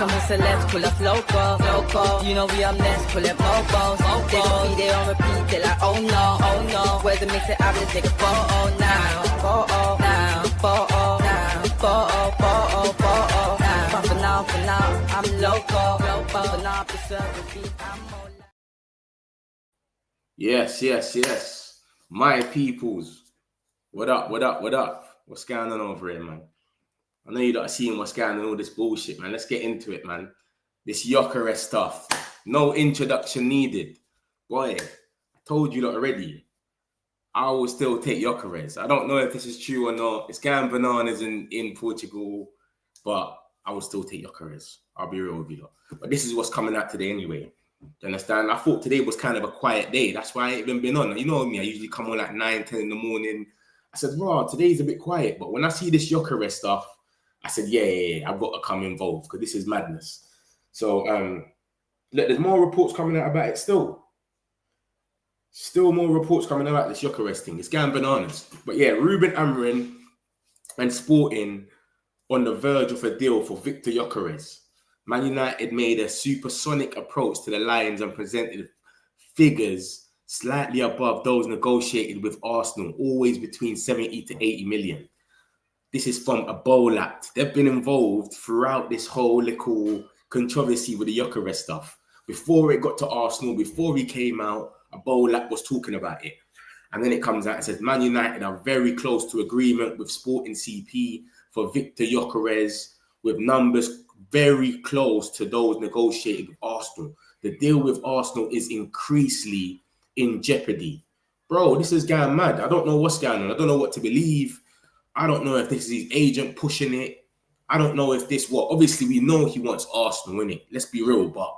Some celebs pull up local. You know we up next, pull up mobos. They don't be there on repeat, they like, oh no. Where's the mix it up, let's take a photo now. But for now, I'm local. For now, Yes. My peoples. What up? What's going on over here, man? I know you're not seeing what's going on, all this bullshit, man. Let's get into it, man. This Gyökeres stuff. No introduction needed. Boy, I told you that already. I will still take Gyökeres. I don't know if this is true or not. It's going bananas in Portugal, but I will still take Gyökeres. I'll be real with you lot. But this is what's coming out today anyway. Do you understand? I thought today was kind of a quiet day. That's why I ain't even been on. You know me, I usually come on like 9, 10 in the morning. I said, wow, today's a bit quiet. But when I see this Gyökeres stuff, I said, yeah, I've got to come involved because this is madness. So, look, there's more reports coming out about it still. Still more reports coming out about this Gyökeres thing. It's going bananas. But yeah, Ruben Amorim and Sporting on the verge of a deal for Victor Gyökeres. Man United made a supersonic approach to the Lions and presented figures slightly above those negotiated with Arsenal, always between 70 to 80 million. This is from a Bolat. They've been involved throughout this whole little controversy with the Gyökeres stuff. Before it got to Arsenal, before he came out, a Bolat was talking about it. And then it comes out and says, Man United are very close to agreement with Sporting CP for Victor Gyökeres, with numbers very close to those negotiated with Arsenal. The deal with Arsenal is increasingly in jeopardy. Bro, this is going mad. I don't know what's going on. I don't know what to believe. I don't know if this is his agent pushing it. I don't know if this what. Obviously, we know he wants Arsenal, innit? Let's be real, but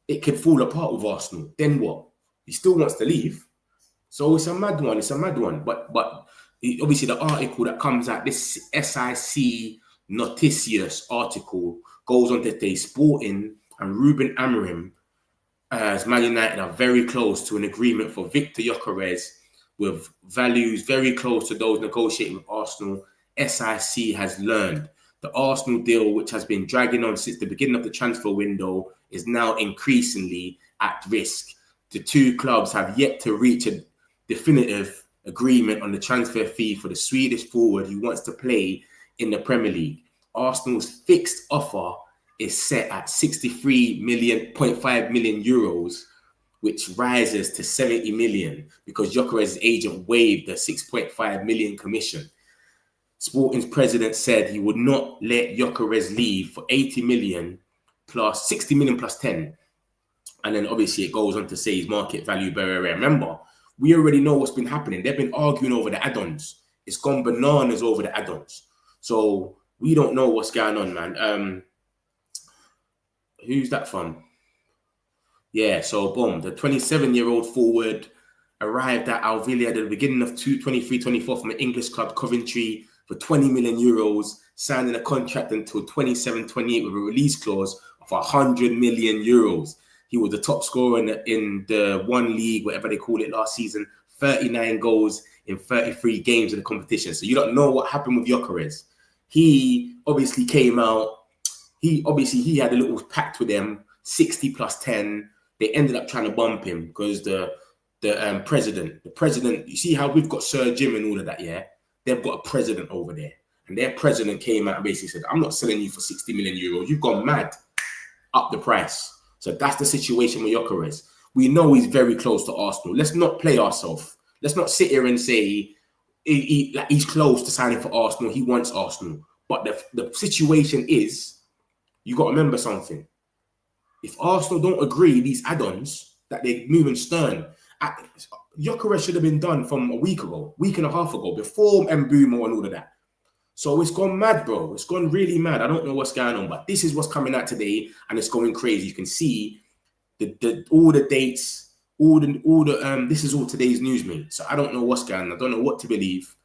it could fall apart with Arsenal. Then what? He still wants to leave. So it's a mad one. But obviously, the article that comes out, this SIC Noticias article, goes on to say Sporting and Ruben Amorim as Man United are very close to an agreement for Victor Gyökeres with values very close to those negotiating with Arsenal. SIC has learned the Arsenal deal, which has been dragging on since the beginning of the transfer window, is now increasingly at risk. The two clubs have yet to reach a definitive agreement on the transfer fee for the Swedish forward who wants to play in the Premier League. Arsenal's fixed offer is set at 63.5 million euros, which rises to 70 million because Gyökeres' agent waived the 6.5 million commission. Sporting's president said he would not let Gyökeres leave for 80 million plus 60 million plus 10. And then obviously it goes on to say his market value. Remember, we already know what's been happening. They've been arguing over the add-ons. It's gone bananas over the add-ons. So we don't know what's going on, man. Who's that from? Yeah, so boom. The 27-year-old forward arrived at Alvilla at the beginning of 23-24 from an English club, Coventry, for 20 million euros, signing a contract until 27-28 with a release clause of 100 million euros. He was the top scorer in the one league, whatever they call it, last season. 39 goals in 33 games in the competition. So you don't know what happened with Gyökeres. He obviously came out. He had a little pact with them, 60 plus 10. They ended up trying to bump him because the president, you see how we've got Sir Jim and all of that, yeah? They've got a president over there. And their president came out and basically said, I'm not selling you for 60 million euros. You've gone mad. Up the price. So that's the situation with Gyökeres. We know he's very close to Arsenal. Let's not play ourselves. Let's not sit here and say he's close to signing for Arsenal. He wants Arsenal. But the situation is, you got to remember something. If Arsenal don't agree these add-ons that they're moving stern, Gyökeres should have been done from a week and a half ago, before Mbeumo and all of that. So it's gone mad, bro. It's gone really mad. I don't know what's going on, but this is what's coming out today, and it's going crazy. You can see all the dates, this is all today's news, mate. So I don't know what's going on. I don't know what to believe,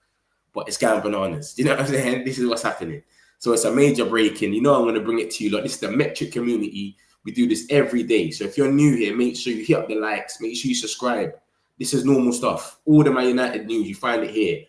but it's going bananas. You know what I'm saying? This is what's happening. So it's a major break-in. You know I'm going to bring it to you. Like, this is the Metric community. We do this every day. So if you're new here, make sure you hit up the likes. Make sure you subscribe. This is normal stuff. All the Man United news, you find it here.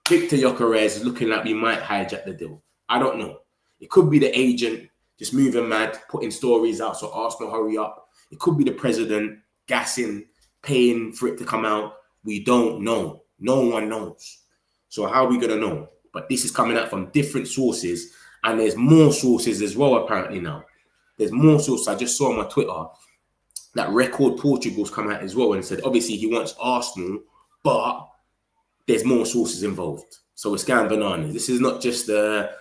Victor Gyökeres is looking like we might hijack the deal. I don't know. It could be the agent just moving mad, putting stories out. So Arsenal, hurry up. It could be the president gassing, paying for it to come out. We don't know. No one knows. So how are we gonna know? But this is coming out from different sources, and there's more sources as well. Apparently now, there's more sources. I just saw on my Twitter that Record Portugal's come out as well and said obviously he wants Arsenal, but there's more sources involved. So it's going bananas. This is not just a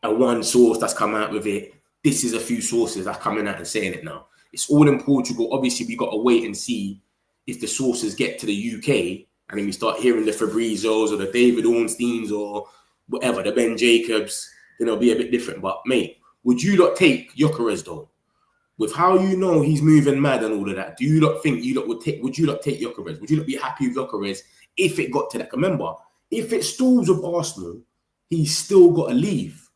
one source that's come out with it. This is a few sources that's coming out and saying it now. It's all in Portugal. Obviously, we got to wait and see if the sources get to the UK, and then we start hearing the Fabrizos or the David Ornsteins or whatever, the Ben Jacobs, then it'll be a bit different. But mate, would you not take Gyökeres though? With how you know he's moving mad and all of that, do you not think would you not take Gyökeres? Would you not be happy with Gyökeres if it got to that? Remember, if it stalls with Arsenal, he's still got to leave.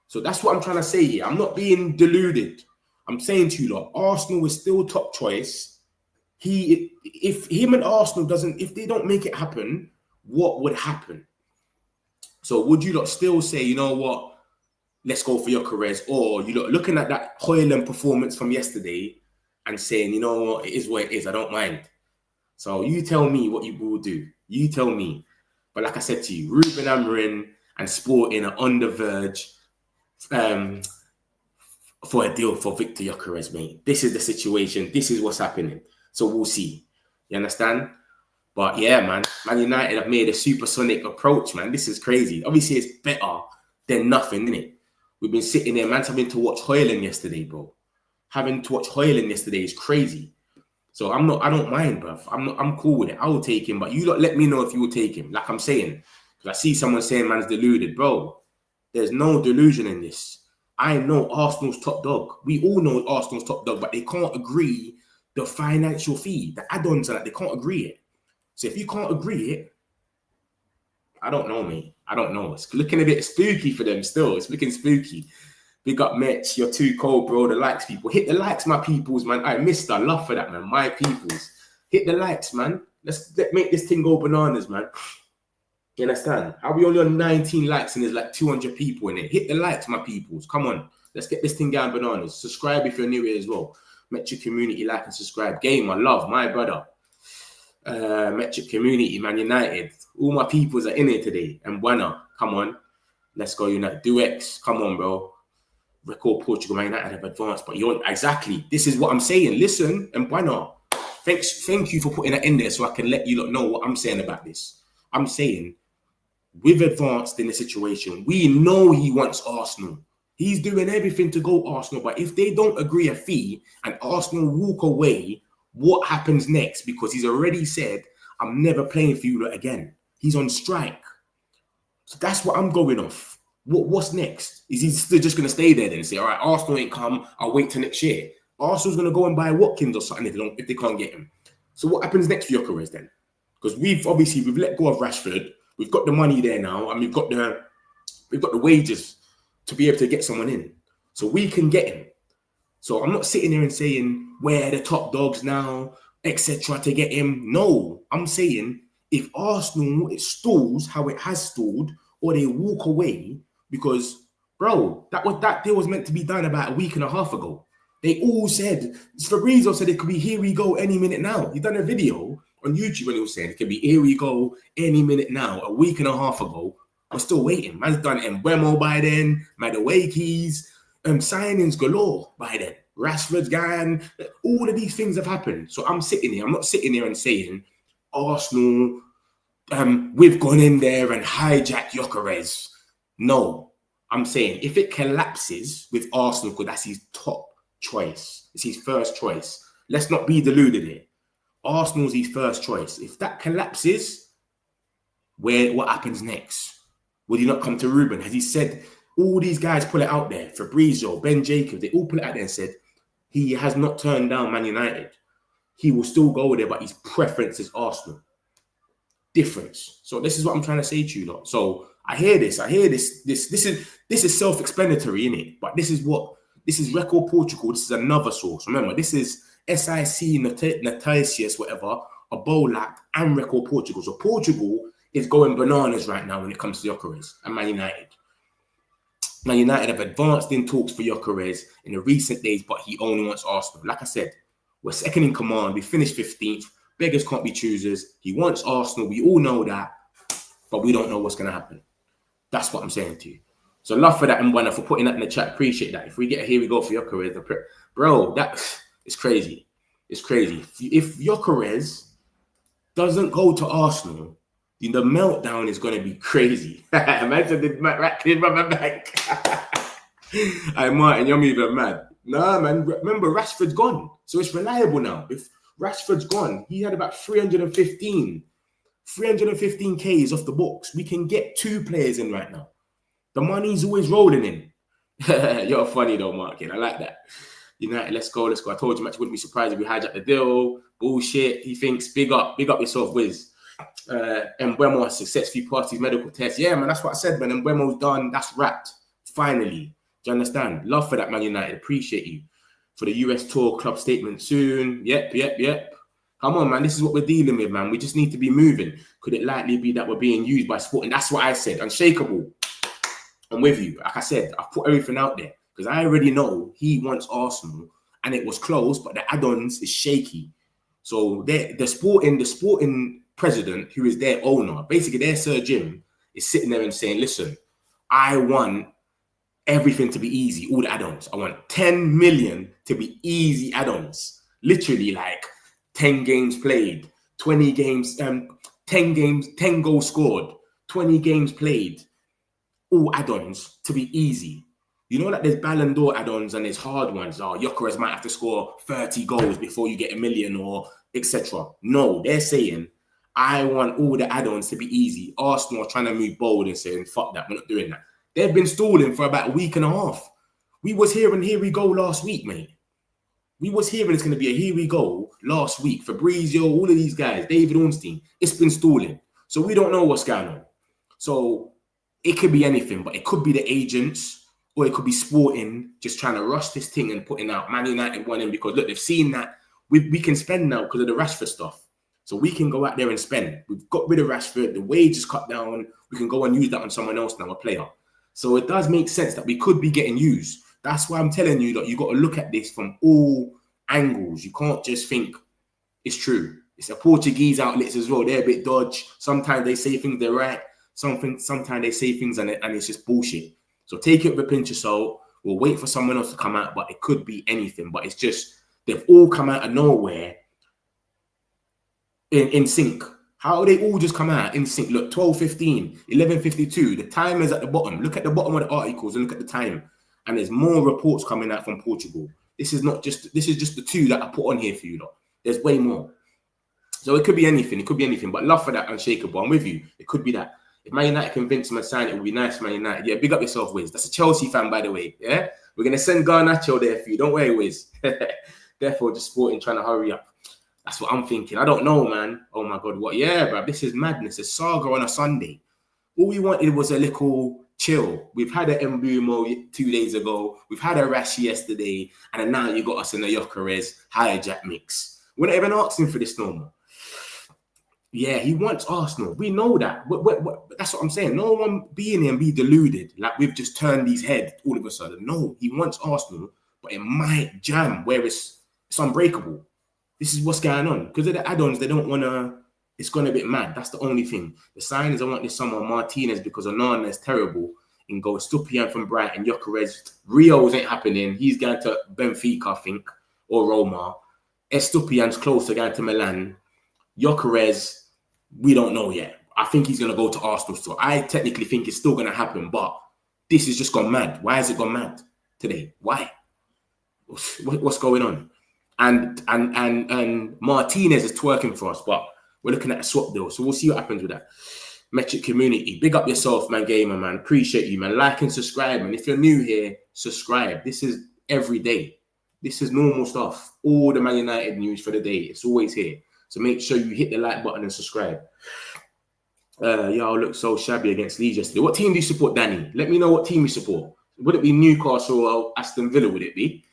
So that's what I'm trying to say here. I'm not being deluded. I'm saying to you, lot, Arsenal is still top choice. If him and Arsenal if they don't make it happen, what would happen? So would you not still say, you know what? Let's go for Gyökeres, or you looking at that Højlund performance from yesterday and saying, you know what, it is what it is, I don't mind. So you tell me what you will do. You tell me. But like I said to you, Ruben Amorim and Sporting are on the verge for a deal for Victor Gyökeres, mate. This is the situation. This is what's happening. So we'll see. You understand? But yeah, man United have made a supersonic approach, man. This is crazy. Obviously, it's better than nothing, isn't it? We've been sitting there, man, having to watch Højlund yesterday, bro. Having to watch Højlund yesterday is crazy. So I don't mind, bruv. I'm cool with it. I will take him, but you lot let me know if you will take him. Like I'm saying, because I see someone saying man's deluded, bro. There's no delusion in this. I know Arsenal's top dog. We all know Arsenal's top dog, but they can't agree the financial fee, the add-ons and that. They can't agree it. So if you can't agree it, I don't know, mate. I don't know. It's looking a bit spooky for them still. It's looking spooky. Big up, Mitch. You're too cold, bro. The likes, people. Hit the likes, my peoples, man. I missed that. Love for that, man. My peoples. Hit the likes, man. Let's make this thing go bananas, man. You understand? Are we only on 19 likes and there's like 200 people in it? Hit the likes, my peoples. Come on. Let's get this thing going bananas. Subscribe if you're new here as well. Metric community, like and subscribe. Gamer, love, my brother. Metric community, Man United. All my peoples are in here today. And Mbeumo, come on. Let's go, United. Do X. Come on, bro. Record Portugal, Man United have advanced. But you're exactly. This is what I'm saying. Listen, and Mbeumo. Thank you for putting that in there so I can let you lot know what I'm saying about this. I'm saying we've advanced in the situation. We know he wants Arsenal. He's doing everything to go Arsenal. But if they don't agree a fee and Arsenal walk away, what happens next? Because he's already said, I'm never playing for you again. He's on strike. So that's what I'm going off. What's next? Is he still just going to stay there then and say, all right, Arsenal ain't come, I'll wait till next year? Arsenal's going to go and buy Watkins or something if they can't get him. So what happens next for Gyökeres then? Because we've let go of Rashford. We've got the money there now, and we've got the wages to be able to get someone in. So we can get him. So I'm not sitting there and saying we're the top dogs now, etc. to get him. No, I'm saying if Arsenal, it stalls how it has stalled, or they walk away, because, bro, that deal was meant to be done about a week and a half ago. They all said, Fabrizio said it could be here we go any minute now. He done a video on YouTube when he was saying it could be here we go any minute now, a week and a half ago. I'm still waiting. Man's done Mbeumo by then, Madueke's, signings galore by then. Rashford's gone. All of these things have happened. So I'm sitting here. I'm not sitting here and saying, Arsenal, we've gone in there and hijacked Gyökeres. No. I'm saying if it collapses with Arsenal, because that's his top choice. It's his first choice. Let's not be deluded here. Arsenal's his first choice. If that collapses, what happens next? Will he not come to Ruben? Has he said, all these guys pull it out there, Fabrizio, Ben Jacobs, they all put it out there and said, he has not turned down Man United. He will still go there, but his preference is Arsenal. Difference. So this is what I'm trying to say to you lot. So I hear this. This is self-explanatory, innit? But this is Record Portugal. This is another source. Remember, this is SIC, Noticias, whatever, Abolak, and Record Portugal. So Portugal is going bananas right now when it comes to Gyökeres and Man United. Man United have advanced in talks for Gyökeres in the recent days, but he only wants Arsenal. Like I said, we're second in command. We finished 15th. Beggars can't be choosers. He wants Arsenal. We all know that, but we don't know what's going to happen. That's what I'm saying to you. So love for that, Mbeumo, for putting that in the chat. Appreciate that. If we get a here we go for Gyökeres, bro, that is crazy. It's crazy. If Gyökeres doesn't go to Arsenal, the meltdown is going to be crazy. Imagine the Ratcliffe rubber back. Hey, Martin, you're moving mad. Nah, man. Remember, Rashford's gone. So it's reliable now. If Rashford's gone, he had about 315 Ks off the books. We can get 2 players in right now. The money's always rolling in. You're funny though, Martin. I like that. United, let's go. I told you, Match wouldn't be surprised if we hijacked the deal. Bullshit. He thinks, big up yourself, Wiz. Mbeumo has successfully passed his medical test. Yeah, man, that's what I said, man. Mbeumo's done. That's wrapped. Finally. Do you understand? Love for that, Man United. Appreciate you. For the US tour club statement soon. Yep. Come on, man. This is what we're dealing with, man. We just need to be moving. Could it likely be that we're being used by sport? And that's what I said. Unshakable. I'm with you. Like I said, I've put everything out there because I already know he wants Arsenal and it was close, but the add-ons is shaky. So the sporting president, who is their owner, basically their Sir Jim, is sitting there and saying, listen, I want everything to be easy, all the add-ons. I want 10 million to be easy add-ons. Literally like 10 games played, 20 games, 10 games, 10 goals scored, 20 games played, all add-ons to be easy. You know that there's Ballon d'Or add-ons and there's hard ones. Oh, Gyökeres might have to score 30 goals before you get 1 million or etc. No, they're saying, I want all the add-ons to be easy. Arsenal are trying to move bold and saying, fuck that, we're not doing that. They've been stalling for about a week and a half. We was hearing here we go last week, mate. We was hearing it's going to be a here we go last week. Fabrizio, all of these guys, David Ornstein. It's been stalling. So we don't know what's going on. So it could be anything, but it could be the agents or it could be sporting just trying to rush this thing and putting out Man United one in because, look, they've seen that we can spend now because of the Rashford stuff. So we can go out there and spend. We've got rid of Rashford. The wage is cut down. We can go and use that on someone else now, a player. So it does make sense that we could be getting used. That's why I'm telling you that you got to look at this from all angles. You can't just think it's true. It's a Portuguese outlets as well. They're a bit dodge. Sometimes they say things they're right. Sometimes they say things and it's just bullshit. So take it with a pinch of salt. We'll wait for someone else to come out, but it could be anything. But it's just they've all come out of nowhere in sync. How they all just come out in sync? Look, 12:15, 11:52. The time is at the bottom. Look at the bottom of the articles and look at the time. And there's more reports coming out from Portugal. This is just the 2 that I put on here for you lot. There's way more. So it could be anything. It could be anything. But love for that, unshakable. I'm with you. It could be that. If Man United convince him and sign it, would be nice for Man United. Yeah, big up yourself, Wiz. That's a Chelsea fan, by the way. Yeah? We're going to send Garnacho there for you. Don't worry, Wiz. Therefore, just sporting, trying to hurry up. That's what I'm thinking. I don't know, man. Oh, my God. What? Yeah, bro. This is madness. A saga on a Sunday. All we wanted was a little chill. We've had an Mbeumo 2 days ago. We've had a Rash yesterday. And then now you got us in the Gyokeres HIJACK mix. We're not even asking for this no more. Yeah, he wants Arsenal. We know that. That's what I'm saying. No one be in here and be deluded. Like we've just turned his head all of a sudden. No, he wants Arsenal, but it might jam where it's unbreakable. This is what's going on. Because of the add-ons, they don't want to... It's gone a bit mad. That's the only thing. The sign is I want this summer Martinez because Onana is terrible. And go Stupian from Brighton, Gyökeres. Rio's ain't happening. He's going to Benfica, I think, or Roma. Estupian's close to going to Milan. Gyökeres, we don't know yet. I think he's going to go to Arsenal still. I technically think it's still going to happen, but this has just gone mad. Why has it gone mad today? Why? What's going on? And Martinez is twerking for us, but we're looking at a swap deal. So we'll see what happens with that. Metric community. Big up yourself, man, gamer, man. Appreciate you, man. Like and subscribe, man. If you're new here, subscribe. This is every day. This is normal stuff. All the Man United news for the day. It's always here. So make sure you hit the like button and subscribe. Y'all look so shabby against Leeds yesterday. What team do you support, Danny? Let me know what team you support. Would it be Newcastle or Aston Villa, would it be?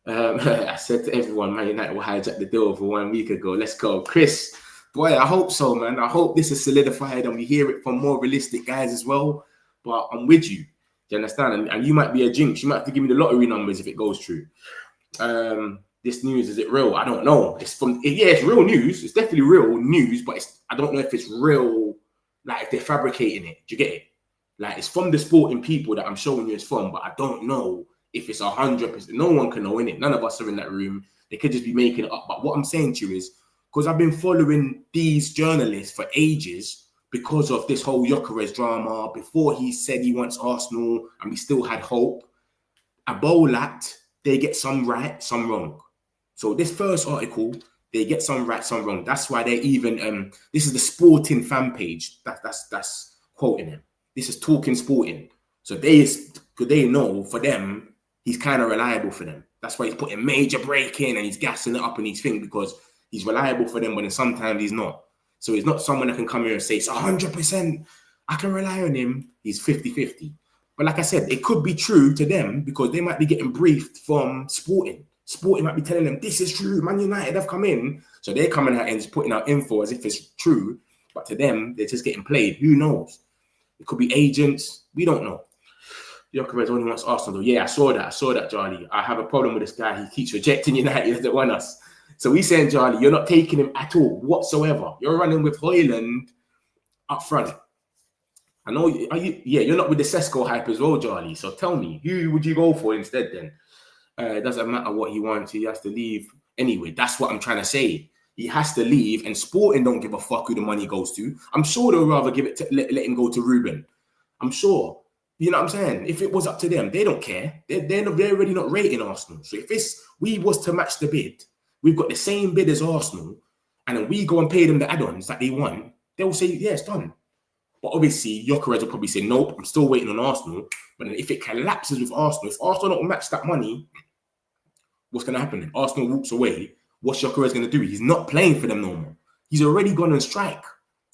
I said to everyone, Man United will hijack the deal for 1 week ago. Let's go. Chris, boy, I hope so, man. I hope this is solidified and we hear it from more realistic guys as well. But I'm with you. Do you understand? And you might be a jinx. You might have to give me the lottery numbers if it goes true. This news, is it real? I don't know. It's real news. It's definitely real news, but I don't know if it's real, like if they're fabricating it. Do you get it? Like, it's from the sporting people that I'm showing you it's from, but I don't know if it's 100%. No one can know, innit? None of us are in that room. They could just be making it up. But what I'm saying to you is, because I've been following these journalists for ages because of this whole Gyökeres drama, before he said he wants Arsenal and we still had hope, a Bolat, they get some right, some wrong. So this first article, they get some right, some wrong. That's why they even, this is the sporting fan page. That's quoting him. This is Talking Sporting. So they know for them, he's kind of reliable for them. That's why he's putting major break in and he's gassing it up and he's thinking, because he's reliable for them, but then sometimes he's not. So he's not someone that can come here and say, it's 100%, I can rely on him. He's 50-50. But like I said, it could be true to them because they might be getting briefed from Sporting. Sporting might be telling them, this is true, Man United have come in. So they're coming out and just putting out info as if it's true. But to them, they're just getting played. Who knows? It could be agents. We don't know. Gyökeres only wants Arsenal. Yeah, I saw that, Charlie. I have a problem with this guy. He keeps rejecting United. He doesn't want us. So we saying, Charlie, you're not taking him at all, whatsoever. You're running with Højlund up front. I know, you're not with the Sesko hype as well, Charlie. So tell me, who would you go for instead then? It doesn't matter what he wants. He has to leave. Anyway, that's what I'm trying to say. He has to leave, and Sporting don't give a fuck who the money goes to. I'm sure they'll rather give it to let him go to Ruben. I'm sure. You know what I'm saying? If it was up to them, they don't care. They're already not rating Arsenal. So if we was to match the bid, we've got the same bid as Arsenal, and then we go and pay them the add-ons that they want, they'll say, yeah, it's done. But obviously, Gyökeres will probably say, nope, I'm still waiting on Arsenal. But then if it collapses with Arsenal, if Arsenal don't match that money, what's going to happen then? Arsenal walks away. What's Gyökeres going to do? He's not playing for them no more. He's already gone on strike.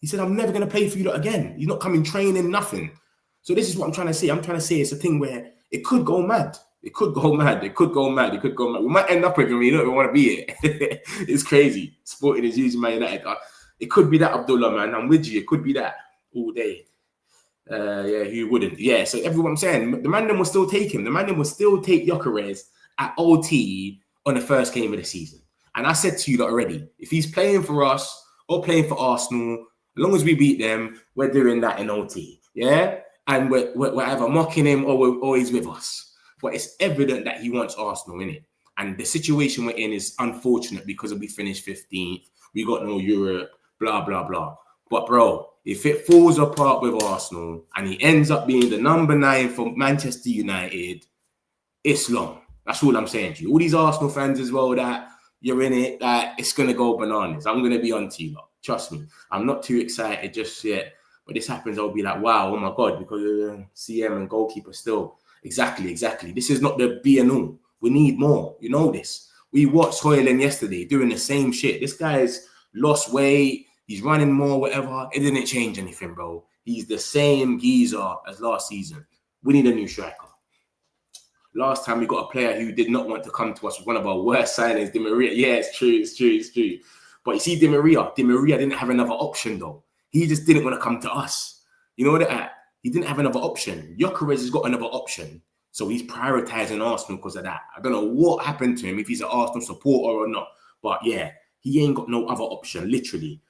He said, I'm never going to play for you lot again. He's not coming training, nothing. So this is what I'm trying to say. I'm trying to say it's a thing where it could go mad. It could go mad. It could go mad. It could go mad. We might end up with him. You don't even want to be it. It's crazy. Sporting is using Man United. It could be that, Abdullah, man. I'm with you. It could be that all day. Yeah, who wouldn't? Yeah, so everyone I'm saying, the man them will still take him. The man them will still take Gyökeres at OT on the first game of the season. And I said to you that already. If he's playing for us or playing for Arsenal, as long as we beat them, we're doing that in OT. Yeah? And we're either mocking him or he's with us. But it's evident that he wants Arsenal, innit? And the situation we're in is unfortunate because we finished 15th. We got no Europe, blah, blah, blah. But, bro, if it falls apart with Arsenal and he ends up being the number 9 for Manchester United, it's long. That's all I'm saying to you. All these Arsenal fans as well, that you're in it, that it's going to go bananas. I'm going to be on to you, lot. Trust me. I'm not too excited just yet. But this happens, I'll be like, wow, oh my God, because CM and goalkeeper still. Exactly. This is not the be and all. We need more. You know this. We watched Højlund yesterday doing the same shit. This guy's lost weight. He's running more, whatever. It didn't change anything, bro. He's the same geezer as last season. We need a new striker. Last time we got a player who did not want to come to us was one of our worst signings, Di Maria. Yeah, it's true. But you see, Di Maria didn't have another option, though. He just didn't want to come to us. You know that? He didn't have another option. Gyökeres has got another option. So he's prioritizing Arsenal because of that. I don't know what happened to him, if he's an Arsenal supporter or not. But yeah, he ain't got no other option, literally.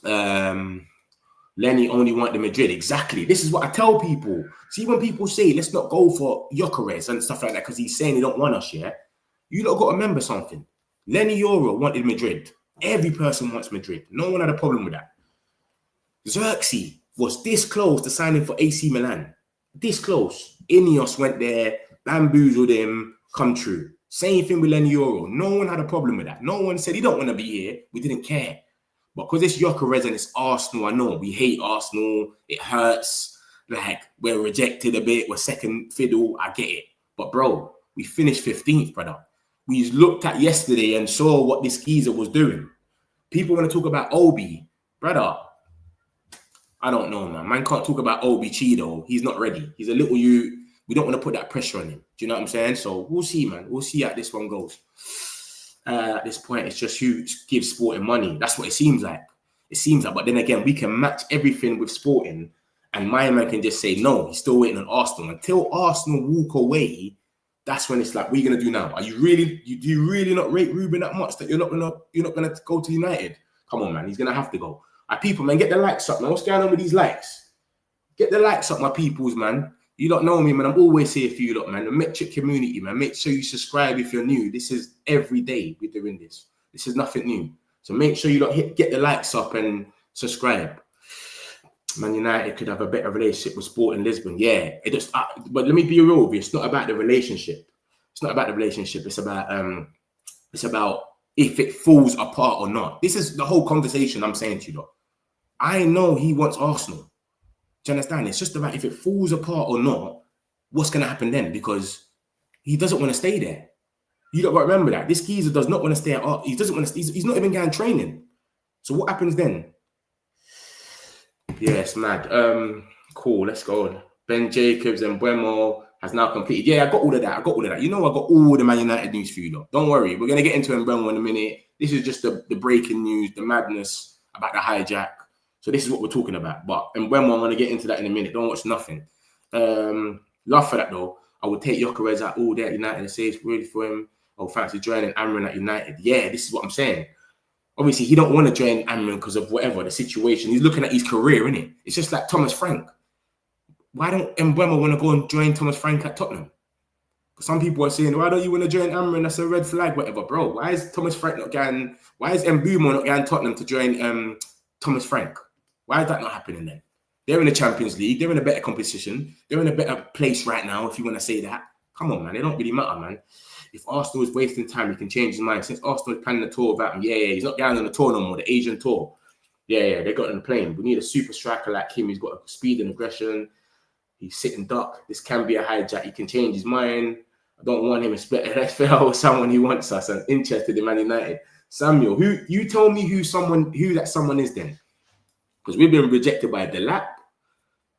Lenny only wanted Madrid. Exactly. This is what I tell people. See, when people say, let's not go for Gyökeres and stuff like that because he's saying he don't want us, yeah? You lot got to remember something. Lenny Euro wanted Madrid. Every person wants Madrid. No one had a problem with that. Xerxes was this close to signing for AC Milan. This close. Ineos went there, bamboozled him, come true. Same thing with Lenny Euro. No one had a problem with that. No one said he don't want to be here. We didn't care. But because it's Gyökeres and it's Arsenal, I know we hate Arsenal. It hurts. Like, we're rejected a bit. We're second fiddle. I get it. But, bro, we finished 15th, brother. We looked at yesterday and saw what this geezer was doing. People want to talk about Obi. Brother, I don't know, man. Man can't talk about Obi Chido. He's not ready. He's a little you. We don't want to put that pressure on him. Do you know what I'm saying? So we'll see, man. We'll see how this one goes. At this point, it's just who gives Sporting money. That's what it seems like. But then again, we can match everything with Sporting And my man can just say, no, he's still waiting on Arsenal. Until Arsenal walk away, that's when it's like, what are you gonna do now? Are you really, do you really not rate Ruben that much that you're not gonna go to United? Come on, man, he's gonna have to go. People, man, get the likes up, man. What's going on with these likes? Get the likes up, my peoples, man. You don't know me, man. I'm always here for you lot, man. The Metric community, man. Make sure you subscribe if you're new. This is every day we're doing this. This is nothing new. So make sure you lot get the likes up and subscribe. Man United could have a better relationship with Sporting Lisbon. Yeah, it just. But let me be real with you. It's not about the relationship. It's not about the relationship. It's about if it falls apart or not. This is the whole conversation I'm saying to you, though. I know he wants Arsenal. Do you understand? It's just about if it falls apart or not, what's going to happen then? Because he doesn't want to stay there. You got to remember that. This geezer does not want to stay at Arsenal. He doesn't want to. He's not even going training. So what happens then? Yes, mad. Cool. Let's go. Ben Jacobs and Mbeumo has now completed. Yeah, I got all of that. You know, I got all the Man United news for you, though. Don't worry. We're going to get into Mbeumo in a minute. This is just the breaking news, the madness about the hijack. So this is what we're talking about. But Mbeumo, I'm going to get into that in a minute. Don't watch nothing. Love for that, though. I would take Gyökeres out all day at United and say it's really for him. Oh, fancy joining Amran at United. Yeah, this is what I'm saying. Obviously, he don't want to join Amran because of whatever, the situation. He's looking at his career, innit? It's just like Thomas Frank. Why don't Mbeumo want to go and join Thomas Frank at Tottenham? Because some people are saying, why don't you want to join Amran? That's a red flag, whatever, bro. Why is Thomas Frank not going? Why is Mbeumo not going Tottenham to join Thomas Frank? Why is that not happening then? They're in the Champions League. They're in a better competition. They're in a better place right now, if you want to say that. Come on, man. It don't really matter, man. If Arsenal is wasting time, he can change his mind. Since Arsenal is planning the tour without him, yeah, he's not going on the tour no more, the Asian tour. Yeah, they got on the plane. We need a super striker like him. He's got speed and aggression. He's sitting duck. This can be a hijack. He can change his mind. I don't want him to split NFL with someone who wants us and interested in Man United. Samuel, you tell me who that someone is then. Because we've been rejected by Delap,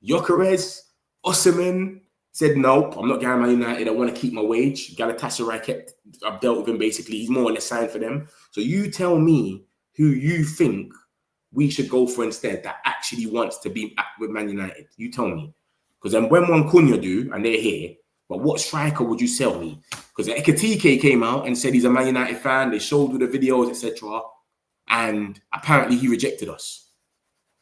Gyökeres, Osimhen. Said, nope, I'm not going to Man United. I want to keep my wage. Galatasaray I've dealt with him basically. He's more or less signed for them. So you tell me who you think we should go for instead that actually wants to be with Man United. You tell me. Because then when one Cunha do, and they're here, but what striker would you sell me? Because Ekitike came out and said he's a Man United fan. They showed all the videos, etc. And apparently he rejected us.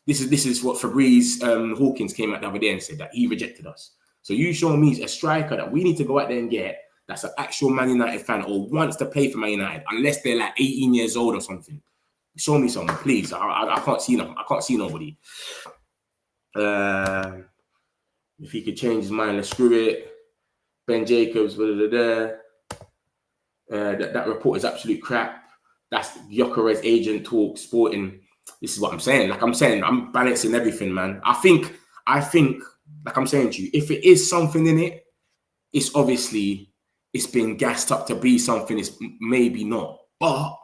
This is what Fabrice Hawkins came out the other day and said, that he rejected us. So you show me a striker that we need to go out there and get that's an actual Man United fan or wants to play for Man United, unless they're like 18 years old or something. Show me someone, please. I can't see them. I can't see nobody. If he could change his mind, let's screw it. Ben Jacobs, that report is absolute crap. That's Gyökeres agent talk, Sporting. This is what I'm saying. Like I'm saying, I'm balancing everything, man. I think, like I'm saying to you, if it is something in it, it's obviously, it's been gassed up to be something, it's maybe not. But,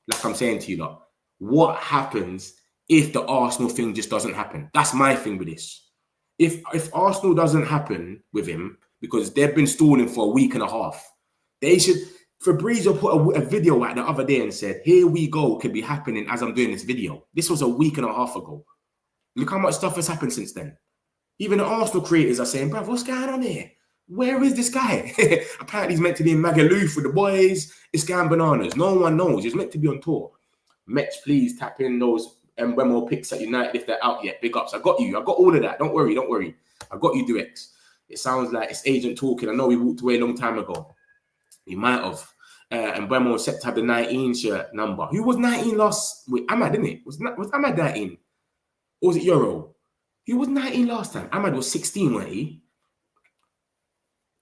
like I'm saying to you, like, what happens if the Arsenal thing just doesn't happen? That's my thing with this. If Arsenal doesn't happen with him, because they've been stalling for a week and a half, they should, Fabrizio put a video out the other day and said, here we go, could be happening as I'm doing this video. This was a week and a half ago. Look how much stuff has happened since then. Even the Arsenal creators are saying, bruv, what's going on here? Where is this guy? Apparently he's meant to be in Magaluf with the boys. It's going bananas. No one knows. He's meant to be on tour. Mets, please tap in those Mbeumo picks at United if they're out yet. Big ups. I got you. I got all of that. Don't worry. I got you, Durex. It sounds like it's agent talking. I know he walked away a long time ago. He might have. And Mbeumo was set to have the 19 shirt number. Who was 19 last week? Ahmad, didn't it? Was Ahmad 19? Or was it Euro? Who was 19 last time? Ahmad was 16, wasn't he?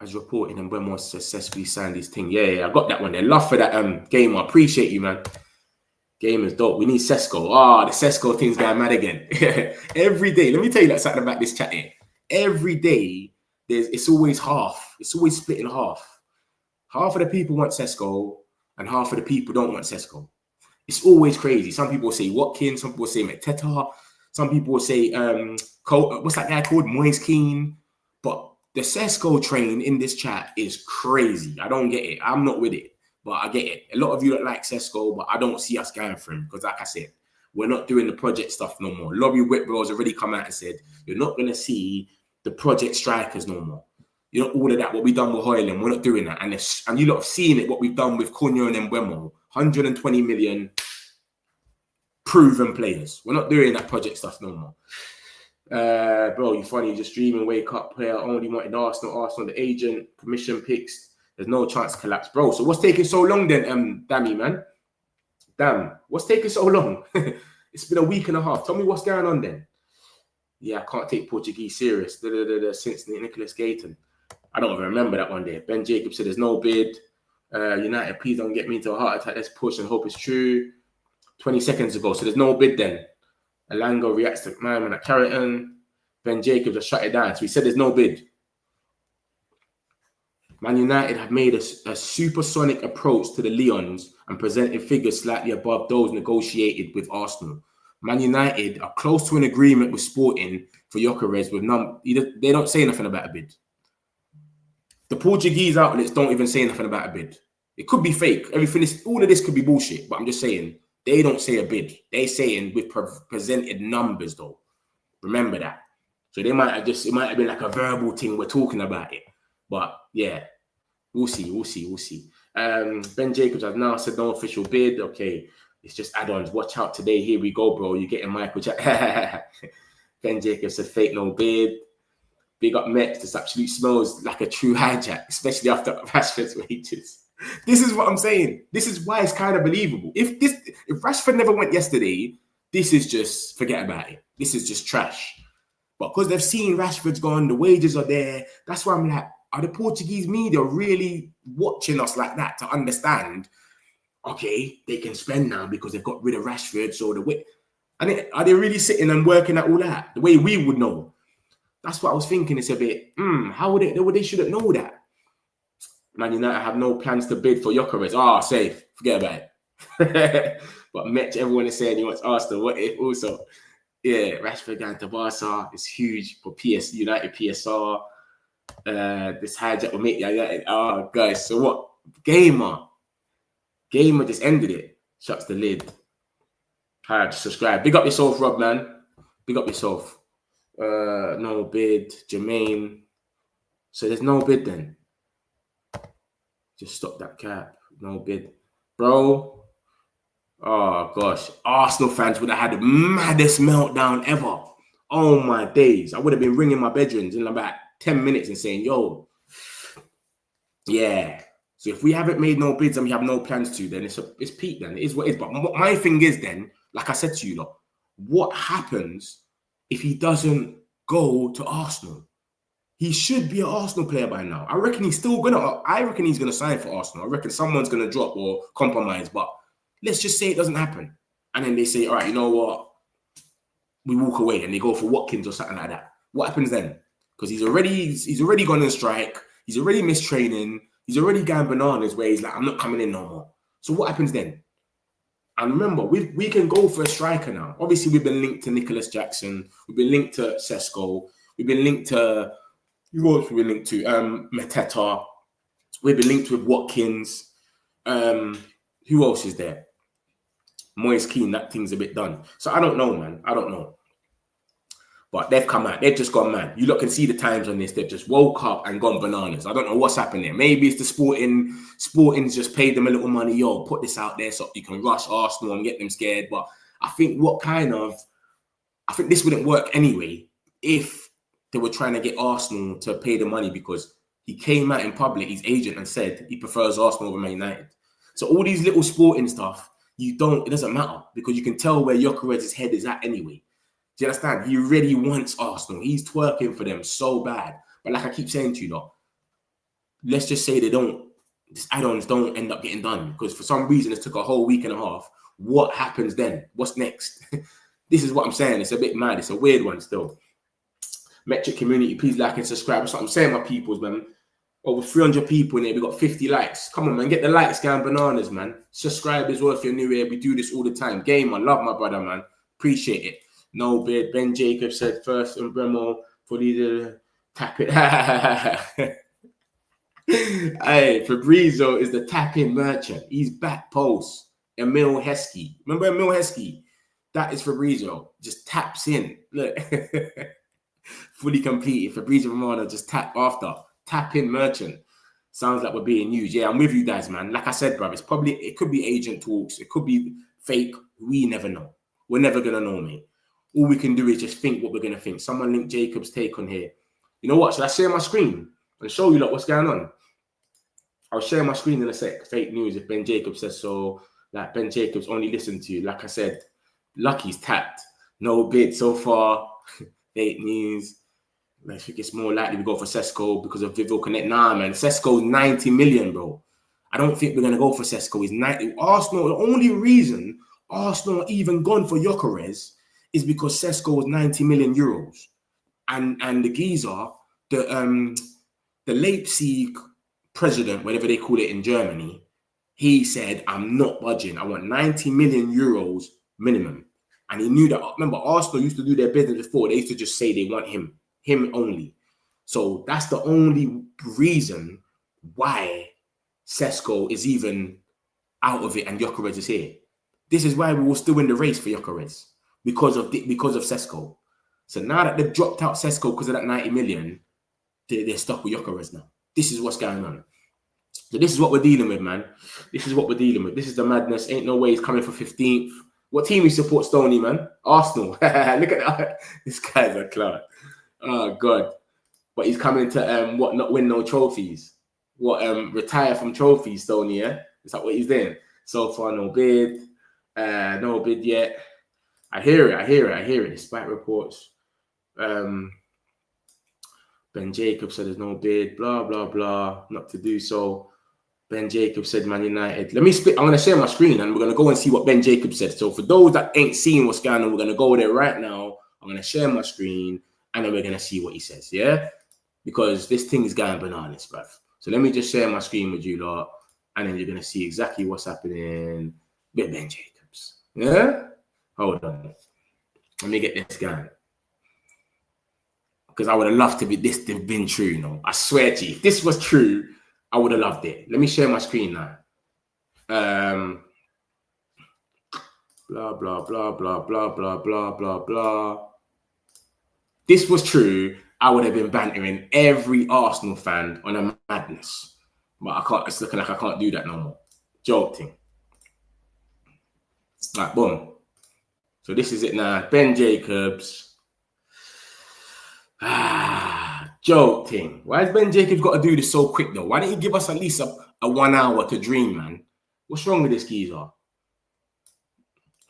As reported, and Mbeumo successfully signed his thing. Yeah, I got that one there. Love for that game. I appreciate you, man. Game is dope. We need Sesko. The Sesko thing's going mad again. Every day. Let me tell you that something about this chat here. Every day, it's always half. It's always split in half. Half of the people want Sesko, and half of the people don't want Sesko. It's always crazy. Some people say Watkins. Some people say Mateta. Some people will say, what's that guy called? Moise Keane. But the Sesko train in this chat is crazy. I don't get it. I'm not with it, but I get it. A lot of you don't like Sesko, but I don't see us going for him because, like I said, we're not doing the project stuff no more. Lobby Whitbro's already come out and said, you're not going to see the project strikers no more. You know, all of that, what we've done with Højlund, we're not doing that. And you lot have seen it, what we've done with Cunha and Mbeumo. 120 million proven players. We're not doing that project stuff no more. Bro, you funny, just dreaming, wake up, player only wanted Arsenal, the agent, commission picks. There's no chance to collapse. Bro, so what's taking so long then, Dammy, man? Damn, what's taking so long? It's been a week and a half. Tell me what's going on then. Yeah, I can't take Portuguese serious. Since Nicholas Gayton. I don't even remember that one day. Ben Jacobs said there's no bid. United, please don't get me into a heart attack. Let's push and hope it's true. 20 seconds ago. So there's no bid then. Alango reacts to man at Carrington. Ben Jacobs has shut it down. So he said there's no bid. Man United have made a supersonic approach to the Lions and presented figures slightly above those negotiated with Arsenal. Man United are close to an agreement with Sporting for Gyökeres with they don't say nothing about a bid. The Portuguese outlets don't even say nothing about a bid. It could be fake. All of this could be bullshit, but I'm just saying, they don't say a bid. They saying we've presented numbers though. Remember that. So it might have been like a verbal thing, we're talking about it. But yeah, we'll see. Ben Jacobs has now said no official bid. Okay, it's just add-ons. Watch out today. Here we go, bro. You're getting Michael Jack. Ben Jacobs said fake no bid. Big up Mets. This absolutely smells like a true hijack, especially after Rashford's wages. This is what I'm saying. This is why it's kind of believable. If Rashford never went yesterday, this is just, forget about it. This is just trash. But because they've seen Rashford's gone, the wages are there. That's why I'm like, are the Portuguese media really watching us like that to understand, okay, they can spend now because they've got rid of Rashford, so are they really sitting and working at all that? The way we would know. That's what I was thinking. It's a bit, how would they shouldn't know that. Man United have no plans to bid for Gyökeres. Safe. Forget about it. But Metch, everyone is saying he wants Arsenal. What if also? Yeah, Rashford going to Barca is huge for United PSR. This hijack will make United. Oh, guys. So what? Gamer just ended it. Shuts the lid. Subscribe. Big up yourself, Rob, man. Big up yourself. No bid. Jermaine. So there's no bid then. Just stop that cap. No bid. Bro. Oh, gosh. Arsenal fans would have had the maddest meltdown ever. Oh, my days. I would have been ringing my bedrooms in about 10 minutes and saying, yo, yeah. So if we haven't made no bids and we have no plans to, then it's peak then. It is what it is. But my thing is then, like I said to you, lot, what happens if he doesn't go to Arsenal? He should be an Arsenal player by now. I reckon he's gonna sign for Arsenal. I reckon someone's gonna drop or compromise, but let's just say it doesn't happen. And then they say, all right, you know what? We walk away and they go for Watkins or something like that. What happens then? Because he's already gone on strike. He's already missed training. He's already going bananas where he's like, I'm not coming in no more. So what happens then? And remember, we can go for a striker now. Obviously, we've been linked to Nicholas Jackson. We've been linked to Sesko. We've been linked to, who else we've been linked to? Mateta. We've been linked with Watkins. Who else is there? Moise Keane, that thing's a bit done. So I don't know, man. I don't know. But they've come out. They've just gone mad. You lot can see the times on this. They've just woke up and gone bananas. I don't know what's happening there. Maybe it's the Sporting's just paid them a little money. Yo, put this out there so you can rush Arsenal and get them scared. But I think this wouldn't work anyway if they were trying to get Arsenal to pay the money, because he came out in public, his agent, and said he prefers Arsenal over Man United. So all these little sporting stuff, it doesn't matter, because you can tell where Gyökeres' head is at anyway. Do you understand? He really wants Arsenal. He's twerking for them so bad. But like I keep saying to you, lot, let's just say these add-ons don't end up getting done, because for some reason it took a whole week and a half. What happens then? What's next? This is what I'm saying. It's a bit mad. It's a weird one still. Metric community, please like and subscribe. That's what I'm saying, my peoples, man. Over 300 people in here. We got 50 likes. Come on, man. Get the likes going bananas, man. Subscribe as well if you're new here. We do this all the time. Game, I love my brother, man. Appreciate it. No bid. Ben Jacobs said first Mbeumo for the tap it. Hey, Fabrizio is the tap-in merchant. He's back post. Emil Heskey. Remember Emil Heskey? That is Fabrizio. Just taps in. Look. Fully completed. Fabrizio Romano just tap after. Tap in merchant. Sounds like we're being used. Yeah, I'm with you guys, man. Like I said, bro, it could be agent talks. It could be fake. We never know. We're never going to know, mate. All we can do is just think what we're going to think. Someone linked Jacob's take on here. You know what? Should I share my screen and show you, like, what's going on? I'll share my screen in a sec. Fake news if Ben Jacobs says so. Like, Ben Jacobs only listened to you. Like I said, Lucky's tapped. No bid so far. Fake news. I think it's more likely we go for Sesko because of Vivo Connect. Nah, man. Sesko's 90 million, bro. I don't think we're going to go for Sesko. He's 90. Arsenal, the only reason Arsenal even gone for Gyökeres is because Sesko was 90 million euros. And the geezer, the Leipzig president, whatever they call it in Germany, he said, I'm not budging. I want 90 million euros minimum. And he knew that. Remember, Arsenal used to do their business before. They used to just say they want him only. So that's the only reason why Sesko is even out of it and Gyökeres is here. This is why we were still in the race for Gyökeres because of Sesko. So now that they've dropped out Sesko because of that 90 million, they're stuck with Gyökeres now. This is what's going on. So this is what we're dealing with, man. This is what we're dealing with. This is the madness. Ain't no way he's coming for 15th. What team you support, Stoney, man? Arsenal. Look at that. This guy's a clown. Oh, God. But he's coming to not win no trophies. Retire from trophies, Stoney, yeah? Is that what he's doing? So far, no bid. No bid yet. I hear it. Despite reports. Ben Jacobs said there's no bid. Blah, blah, blah. Not to do so. Ben Jacobs said Man United. Let me split. I'm going to share my screen and we're going to go and see what Ben Jacobs said. So for those that ain't seeing what's going on, we're going to go there right now. I'm going to share my screen and then we're going to see what he says, yeah? Because this thing is going bananas, bruv. So let me just share my screen with you lot and then you're going to see exactly what's happening with Ben Jacobs. Yeah? Hold on. Let me get this going. Because I would have loved to be this to have been true, you know. I swear to you, if this was true, I would have loved it. Let me share my screen now. Blah, blah, blah, blah, blah, blah, blah, blah, blah. This was true, I would have been bantering every Arsenal fan on a madness. But I can't, it's looking like I can't do that no more. Joke thing. Right, boom. So this is it now. Ben Jacobs. Joke thing. Why has Ben Jacobs got to do this so quick though? Why didn't he give us at least a 1 hour to dream, man? What's wrong with this geezer?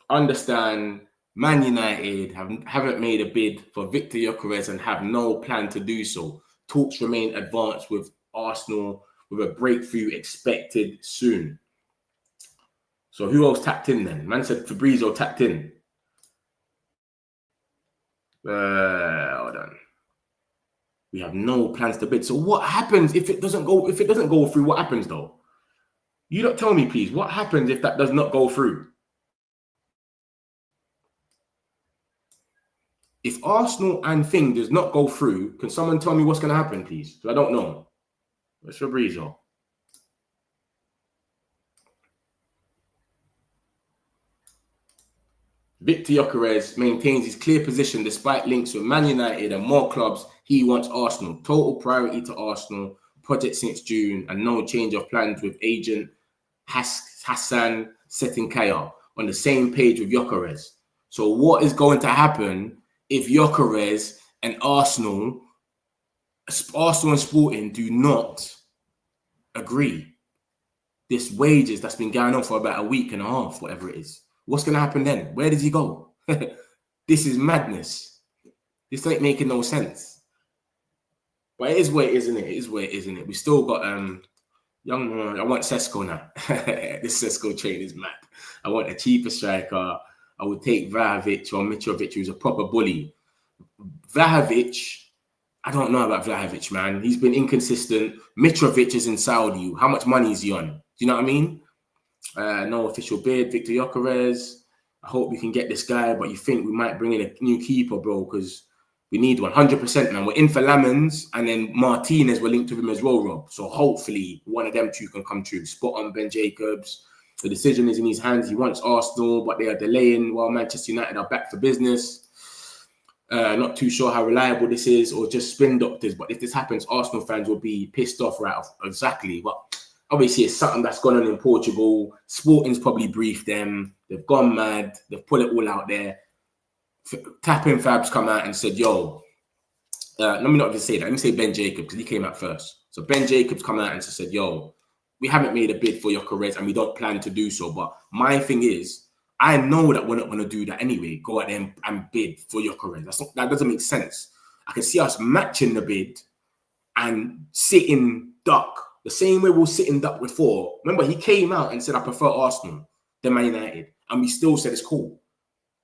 Understand, Man United haven't made a bid for Victor Gyökeres and have no plan to do so. Talks remain advanced with Arsenal with a breakthrough expected soon. So who else tapped in then? Man said Fabrizio tapped in. Hold on. We have no plans to bid. So what happens if it doesn't go? If it doesn't go through, what happens though? You don't tell me, please. What happens if that does not go through? If Arsenal and thing does not go through, can someone tell me what's going to happen, please? So I don't know. Where's Fabrizio? Victor Gyökeres maintains his clear position despite links with Man United and more clubs. He wants Arsenal. Total priority to Arsenal. Project since June and no change of plans with agent Hassan Setinkaya on the same page with Gyökeres. So what is going to happen if Gyökeres and Arsenal and Sporting do not agree? This wages that's been going on for about a week and a half, whatever it is. What's going to happen then? Where does he go? This is madness. This ain't making no sense. But it is what it is, isn't it? It is what it is, isn't it? We still got young. I want Sesko now. This Sesko train is mad. I want a cheaper striker. I would take Vlahovic or Mitrovic, who's a proper bully. Vlahovic, I don't know about Vlahovic, man. He's been inconsistent. Mitrovic is in Saudi. How much money is he on? Do you know what I mean? No official bid. Victor Gyökeres. I hope we can get this guy, but you think we might bring in a new keeper, bro, because we need 100%, man. We're in for Lamens, and then Martinez, we're linked to him as well, Rob. So hopefully one of them two can come true. Spot on Ben Jacobs. The decision is in his hands. He wants Arsenal, but they are delaying while Manchester United are back for business. Not too sure how reliable this is or just spin doctors. But if this happens, Arsenal fans will be pissed off right off. Exactly. But obviously, it's something that's gone on in Portugal. Sporting's probably briefed them. They've gone mad. They've put it all out there. Tapping Fab's come out and said, yo, let me not even say that. Let me say Ben Jacobs, because he came out first. So Ben Jacobs come out and said, yo, we haven't made a bid for Gyökeres and we don't plan to do so. But my thing is, I know that we're not going to do that anyway. Go out there and bid for Gyökeres. That doesn't make sense. I can see us matching the bid and sitting duck the same way we'll sit in duck before. Remember, he came out and said, I prefer Arsenal than Man United. And we still said it's cool.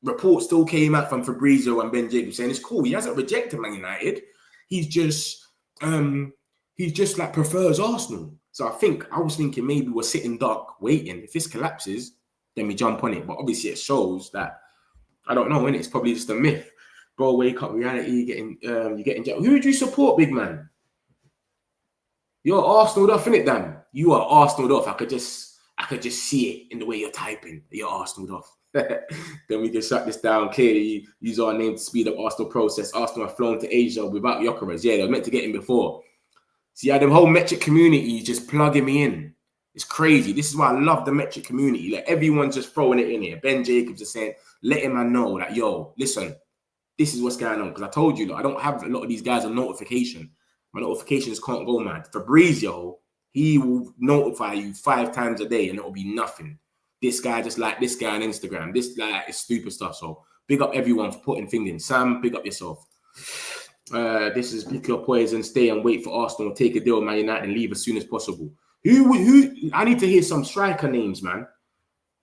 Reports still came out from Fabrizio and Ben Jacobs saying it's cool. He hasn't rejected Man United. He's just like prefers Arsenal. So I was thinking maybe we're sitting duck waiting. If this collapses, then we jump on it. But obviously it shows that, I don't know, innit? It's probably just a myth. Bro, wake up, reality, you're getting who would you support, big man? You're Arsenal off, innit, Dan? You are Arsenal off. I could just see it in the way you're typing. You're Arsenal off. Then we can shut this down clearly. Use our name to speed up Arsenal process. Arsenal have flown to Asia without Gyökeres. Yeah, they were meant to get him before. See, the whole metric community is just plugging me in. It's crazy. This is why I love the metric community. Like, everyone's just throwing it in here. Ben Jacobs is saying, letting man know, like, yo, listen, this is what's going on. Because I told you, like, I don't have a lot of these guys on notification. My notifications can't go mad. Fabrizio, he will notify you 5 times a day and it'll be nothing. This guy just like this guy on Instagram. This like is stupid stuff. So big up everyone for putting things in. Sam, big up yourself. This is pick your poison, stay and wait for Arsenal, take a deal with Man United and leave as soon as possible. Who? I need to hear some striker names, man.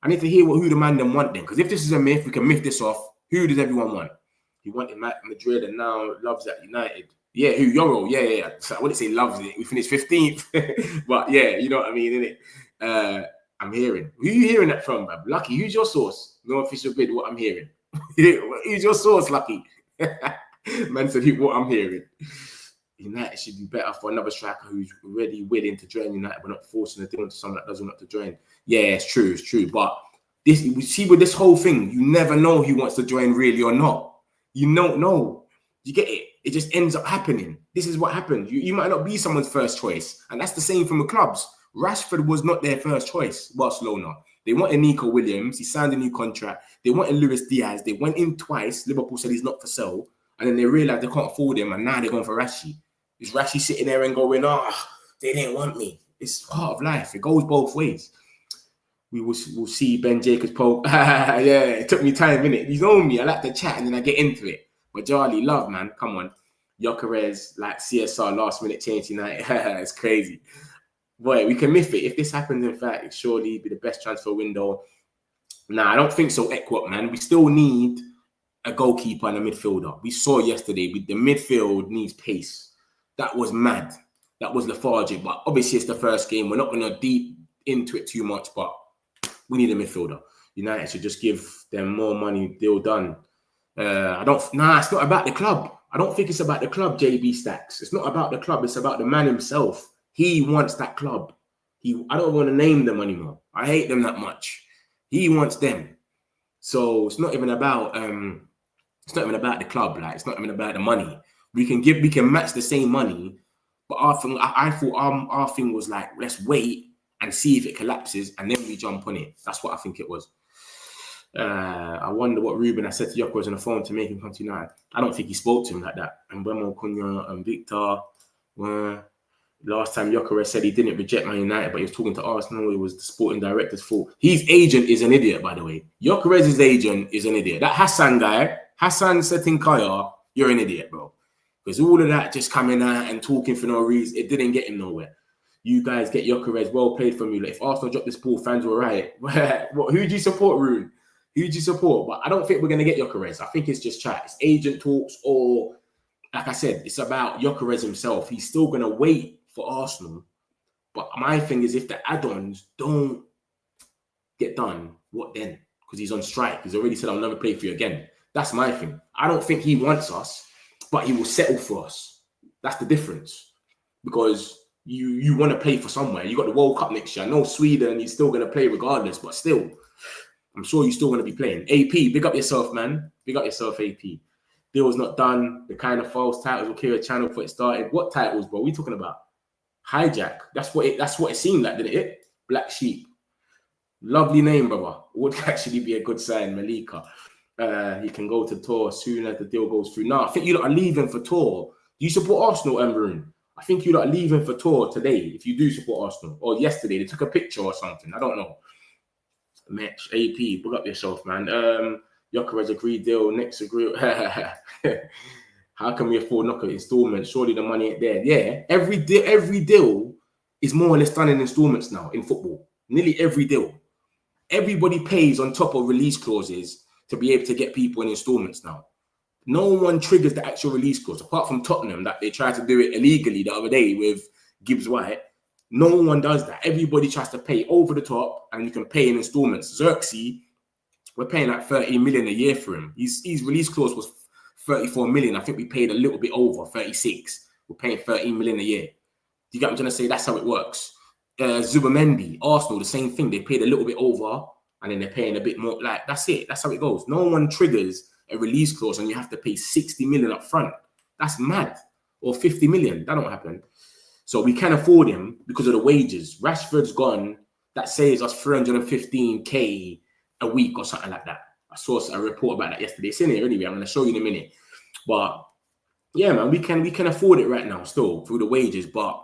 I need to hear who the man them want then. Because if this is a myth, we can myth this off. Who does everyone want? He wanted Madrid and now loves at United. Yeah, who? Yoro. Yeah. So I wouldn't say loves it. We finished 15th. But yeah, you know what I mean, innit? I'm hearing. Who are you hearing that from, bruv? Lucky, who's your source? No official bid, what I'm hearing. Who's your source, Lucky? Man said, what I'm hearing. United should be better for another striker who's already willing to join United, but not forcing a deal into someone that doesn't want to join. Yeah, it's true. But this, we see with this whole thing, you never know who wants to join really or not. You don't know. You get it? It just ends up happening. This is what happens. You might not be someone's first choice. And that's the same from the clubs. Rashford was not their first choice, Barcelona. They wanted Nico Williams. He signed a new contract. They wanted Luis Diaz. They went in twice. Liverpool said he's not for sale. And then they realized they can't afford him. And now they're going for Rashi. Is Rashi sitting there and going, they didn't want me. It's part of life. It goes both ways. We'll see Ben Jacobs poke. Yeah, it took me time, innit? You know me. I like to chat and then I get into it. But Charlie, love, man. Come on. Gyökeres, like CSR, last minute change tonight. It's crazy. Boy, we can myth it. If this happens, in fact, it surely be the best transfer window. Nah, I don't think so, Ekwok, man. We still need a goalkeeper and a midfielder. We saw yesterday, the midfield needs pace. That was mad. That was lethargic. But obviously, it's the first game. We're not going to deep into it too much, but we need a midfielder. United should just give them more money. Deal done. It's not about the club. I don't think it's about the club, JB Stacks. It's not about the club. It's about the man himself. He wants that club. I don't want to name them anymore. I hate them that much. He wants them. So it's not even about the club. Like, it's not even about the money. We can match the same money, but I thought our thing was like, let's wait and see if it collapses and then we jump on it. That's what I think it was. I wonder what Ruben has said to Gyökeres on the phone to make him come to United. I don't think he spoke to him like that. And Mbeumo, Cunha, and Victor last time Gyökeres said he didn't reject Man United, but he was talking to Arsenal. It was the sporting director's fault. His agent is an idiot, by the way. Gyökeres' agent is an idiot. That Hassan guy, Hassan Setinkaya, you're an idiot, bro. Because all of that just coming out and talking for no reason, it didn't get him nowhere. You guys get Gyökeres, well played from you. Like, if Arsenal drop this ball, fans will riot. Who do you support, Rune? Who do you support? But I don't think we're going to get Gyökeres. I think it's just chat. It's agent talks, or, like I said, it's about Gyökeres himself. He's still going to wait for Arsenal. But my thing is, if the add-ons don't get done, what then? Because he's on strike. He's already said, I'll never play for you again. That's my thing. I don't think he wants us, but he will settle for us. That's the difference. Because you want to play for somewhere. You got the World Cup next year. I know Sweden, you're still going to play regardless, but still, I'm sure you're still going to be playing. AP, big up yourself, man. Big up yourself, AP. Deal's not done. The kind of false titles will kill a channel before it started. What titles, bro? We talking about? Hijack. That's what it seemed like, didn't it? Black Sheep. Lovely name, brother. Would actually be a good sign, Malika. He can go to tour as soon as the deal goes through. No, I think you lot are leaving for tour. Do you support Arsenal, Maroon? I think you lot are leaving for tour today if you do support Arsenal. Or yesterday, they took a picture or something. I don't know. Match, AP, bug up yourself, man. Gyökeres agreed deal, next agree. How can we afford knocker installments? Surely the money ain't there. Yeah, every deal is more or less done in installments now in football. Nearly every deal. Everybody pays on top of release clauses to be able to get people in installments now. No one triggers the actual release clause, apart from Tottenham, that they tried to do it illegally the other day with Gibbs White. No one does that. Everybody tries to pay over the top, and you can pay in installments. Xerxes, we're paying like 30 million a year for him. His release clause was 34 million. I think we paid a little bit over, 36. We're paying 13 million a year. Do you get what I'm trying to say? That's how it works. Zubamendi, Arsenal, the same thing. They paid a little bit over, and then they're paying a bit more. Like, that's it. That's how it goes. No one triggers a release clause and you have to pay 60 million up front. That's mad. Or 50 million. That don't happen. So we can afford him because of the wages. Rashford's gone. That saves us 315k a week or something like that. I saw a report about that yesterday. It's in here anyway. I'm going to show you in a minute. But yeah, man, we can afford it right now still through the wages. But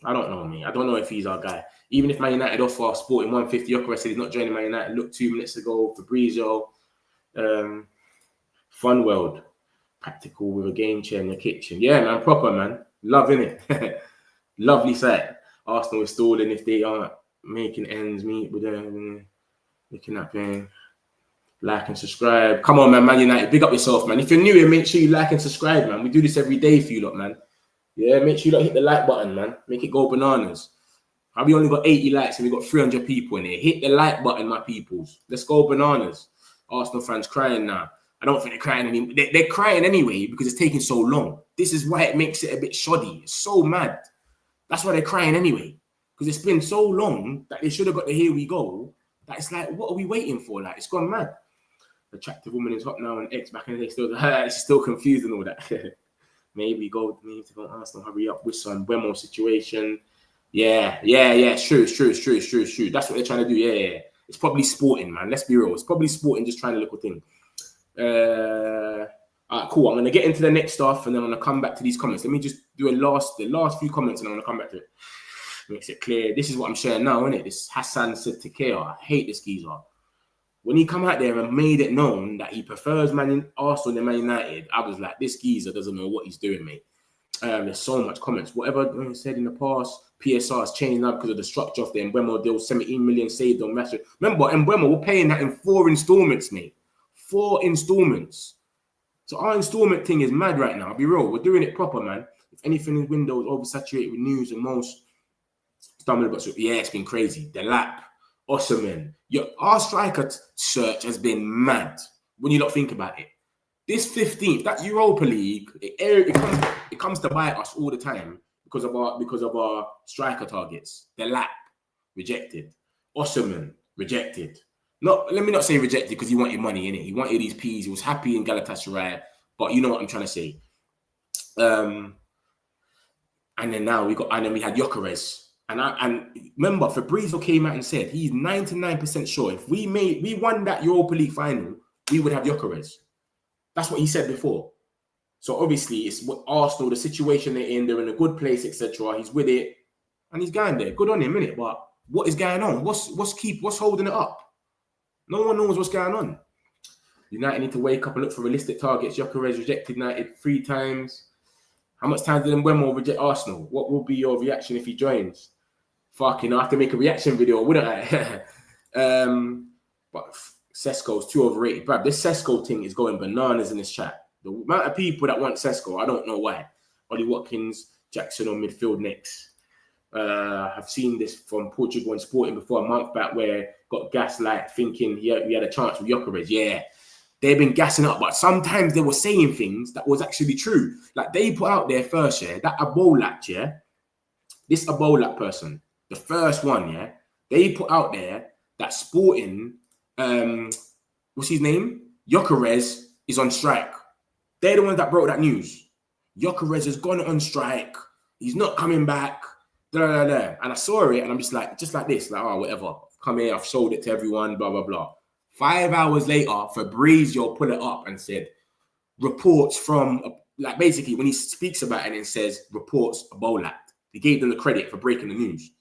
I don't know, me. I don't know if he's our guy. Even if Man United offer Sporting 150, Gyökeres said he's not joining Man United. Look, 2 minutes ago, Fabrizio. Fun world. Practical with a game chair in the kitchen. Yeah, man, proper, man. Loving it. Lovely sight. Arsenal is stalling if they aren't making ends meet with them. Looking at them. Like and subscribe. Come on, man. Man United, big up yourself, man. If you're new here, make sure you like and subscribe, man. We do this every day for you lot, man. Yeah, make sure you lot hit the like button, man. Make it go bananas. We only got 80 likes and we got 300 people in here. Hit the like button, my peoples. Let's go bananas. Arsenal fans crying now. I don't think they're crying anymore. They're crying anyway because it's taking so long. This is why it makes it a bit shoddy. It's so mad. That's why they're crying anyway. Because it's been so long that they should have got the here we go. That it's like, what are we waiting for? Like, it's gone mad. Attractive woman is hot now and X back in the day she's still confused and all that. Maybe go to go Arsenal, hurry up with some Mbeumo situation. Yeah. It's true. That's what they're trying to do. Yeah. It's probably Sporting, man. Let's be real. It's probably Sporting just trying to look a thing. All right, cool. I'm gonna get into the next stuff and then I'm gonna come back to these comments. Let me just do the last few comments and I'm gonna come back to it. Makes it clear. This is what I'm sharing now, isn't it? This Hassan said to Kea, I hate this geezer. When he come out there and made it known that he prefers Arsenal than Man United, I was like, this geezer doesn't know what he's doing, mate. There's so much comments. Whatever he said in the past, PSR has changed now because of the structure of the Mbeumo deal. 17 million saved on Matchday. Remember, Mbeumo, we're paying that in 4 installments, mate. 4 installments. So our installment thing is mad right now. I'll be real. We're doing it proper, man. If anything in Windows oversaturated with news and most stumbling blocks. Yeah, it's been crazy. The lap. Osman. Our striker search has been mad when you don't think about it. This 15th, that Europa League, it comes to bite us all the time because of our striker targets. The lap, rejected. Osman, rejected. Let me not say rejected because he wanted money, innit? He wanted these P's. He was happy in Galatasaray, but you know what I'm trying to say. And then we had Gyökeres. And remember, Fabrizio came out and said he's 99% sure if we won that Europa League final, we would have Gyökeres. That's what he said before. So obviously, it's what Arsenal, the situation they're in a good place, etc. He's with it, and he's going there. Good on him, innit? But what is going on? What's holding it up? No one knows what's going on. United need to wake up and look for realistic targets. Gyökeres rejected United 3 times. How much time did Mbeumo reject Arsenal? What will be your reaction if he joins? Fucking, I have to make a reaction video, wouldn't I? But Sesko's too overrated. Bruv, this Sesko thing is going bananas in this chat. The amount of people that want Sesko, I don't know why. Ollie Watkins, Jackson on midfield next. I've seen this from Portugal and Sporting before a month back where got gaslight thinking we had a chance with Gyökeres. Yeah, they've been gassing up, but sometimes they were saying things that was actually true. Like they put out there first, that Abolat, this Ebola person, the first one, yeah, they put out there that Sporting, what's his name? Gyökeres is on strike. They're the ones that broke that news. Gyökeres has gone on strike. He's not coming back. Blah, blah, blah. And I saw it and I'm just like this, like, oh, whatever. Come here, I've showed it to everyone, blah, blah, blah. 5 hours later, Fabrizio put it up and said, reports from, like, basically when he speaks about it and says, reports Ebola. He gave them the credit for breaking the news.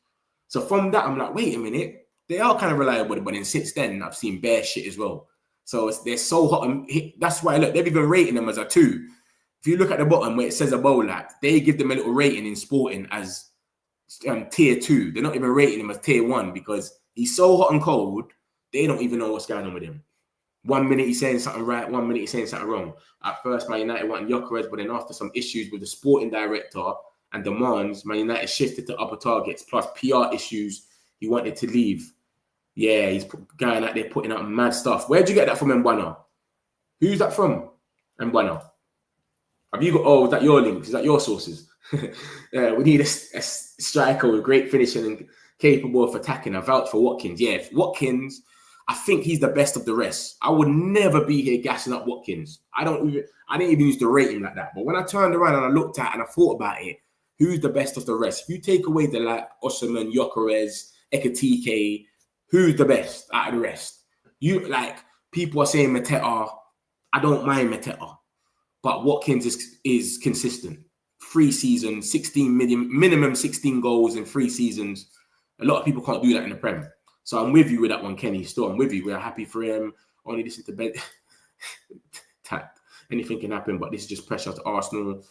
So from that, I'm like, wait a minute. They are kind of reliable, but then since then, I've seen bare shit as well. So they're so hot. And that's why, look, they've even rating them as a 2. If you look at the bottom where it says Ebola, they give them a little rating in Sporting as tier 2. They're not even rating him as tier 1 because he's so hot and cold, they don't even know what's going on with him. 1 minute he's saying something right, 1 minute he's saying something wrong. At first, Man United wanted Gyökeres, but then after some issues with the sporting director and demands, Man United shifted to upper targets, plus PR issues, he wanted to leave. Yeah, he's going out there putting out mad stuff. Where'd you get that from, Mbeumo? Who's that from, Mbeumo? Have you got, oh, is that your links? Is that your sources? We need a striker with great finishing and capable of attacking. I vouch for Watkins. Yeah, Watkins, I think he's the best of the rest. I would never be here gassing up Watkins. I didn't even used to rate him like that. But when I turned around and I looked at it and I thought about it, who's the best of the rest? If you take away the like Osimhen, Gyökeres, Ekitike, who's the best out of the rest? You like people are saying Mateta. I don't mind Mateta, but Watkins is consistent. 3 seasons, 16 million, minimum 16 goals in 3 seasons. A lot of people can't do that in the Prem. So I'm with you with that one, Kenny. Still, I'm with you. We're happy for him. Only listen to Ben. Anything can happen, but this is just pressure to Arsenal.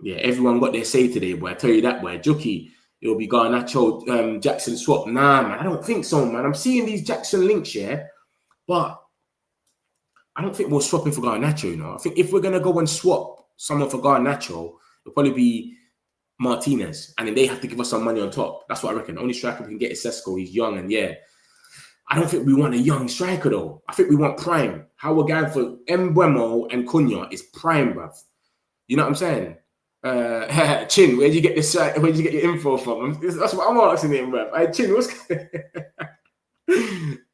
Yeah, everyone got their say today, boy. I tell you that, boy. Juki, it'll be Garnacho, Jackson swap. Nah, man, I don't think so, man. I'm seeing these Jackson links, yeah, but I don't think we're swapping for Garnacho, you know. I think if we're going to go and swap someone for Garnacho, it'll probably be Martinez, and then they have to give us some money on top. That's what I reckon. Only striker we can get is Sesko. He's young, and yeah, I don't think we want a young striker though. I think we want prime. How we're going for Mbeumo and Cunha is prime, bruv. You know what I'm saying? Chin, where'd you get this? Where'd you get your info from? That's what I'm asking him, bruv. Hey, Chin, what's?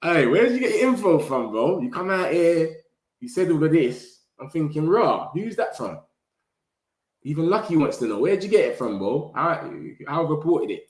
Hey, where'd you get your info from, bro? You come out here, you said all of this. I'm thinking, raw. Who's that from? Even Lucky wants to know, where'd you get it from, bro? I reported it.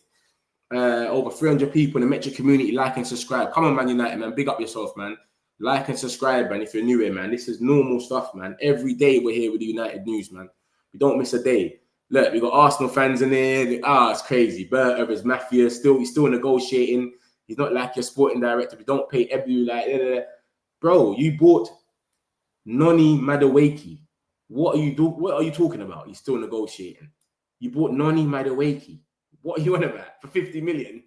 Over 300 people in the Metro community, like and subscribe. Come on, Man United, man. Big up yourself, man. Like and subscribe, man, if you're new here, man. This is normal stuff, man. Every day we're here with the United news, man. We don't miss a day. Look, we got Arsenal fans in there. It's crazy. Berta is Mafia. He's still negotiating. He's not like your sporting director. We don't pay Ebu like... Bro, you bought Noni Madueke. What are you talking about? He's still negotiating. You bought Noni Madueke. What are you on about? For 50 million?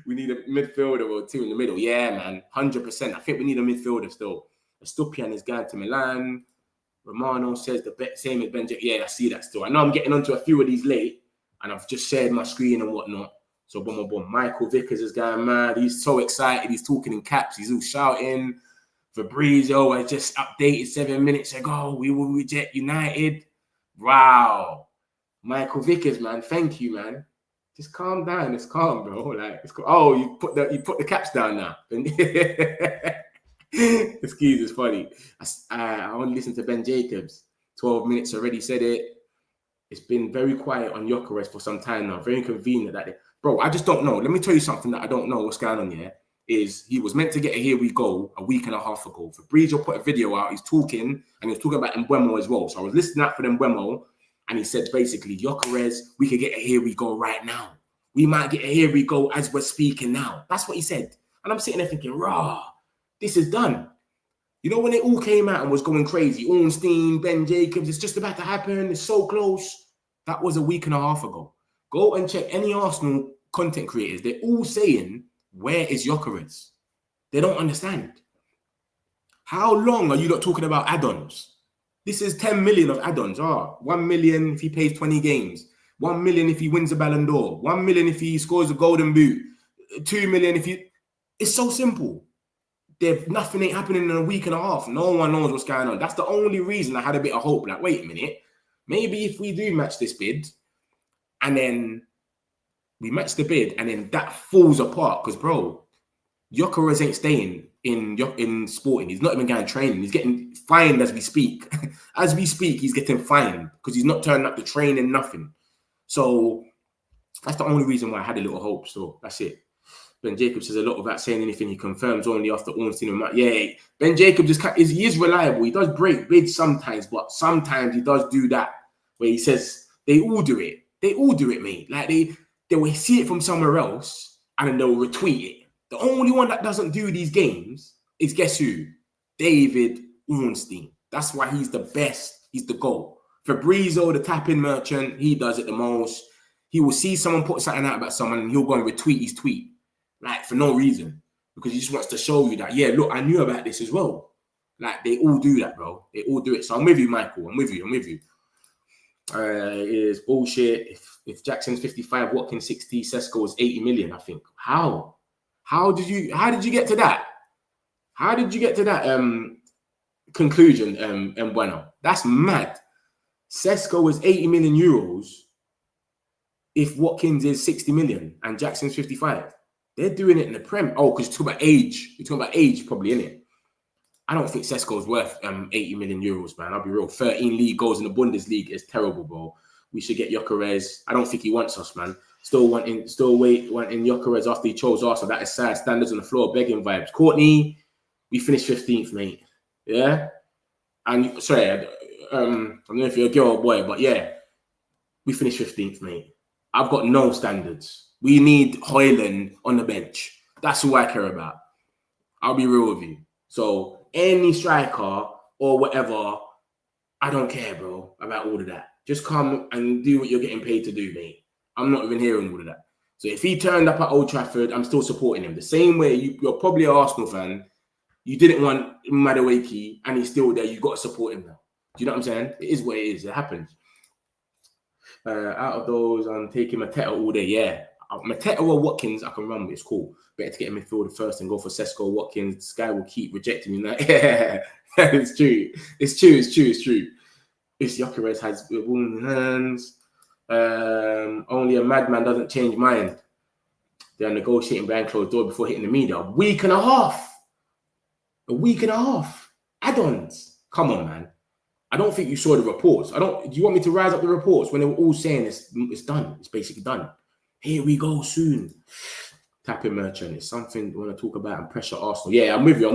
We need a midfielder or 2 in the middle. Yeah, man. 100%. I think we need a midfielder still. Estupiñán is going to Milan. Romano says the same as Benjamin. Yeah, I see that still. I know I'm getting onto a few of these late, and I've just shared my screen and whatnot. So, boom, boom. Michael Vickers is going mad. He's so excited. He's talking in caps. He's all shouting. Fabrizio, I just updated 7 minutes ago. We will reject United. Wow. Michael Vickers, man. Thank you, man. Just calm down. It's calm, bro. Like, it's cool. Oh, you put the caps down now. Excuse, it's funny. I only listened to Ben Jacobs. 12 minutes already said it. It's been very quiet on Gyökeres for some time now. Very inconvenient that day. Bro, I just don't know. Let me tell you something that I don't know what's going on here. Is he was meant to get a Here We Go a week and a half ago. Fabrizio put a video out. He's talking, and he was talking about Mbeumo as well. So I was listening out for Mbeumo, and he said basically, Gyökeres, we could get a Here We Go right now. We might get a Here We Go as we're speaking now. That's what he said. And I'm sitting there thinking, rah, this is done. You know, when it all came out and was going crazy, Ornstein, Ben Jacobs, it's just about to happen. It's so close. That was a week and a half ago. Go and check any Arsenal content creators. They're all saying, where is Gyökeres? They don't understand. How long are you not talking about add-ons? This is 10 million of add-ons. 1 million if he plays 20 games. 1 million if he wins a Ballon d'Or. 1 million if he scores a Golden Boot. 2 million if he... It's so simple. Nothing ain't happening in a week and a half. No one knows what's going on. That's the only reason I had a bit of hope. Like, wait a minute. Maybe if we do match this bid, and then We match the bid, and then that falls apart because, bro, Gyökeres ain't staying in Sporting. He's not even going training. He's getting fined as we speak. As we speak, he's getting fined because he's not turning up to training, nothing. So that's the only reason why I had a little hope. So that's it. Ben Jacobs says a lot without saying anything. He confirms only after Ornstein. Yeah, Ben Jacobs he is reliable. He does break bids sometimes, but sometimes he does do that where he says they all do it. They all do it, mate. Like they will see it from somewhere else and then they'll retweet it. The only one that doesn't do these games is, guess who? David Ornstein. That's why he's the best. He's the GOAT. Fabrizio, the tapping merchant, he does it the most. He will see someone put something out about someone and he'll go and retweet his tweet. Like, for no reason. Because he just wants to show you that, yeah, look, I knew about this as well. Like, they all do that, bro. They all do it. So I'm with you, Michael. I'm with you. It is bullshit. If Jackson's 55, Watkins 60, Sesko is 80 million, I think. How? How did you get to that? How did you get to that conclusion, Mbeumo? That's mad. Sesko is 80 million euros if Watkins is 60 million and Jackson's 55. They're doing it in the Prem. Oh, because you're talking about age. You're talking about age, probably, innit? I don't think Sesko's worth 80 million euros, man. I'll be real. 13 league goals in the Bundesliga is terrible, bro. We should get Gyökeres. I don't think he wants us, man. Still wanting Gyökeres after he chose Arsenal. That is sad. Standards on the floor, begging vibes. Courtney, we finished 15th, mate. Yeah? And, sorry, I don't know if you're a girl or boy, but yeah, we finished 15th, mate. I've got no standards. We need Højlund on the bench. That's who I care about. I'll be real with you. So any striker or whatever, I don't care, bro, about all of that. Just come and do what you're getting paid to do, mate. I'm not even hearing all of that. So if he turned up at Old Trafford, I'm still supporting him. The same way you're probably an Arsenal fan. You didn't want Madueke and he's still there. You've got to support him now. Do you know what I'm saying? It is what it is. It happens. Out of those, I'm taking Mateta all day. Yeah. Mateta or Watkins, I can run with. It's cool. Better to get a midfielder first and go for Sesko Watkins. This guy will keep rejecting you. Like, yeah, it's true. It's true. This Gyökeres has wound hands. Only a madman doesn't change mind. They're negotiating behind closed door before hitting the media. A week and a half. Add-ons. Come on, man. I don't think you saw the reports. Do you want me to rise up the reports when they were all saying it's done? It's basically done. Here we go soon. Tapping merchant. It's something we want to talk about and pressure Arsenal. Yeah, I'm with you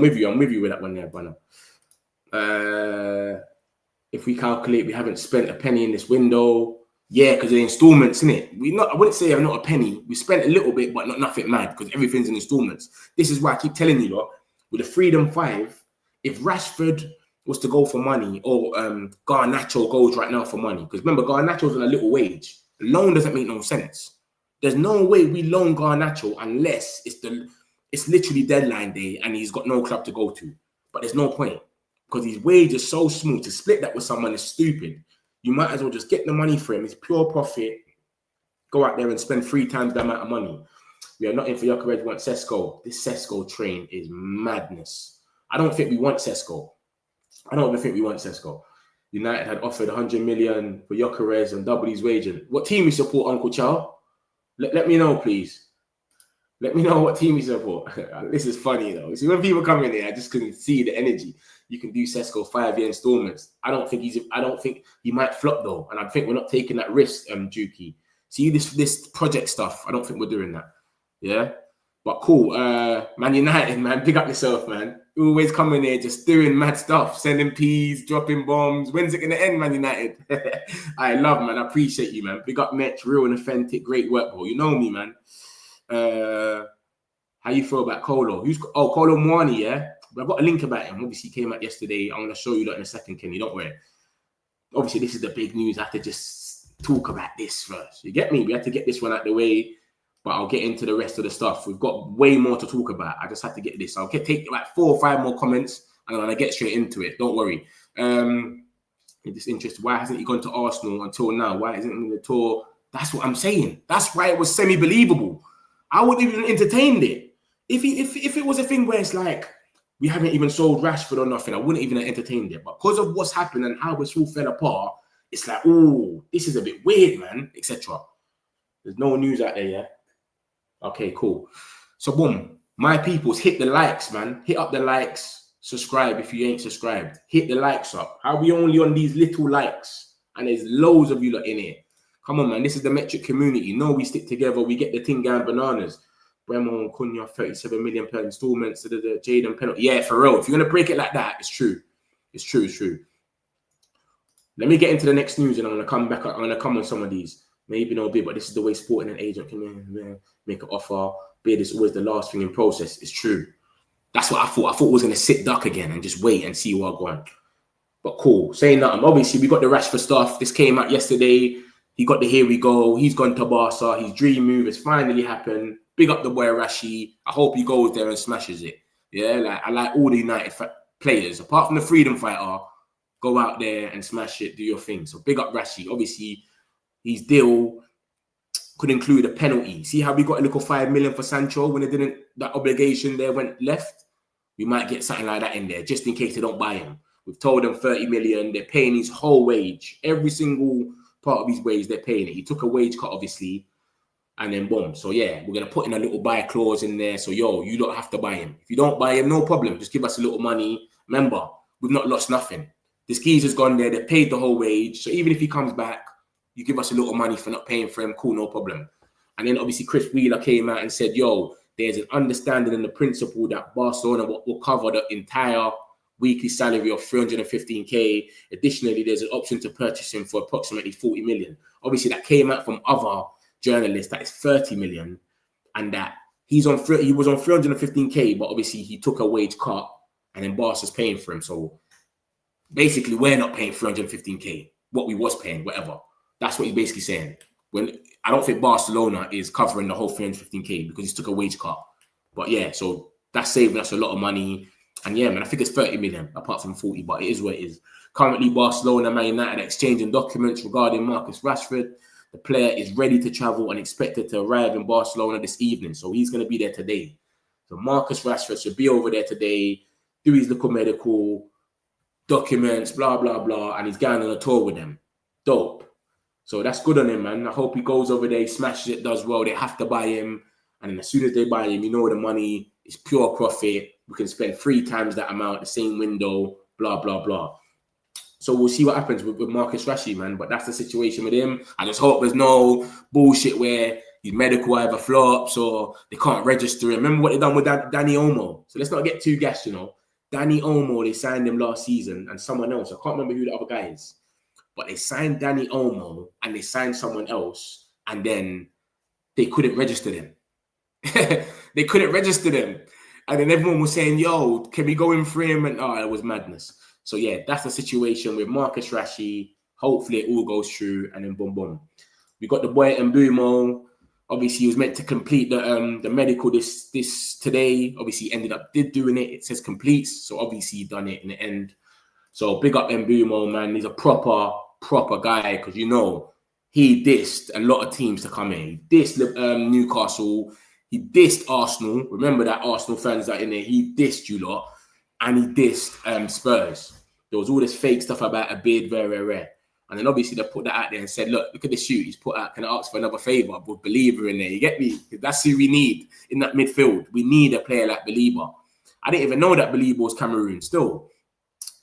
with that one there, Bunner. If we calculate, we haven't spent a penny in this window. Yeah, because of the installments, innit? I wouldn't say not a penny. We spent a little bit, but not nothing mad because everything's in installments. This is why I keep telling you, lot, with the Freedom 5, if Rashford was to go for money or Garnacho goes right now for money, because remember, Garnacho's on a little wage. The loan doesn't make no sense. There's no way we loan Garnacho unless it's literally deadline day and he's got no club to go to. But there's no point because his wage is so small. To split that with someone is stupid. You might as well just get the money for him. It's pure profit. Go out there and spend 3 times the amount of money. We are not in for Gyökeres. We want Sesko. This Sesko train is madness. I don't think we want Sesko. United had offered 100 million for Gyökeres and double his wage. What team you support, Uncle Chow? Let me know, please. Let me know what team you support. This is funny, though. See, when people come in here, I just couldn't see the energy. You can do Sesko 5-year installments. I don't think he might flop, though. And I think we're not taking that risk, Juki. See, this project stuff, I don't think we're doing that. Yeah? But cool. Man United, man. Big up yourself, man. You always come in here just doing mad stuff. Sending peas, dropping bombs. When's it going to end, Man United? I love, man. I appreciate you, man. Big up, Met. Real and authentic. Great work, bro. You know me, man. How you feel about Kolo? Kolo Muani, yeah? I've got a link about him. Obviously, he came out yesterday. I'm going to show you that in a second, Kenny. Don't worry. Obviously, this is the big news. I have to just talk about this first. You get me? We have to get this one out the way. But I'll get into the rest of the stuff. We've got way more to talk about. I just have to get this. I'll take like 4 or 5 more comments and then I'll get straight into it. Don't worry. Just interested. Why hasn't he gone to Arsenal until now? Why isn't he in the tour? That's what I'm saying. That's why it was semi-believable. I wouldn't even entertained it. If it was a thing where it's like, we haven't even sold Rashford or nothing, I wouldn't even have entertained it. But because of what's happened and how this all fell apart, it's like, oh, this is a bit weird, man, etc. There's no news out there, yeah? Okay, cool. So, boom. My peoples, hit the likes, man. Hit up the likes. Subscribe if you ain't subscribed. Hit the likes up. How are we only on these little likes? And there's loads of you lot in here. Come on, man. This is the metric community. No, we stick together. We get the thing going bananas. Mbeumo and Cunha, 37 million per installments. The Jadon penalty. Yeah, for real. If you're going to break it like that, it's true. It's true. It's true. Let me get into the next news and I'm going to come back. I'm going to come on some of these. Maybe no bid, but this is the way sporting an agent can make an offer. Bid is always the last thing in process. It's true. That's what I thought. I thought I was going to sit duck again and just wait and see what go on. But cool. Saying nothing. Obviously, we got the Rashford stuff. This came out yesterday. He got the here we go. He's gone to Barca. His dream move has finally happened. Big up the boy Rashi. I hope he goes there and smashes it. Yeah, like I like all the United players. Apart from the freedom fighter, go out there and smash it. Do your thing. So big up Rashi. Obviously, his deal could include a penalty. See how we got a little 5 million for Sancho when it didn't, that obligation there went left? We might get something like that in there just in case they don't buy him. We've told them 30 million. They're paying his whole wage. Every single part of his wage, they're paying it. He took a wage cut, obviously, and then boom. So yeah, we're going to put in a little buy clause in there. So yo, you don't have to buy him. If you don't buy him, no problem. Just give us a little money. Remember, we've not lost nothing. This geezer's gone there. They paid the whole wage. So even if he comes back, you give us a little money for not paying for him. Cool, no problem. And then obviously Chris Wheeler came out and said, yo, there's an understanding in the principle that Barcelona will cover the entire weekly salary of 315k. Additionally, there's an option to purchase him for approximately 40 million. Obviously, that came out from other journalists that is 30 million, and that he was on 315k, but obviously he took a wage cut, and then Barca's paying for him. So basically, we're not paying 315k. What we was paying, whatever. That's what he's basically saying. When I don't think Barcelona is covering the whole 315k because he took a wage cut. But yeah, so that's saving us a lot of money. And yeah, man, I think it's 30 million apart from 40, but it is what it is. Currently, Barcelona, Man United are exchanging documents regarding Marcus Rashford. The player is ready to travel and expected to arrive in Barcelona this evening. So he's going to be there today. So Marcus Rashford should be over there today, do his little medical documents, blah, blah, blah. And he's going on a tour with them. Dope. So that's good on him, man. I hope he goes over there, smashes it, does well. They have to buy him. And as soon as they buy him, you know the money is pure profit. We can spend 3 times that amount, the same window, blah, blah, blah. So we'll see what happens with Marcus Rashford, man. But that's the situation with him. I just hope there's no bullshit where his medical either flops or they can't register him. Remember what they done with Danny Olmo? So let's not get too gassed, you know. Danny Olmo, they signed him last season and someone else. I can't remember who the other guy is. But they signed Danny Olmo and they signed someone else and then they couldn't register them. They couldn't register them. And then everyone was saying, yo, can we go in for him? And it was madness. So yeah, that's the situation with Marcus Rashford. Hopefully it all goes through and then boom, boom. We got the boy Mbeumo. Obviously, he was meant to complete the medical this today. Obviously, he ended up doing it. It says completes. So obviously he done it in the end. So big up Mbeumo, man. He's a proper guy because, you know, he dissed a lot of teams to come in. He dissed Newcastle. He dissed Arsenal. Remember that Arsenal fans that in there. He dissed you lot. And he dissed Spurs. There was all this fake stuff about a bid, very rare. And then obviously they put that out there and said, look at the shoot he's put out. Can I ask for another favour with Believer in there? You get me? That's who we need in that midfield. We need a player like Believer. I didn't even know that Believer was Cameroon still.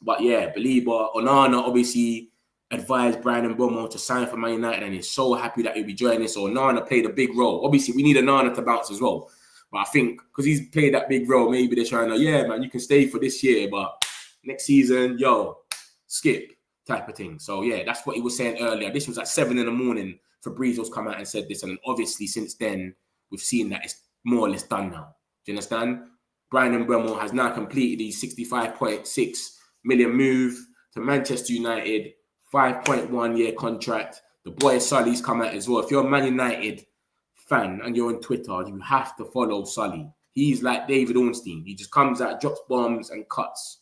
But yeah, Believer, Onana obviously advised Brian Mbeumo to sign for Man United and he's so happy that he'll be joining. So Onana played a big role. Obviously, we need Onana to bounce as well. But I think because he's played that big role, maybe they're trying to, yeah, man, you can stay for this year, but next season, yo, skip type of thing. So yeah, that's what he was saying earlier. This was at 7 in the morning. Fabrizio's come out and said this. And obviously since then, we've seen that it's more or less done now. Do you understand? Brian Mbeumo has now completed his 65.6 million move to Manchester United, 5.1 year contract. The boy Sully's come out as well. If you're a Man United fan and you're on Twitter, you have to follow Sully. He's like David Ornstein. He just comes out, drops bombs and cuts.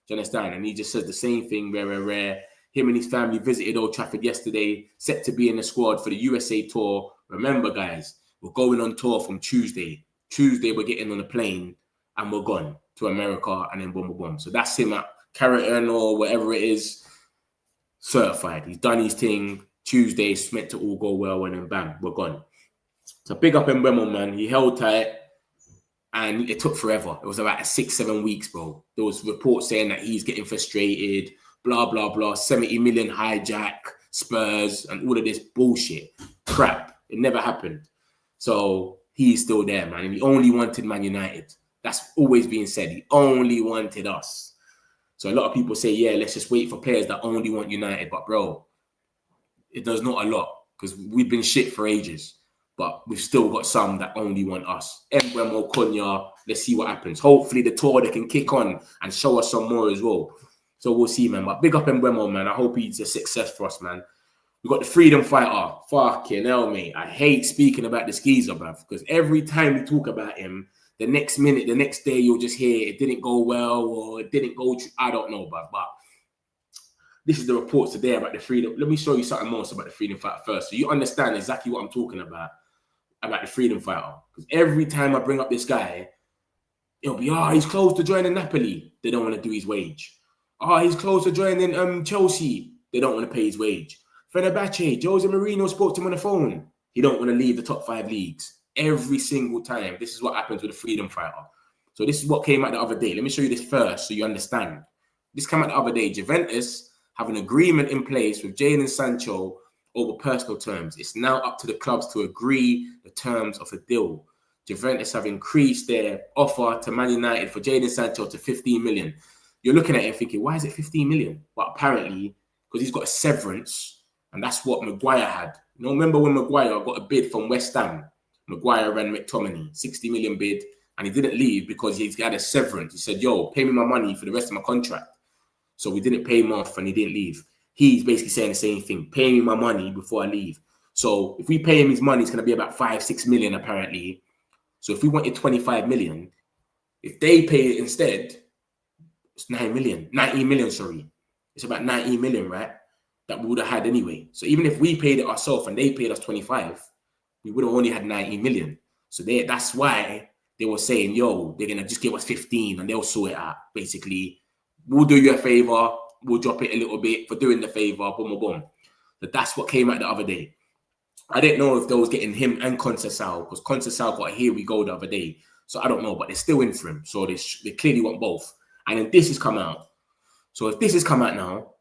Do you understand? And he just says the same thing, rare. Him and his family visited Old Trafford yesterday, set to be in the squad for the USA tour. Remember, guys, we're going on tour from Tuesday. Tuesday, we're getting on a plane and we're gone to America and then boom, boom, boom. So that's him at Carrington or whatever it is, certified. He's done his thing. Tuesday, it's meant to all go well and then bam, we're gone. So big up Mbeumo, man. He held tight. And it took forever. It was about 6-7 weeks, bro. There was reports saying that he's getting frustrated, blah, blah, blah. 70 million hijack, Spurs, and all of this bullshit. Crap. It never happened. So he's still there, man. And he only wanted Man United. That's always being said. He only wanted us. So a lot of people say, yeah, let's just wait for players that only want United. But, bro, it does not a lot because we've been shit for ages. But we've still got some that only want us. Mbeumo, Konya, let's see what happens. Hopefully the tour, they can kick on and show us some more as well. So we'll see, man. But big up Mbeumo, man. I hope he's a success for us, man. We've got the freedom fighter. Fucking hell, mate. I hate speaking about the skeezer, bruv. Because every time we talk about him, the next minute, the next day, you'll just hear it didn't go well or it didn't go, I don't know, bruv. But this is the reports today about the freedom. Let me show you something more about the freedom fighter first. So you understand exactly what I'm talking about the freedom fighter. Because every time I bring up this guy, it'll be, he's close to joining Napoli. They don't want to do his wage. He's close to joining Chelsea. They don't want to pay his wage. Fenerbahce, Jose Mourinho spoke to him on the phone. He don't want to leave the top 5 leagues. Every single time. This is what happens with the freedom fighter. So this is what came out the other day. Let me show you this first so you understand. This came out the other day. Juventus have an agreement in place with Jadon Sancho over personal terms. It's now up to the clubs to agree the terms of a deal. Juventus have increased their offer to Man United for Jadon Sancho to 15 million. You're looking at it and thinking, why is it 15 million? But apparently, because he's got a severance, and that's what Maguire had. You know, remember when Maguire got a bid from West Ham? Maguire ran McTominay, 60 million bid, and he didn't leave because he had a severance. He said, yo, pay me my money for the rest of my contract. So we didn't pay him off and he didn't leave. He's basically saying the same thing. Pay me my money before I leave. So if we pay him his money, it's going to be about 5-6 million apparently. So if we wanted 25 million, if they pay it instead, it's 19 million, sorry. It's about 19 million, right? That we would have had anyway. So even if we paid it ourselves and they paid us 25, we would have only had 19 million. So that's why they were saying, yo, they're going to just give us 15 and they'll sort it out. Basically, we'll do you a favor. We'll drop it a little bit for doing the favor. Boom, boom, boom. But that's what came out the other day. I didn't know if they was getting him and Conceição because Conceição got a here we go the other day. So I don't know, but they're still in for him. So they clearly want both. And then this has come out. So if this has come out now,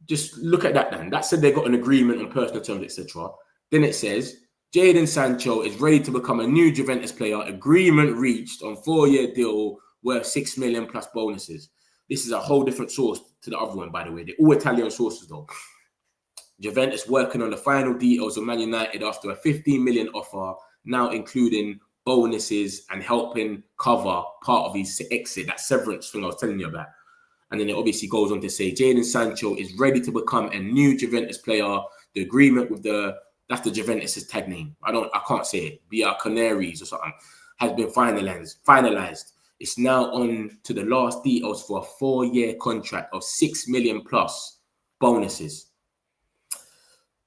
just look at that then. That said they got an agreement on personal terms, etc. Then it says, Jadon Sancho is ready to become a new Juventus player. Agreement reached on 4-year deal worth 6 million plus bonuses. This is a whole different source to the other one, by the way. They're all Italian sources, though. Juventus working on the final details of Man United after a 15 million offer, now including bonuses and helping cover part of his exit, that severance thing I was telling you about. And then it obviously goes on to say, Jadon Sancho is ready to become a new Juventus player. The agreement with that's the Juventus' tag name. I can't say it. Gyökeres or something. Has been finalized. It's now on to the last details for a 4-year contract of 6 million plus bonuses.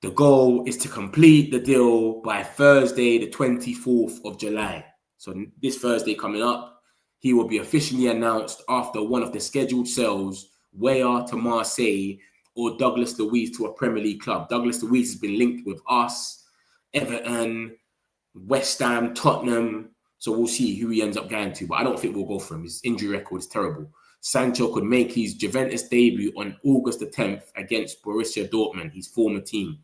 The goal is to complete the deal by Thursday, the 24th of July. So this Thursday coming up, he will be officially announced after one of the scheduled sales, Weah to Marseille or Douglas Luiz to a Premier League club. Douglas Luiz has been linked with us, Everton, West Ham, Tottenham. So we'll see who he ends up going to. But I don't think we'll go for him. His injury record is terrible. Sancho could make his Juventus debut on August the 10th against Borussia Dortmund, his former team.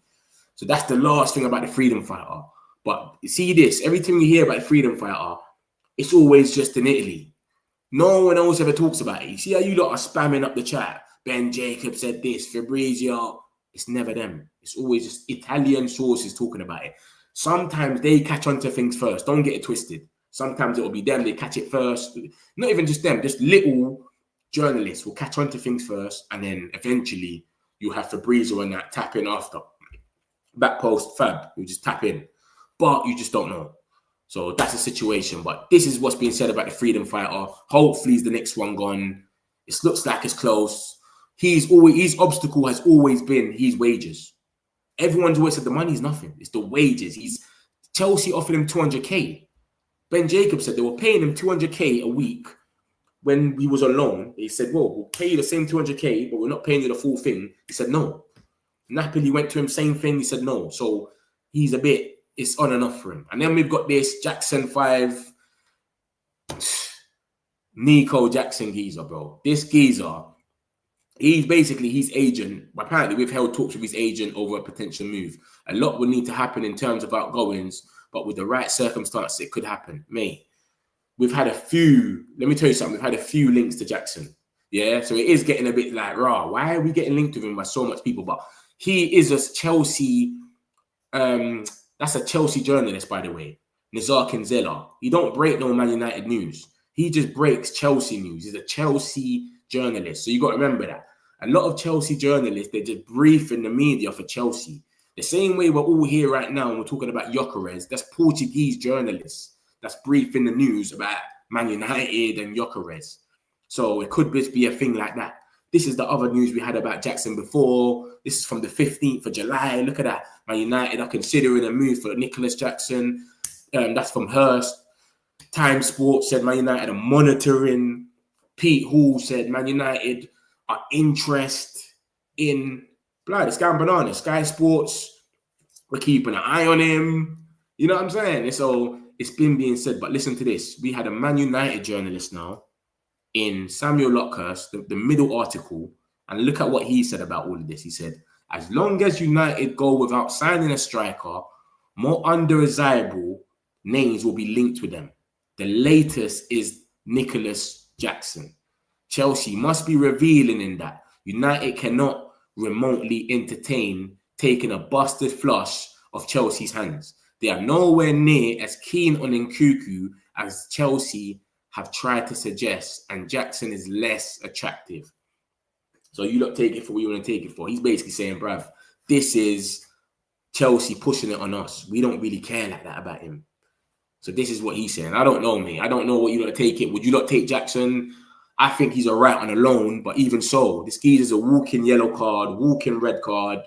So that's the last thing about the freedom fighter. But see this, everything you hear about the freedom fighter, it's always just in Italy. No one else ever talks about it. You see how you lot are spamming up the chat? Ben Jacob said this, Fabrizio. It's never them. It's always just Italian sources talking about it. Sometimes they catch on to things first. Don't get it twisted. Sometimes it will be them. They catch it first. Not even just them. Just little journalists will catch on to things first. And then eventually you have Fabrizio and that tap in after. Back post, Fab. You just tap in. But you just don't know. So that's the situation. But this is what's being said about the freedom fighter. Hopefully is the next one gone. It looks like it's close. His obstacle has always been his wages. Everyone's always said the money's nothing. It's the wages. Chelsea offered him 200k. Ben Jacob said they were paying him 200k a week when he was on loan. They said, well, we'll pay you the same 200k, but we're not paying you the full thing. He said, no. Napoli went to him, same thing. He said, no. So he's a bit it's on and off for him. And then we've got this Jackson 5, Nico Jackson geezer, bro. This geezer, he's basically his agent. Apparently, we've held talks with his agent over a potential move. A lot would need to happen in terms of outgoings, but with the right circumstances, it could happen. Mate, we've had a few, let me tell you something, we've had a few links to Jackson. Yeah, so it is getting a bit like, rah, why are we getting linked with him by so much people? But he is a Chelsea, that's a Chelsea journalist, by the way, Nizar Kinzela. He don't break no Man United news. He just breaks Chelsea news. He's a Chelsea journalist. So you got to remember that. A lot of Chelsea journalists, they just brief in the media for Chelsea. The same way we're all here right now and we're talking about Gyökeres, that's Portuguese journalists that's briefing the news about Man United and Gyökeres. So it could just be a thing like that. This is the other news we had about Jackson before. This is from the 15th of July. Look at that. Man United are considering a move for Gyökeres Jackson. That's from Hearst. Time Sports said Man United are monitoring. Pete Hall said Man United are interested in blood. It's gone banana. Sky Sports, we're keeping an eye on him. You know what I'm saying? So it's been being said. But listen to this. We had a Man United journalist now in Samuel Lockhurst, the middle article, and look at what he said about all of this. He said, as long as United go without signing a striker, more undesirable names will be linked with them. The latest is Gyökeres Jackson. Chelsea must be revealing in that. United cannot remotely entertain taking a busted flush of Chelsea's hands. They are nowhere near as keen on Nkunku as Chelsea have tried to suggest, and Jackson is less attractive. So you lot take it for what you want to take it for. He's basically saying, bruv, this is Chelsea pushing it on us. We don't really care like that about him. So this is what he's saying. I don't know, mate. I don't know what you lot take it. Would you lot take Jackson? I think he's all right on a loan, but even so, this geezer's a walking yellow card, walking red card.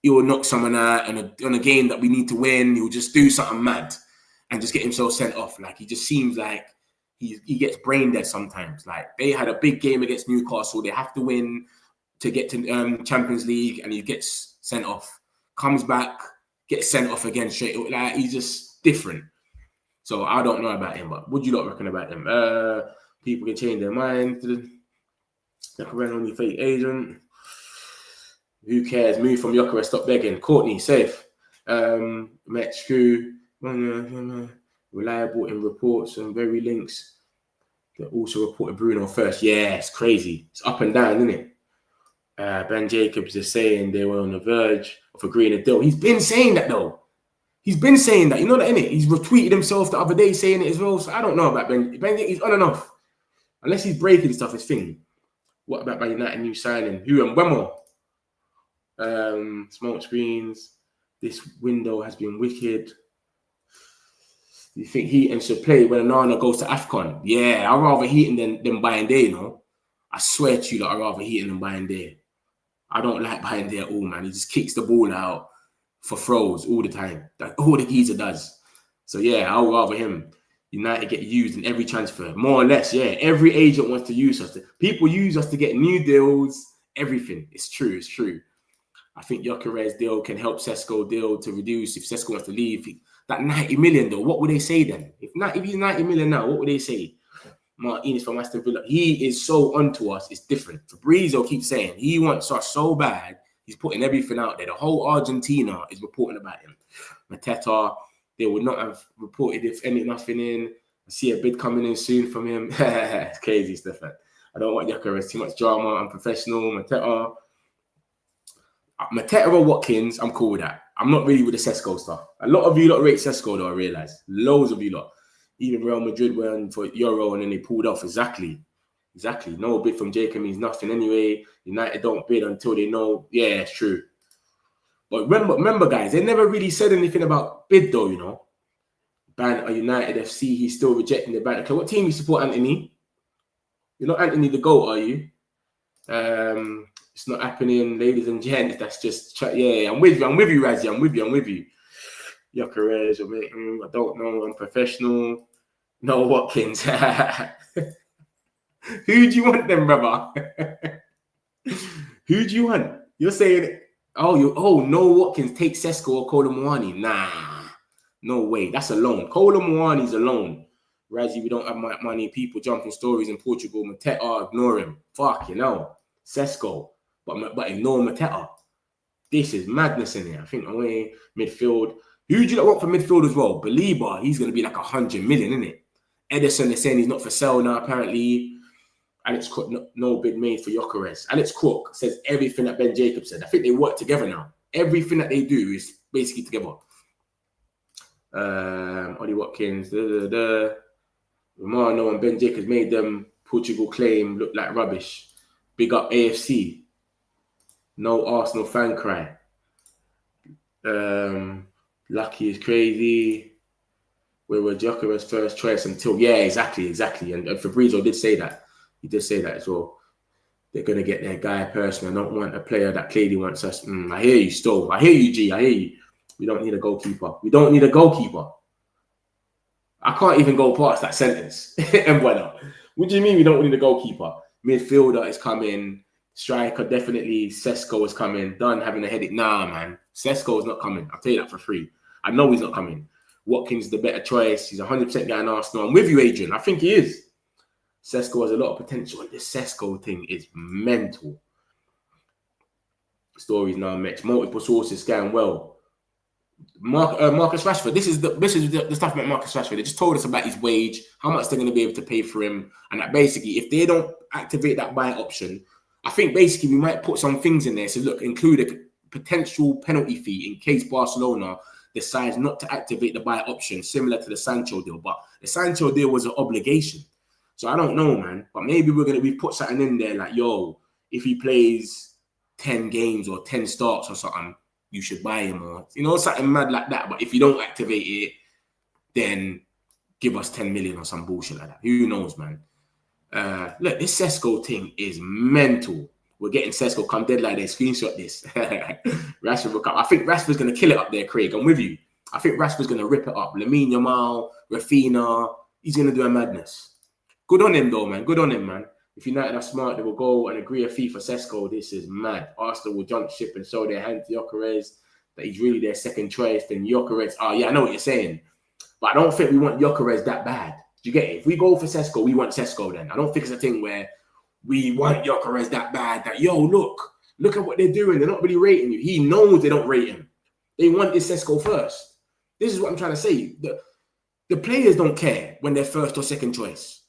He will knock someone out on a game that we need to win. He'll just do something mad and just get himself sent off. Like, he just seems like he gets brain dead sometimes. Like, they had a big game against Newcastle. They have to win to get to Champions League, and he gets sent off. Comes back, gets sent off again straight. Like, he's just different. So I don't know about him, but what do you lot reckon about him? People can change their mind. They can run on your fake agent. Who cares? Move from Gyökeres, stop begging. Courtney, safe. Metru, reliable in reports and very links. They also reported Bruno first. Yeah, it's crazy. It's up and down, isn't it? Ben Jacobs is saying they were on the verge of agreeing a deal. He's been saying that, though. He's been saying that. You know that, innit? He's retweeted himself the other day saying it as well. So I don't know about Ben. Ben, he's on and off. Unless he's breaking stuff, his thing. What about Man United new signing? Who and Mbeumo? Smoke screens. This window has been wicked. Do you think Heaton should play when Onana goes to AFCON? Yeah, I'd rather Heaton than Bayern, you know. I swear to you that I'd rather Heaton than Bayern. I don't like Bayern at all, man. He just kicks the ball out for throws all the time. That's all the geezer does. So yeah, I'd rather him. United get used in every transfer, more or less. Yeah, every agent wants to use us. People use us to get new deals, everything. It's true, it's true. I think Gyökeres deal can help Sesko deal to reduce if Sesko wants to leave. That 90 million though, what would they say then? If he's 90 million now, what would they say? Martinez from Aston Villa. He is so onto us, it's different. Fabrizio keeps saying he wants us so bad, he's putting everything out there. The whole Argentina is reporting about him. Mateta, they would not have reported if nothing in. I see a bid coming in soon from him. It's crazy stuff. I don't want Gyökeres, too much drama. I'm professional. Mateta or Watkins, I'm cool with that. I'm not really with the Sesko stuff. A lot of you lot rate Sesko though, I realise. Loads of you lot. Even Real Madrid went for Euro and then they pulled off. Exactly. No bid from Jacob means nothing anyway. United don't bid until they know. Yeah, it's true. But remember, guys, they never really said anything about bid though, you know. Ban a United FC, he's still rejecting the ban. Okay, what team you support, Anthony? You're not Anthony the GOAT, are you? It's not happening, ladies and gents. That's just, yeah, I'm with you, Razzie. I'm with you. Gyökeres, I don't know, I'm professional. No Watkins. Who do you want then, brother? Who do you want? You're saying, no Watkins, take Sesko or Kolo Muani. Nah. No way. That's a loan. Kolo Muani's a loan. Razi, we don't have money. People jumping stories in Portugal. Mateta, ignore him. Fuck, you know. Sesko. But ignore Mateta. This is madness in here. I think away midfield. Who do you want for midfield as well? Belieber, he's going to be like 100 million, isn't it? Edison is saying he's not for sale now, apparently. Alex Crook, no bid made for Gyökeres. Alex Crook says everything that Ben Jacobs said. I think they work together now. Everything that they do is basically together. Ollie Watkins, Romano and Ben Jacobs made them Portugal claim look like rubbish. Big up AFC. No Arsenal fan cry. Lucky is crazy. We were Gyökeres first choice until exactly. And Fabrizio did say that. He did say that as well. They're gonna get their guy person. I don't want a player that clearly wants us. I hear you, Stowe. I hear you, G. I hear you. We don't need a goalkeeper. We don't need a goalkeeper. I can't even go past that sentence. And what do you mean we don't need a goalkeeper? Midfielder is coming. Striker definitely. Sesko is coming. Done having a headache. Nah, man. Sesko is not coming. I'll tell you that for free. I know he's not coming. Watkins is the better choice. He's 100% going Arsenal. I'm with you, Adrian. I think he is. Sesko has a lot of potential. And this Sesko thing is mental. Stories now match. Multiple sources going well. Marcus Rashford. This is the stuff about Marcus Rashford. They just told us about his wage, how much they're going to be able to pay for him, and that basically, if they don't activate that buy option, I think basically we might put some things in there. So look, include a potential penalty fee in case Barcelona decides not to activate the buy option, similar to the Sancho deal. But the Sancho deal was an obligation, so I don't know, man. But maybe we put something in there like, yo, if he plays 10 games or 10 starts or something, you should buy him, or something mad like that. But if you don't activate it, then give us 10 million or some bullshit like that. Who knows, man? Look, this Sesko thing is mental. We're getting Sesko come deadline day. Screenshot this. Rashford will come. I think Rashford's going to kill it up there, Craig. I'm with you. I think Rashford's going to rip it up. Lamine Yamal, Rafinha, he's going to do a madness. Good on him, though, man. Good on him, man. If United are smart, they will go and agree a fee for Sesko. This is mad. Arsenal will jump ship and show their hand to Gyökeres that he's really their second choice. Then Gyökeres, I know what you're saying. But I don't think we want Gyökeres that bad. Do you get it? If we go for Sesko, we want Sesko then. I don't think it's a thing where we want Gyökeres that bad. That, yo, look at what they're doing. They're not really rating you. He knows they don't rate him. They want this Sesko first. This is what I'm trying to say. The players don't care when they're first or second choice.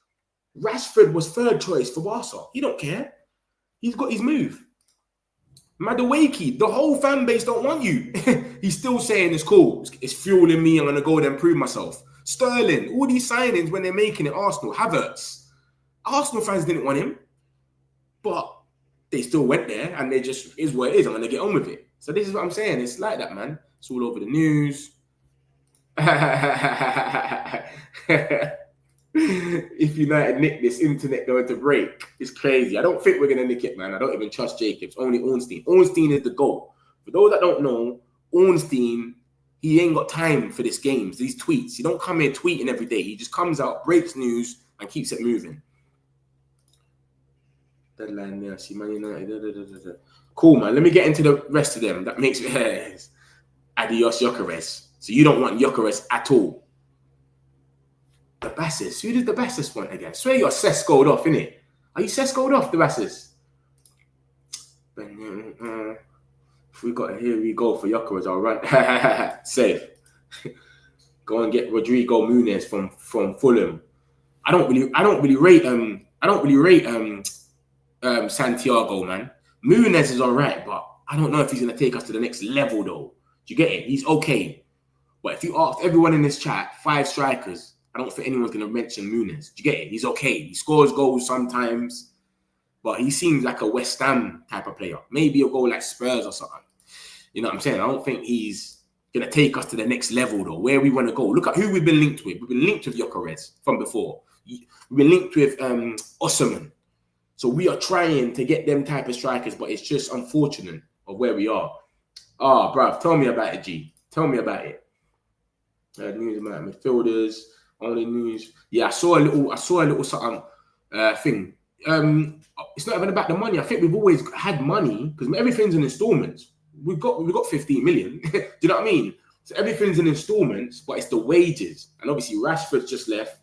Rashford was third choice for Barca. He don't care. He's got his move. Madueke, the whole fan base don't want you. He's still saying it's cool. It's fueling me. I'm going to go there and prove myself. Sterling, all these signings when they're making it, Arsenal, Havertz. Arsenal fans didn't want him, but they still went there, and they just is what it is. I'm going to get on with it. So this is what I'm saying. It's like that, man. It's all over the news. If United nick this, internet going to break. It's crazy. I don't think we're going to nick it, man. I don't even trust Jacobs. Only Ornstein. Ornstein is the GOAT. For those that don't know, Ornstein, he ain't got time for these games, these tweets. He don't come here tweeting every day. He just comes out, breaks news, and keeps it moving. Deadline there. See Man United. Cool, man. Let me get into the rest of them. That makes me adios, Gyökeres. So you don't want Gyökeres at all. The Basses. Who did the Basses want again? I swear you're Sesko'd off, innit? Are you Sesko'd off, the Basses? If we got here, we go for Gyökeres. I'll run. Safe. Go and get Rodrigo Muniz from Fulham. I don't really rate Santiago, man. Muniz is alright, but I don't know if he's gonna take us to the next level though. Do you get it? He's okay. But if you ask everyone in this chat, 5 strikers, I don't think anyone's going to mention Muniz. Do you get it? He's okay. He scores goals sometimes, but he seems like a West Ham type of player. Maybe he'll go like Spurs or something. You know what I'm saying? I don't think he's going to take us to the next level, though, where we want to go. Look at who we've been linked with. We've been linked with Gyökeres from before. We've been linked with Osimhen. So we are trying to get them type of strikers, but it's just unfortunate of where we are. Oh, bruv, tell me about it, G. Tell me about it. News about midfielders. Only news. Yeah, I saw a little something thing. It's not even about the money. I think we've always had money because everything's in installments. We've got 15 million. Do you know what I mean? So everything's in installments, but it's the wages. And obviously Rashford's just left.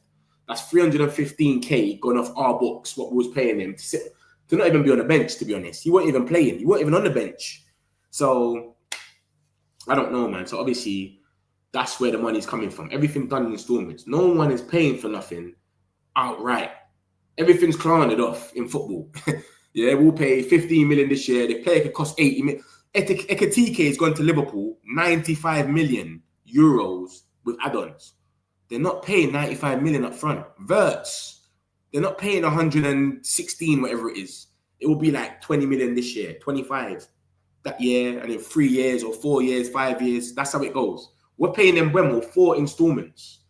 That's 315k gone off our books, what we was paying him to not even be on the bench, to be honest. He wasn't even playing. He wasn't even on the bench. So I don't know, man. So obviously that's where the money's coming from. Everything done in installments. No one is paying for nothing outright. Everything's clowned off in football. Yeah, we'll pay 15 million this year. The player could cost 80 million. Ekitike has gone to Liverpool, 95 million euros with add-ons. They're not paying 95 million up front. Verts, they're not paying 116, whatever it is. It will be like 20 million this year, 25 that year, and in 3 years or 4 years, 5 years. That's how it goes. We're paying Mbeumo 4 installments.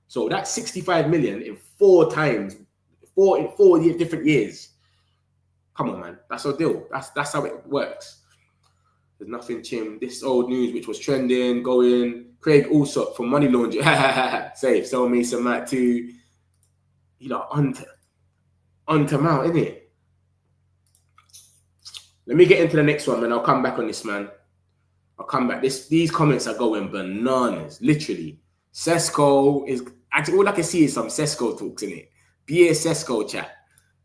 So that's 65 million in 4 times, in 4 different years. Come on, man. That's our deal. That's how it works. There's nothing, Chim. This old news, which was trending, going. Craig Allsop from Money Laundry. Safe. So Mason Matt too. You know, onto Mount, innit? Let me get into the next one, man. I'll come back on this, man. I'll come back. These comments are going bananas, literally. Sesko is actually all I can see is some Sesko talks in it. BA Sesko chat.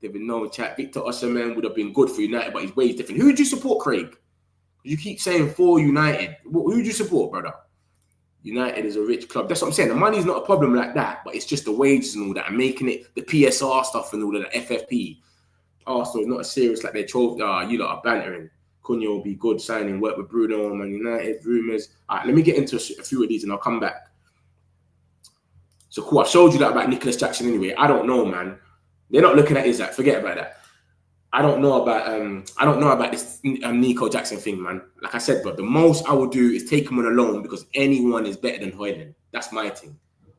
There've been no chat. Victor Osimhen would have been good for United, but his way is different. Who would you support, Craig? You keep saying for United. Who would you support, brother? United is a rich club. That's what I'm saying. The money's not a problem like that, but it's just the wages and all that, and making it the PSR stuff and all of that, FFP. Arsenal is not as serious like they're told. You lot are bantering. Cunha will be good signing, work with Bruno, Man United, rumours. All right, let me get into a few of these and I'll come back. So cool, I've showed you that about Nicholas Jackson anyway. I don't know, man. They're not looking at Isaac. Forget about that. I don't know about this Nico Jackson thing, man. Like I said, bro, the most I will do is take him on a loan because anyone is better than Højlund. That's my thing.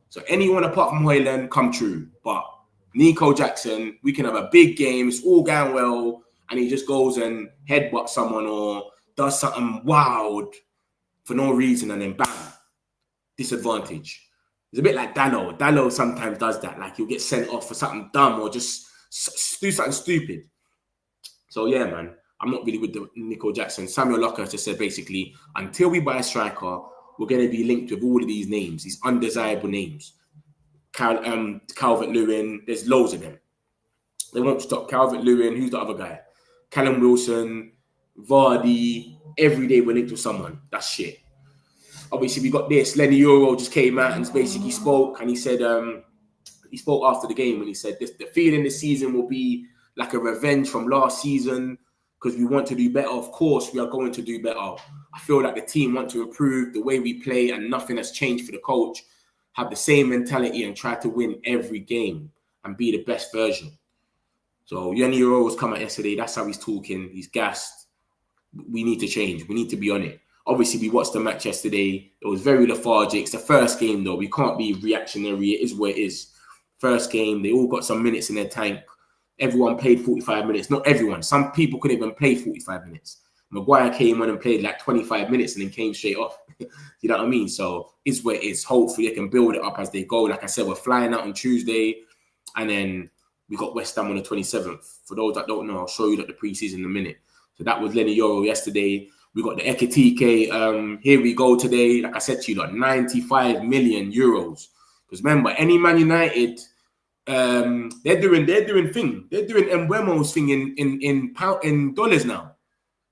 So anyone apart from Højlund, come true. But Nico Jackson, we can have a big game. It's all going well. And he just goes and headbutts someone or does something wild for no reason and then bam, disadvantage. It's a bit like Dallo. Dallo sometimes does that. Like he'll get sent off for something dumb or just do something stupid. So yeah, man, I'm not really with the Nico Jackson. Samuel Locker just said basically, until we buy a striker, we're going to be linked with all of these names, these undesirable names. Calvert-Lewin, there's loads of them. They won't stop. Calvert-Lewin, who's the other guy? Callum Wilson, Vardy, every day we're linked with someone. That's shit. Obviously, we got this. Lenny Euro just came out and basically spoke, and he said, he spoke after the game, and he said, the feeling this season will be like a revenge from last season because we want to do better. Of course, we are going to do better. I feel like the team want to improve the way we play, and nothing has changed for the coach. Have the same mentality and try to win every game and be the best version. So Lenny Euro was come out yesterday. That's how he's talking. He's gassed. We need to change. We need to be on it. Obviously, we watched the match yesterday. It was very lethargic. It's the first game, though. We can't be reactionary. It is what it is. First game, they all got some minutes in their tank. Everyone played 45 minutes. Not everyone. Some people couldn't even play 45 minutes. Maguire came on and played like 25 minutes and then came straight off. You know what I mean? So it's what it is. Hopefully, they can build it up as they go. Like I said, we're flying out on Tuesday. And then we got West Ham on the 27th. For those that don't know, I'll show you that the preseason in a minute. So that was Lenny Euro yesterday. We got the Ekitike. Here we go today. Like I said to you, like 95 million euros. Because remember, any Man United, they're doing Mbeumo's thing in dollars now.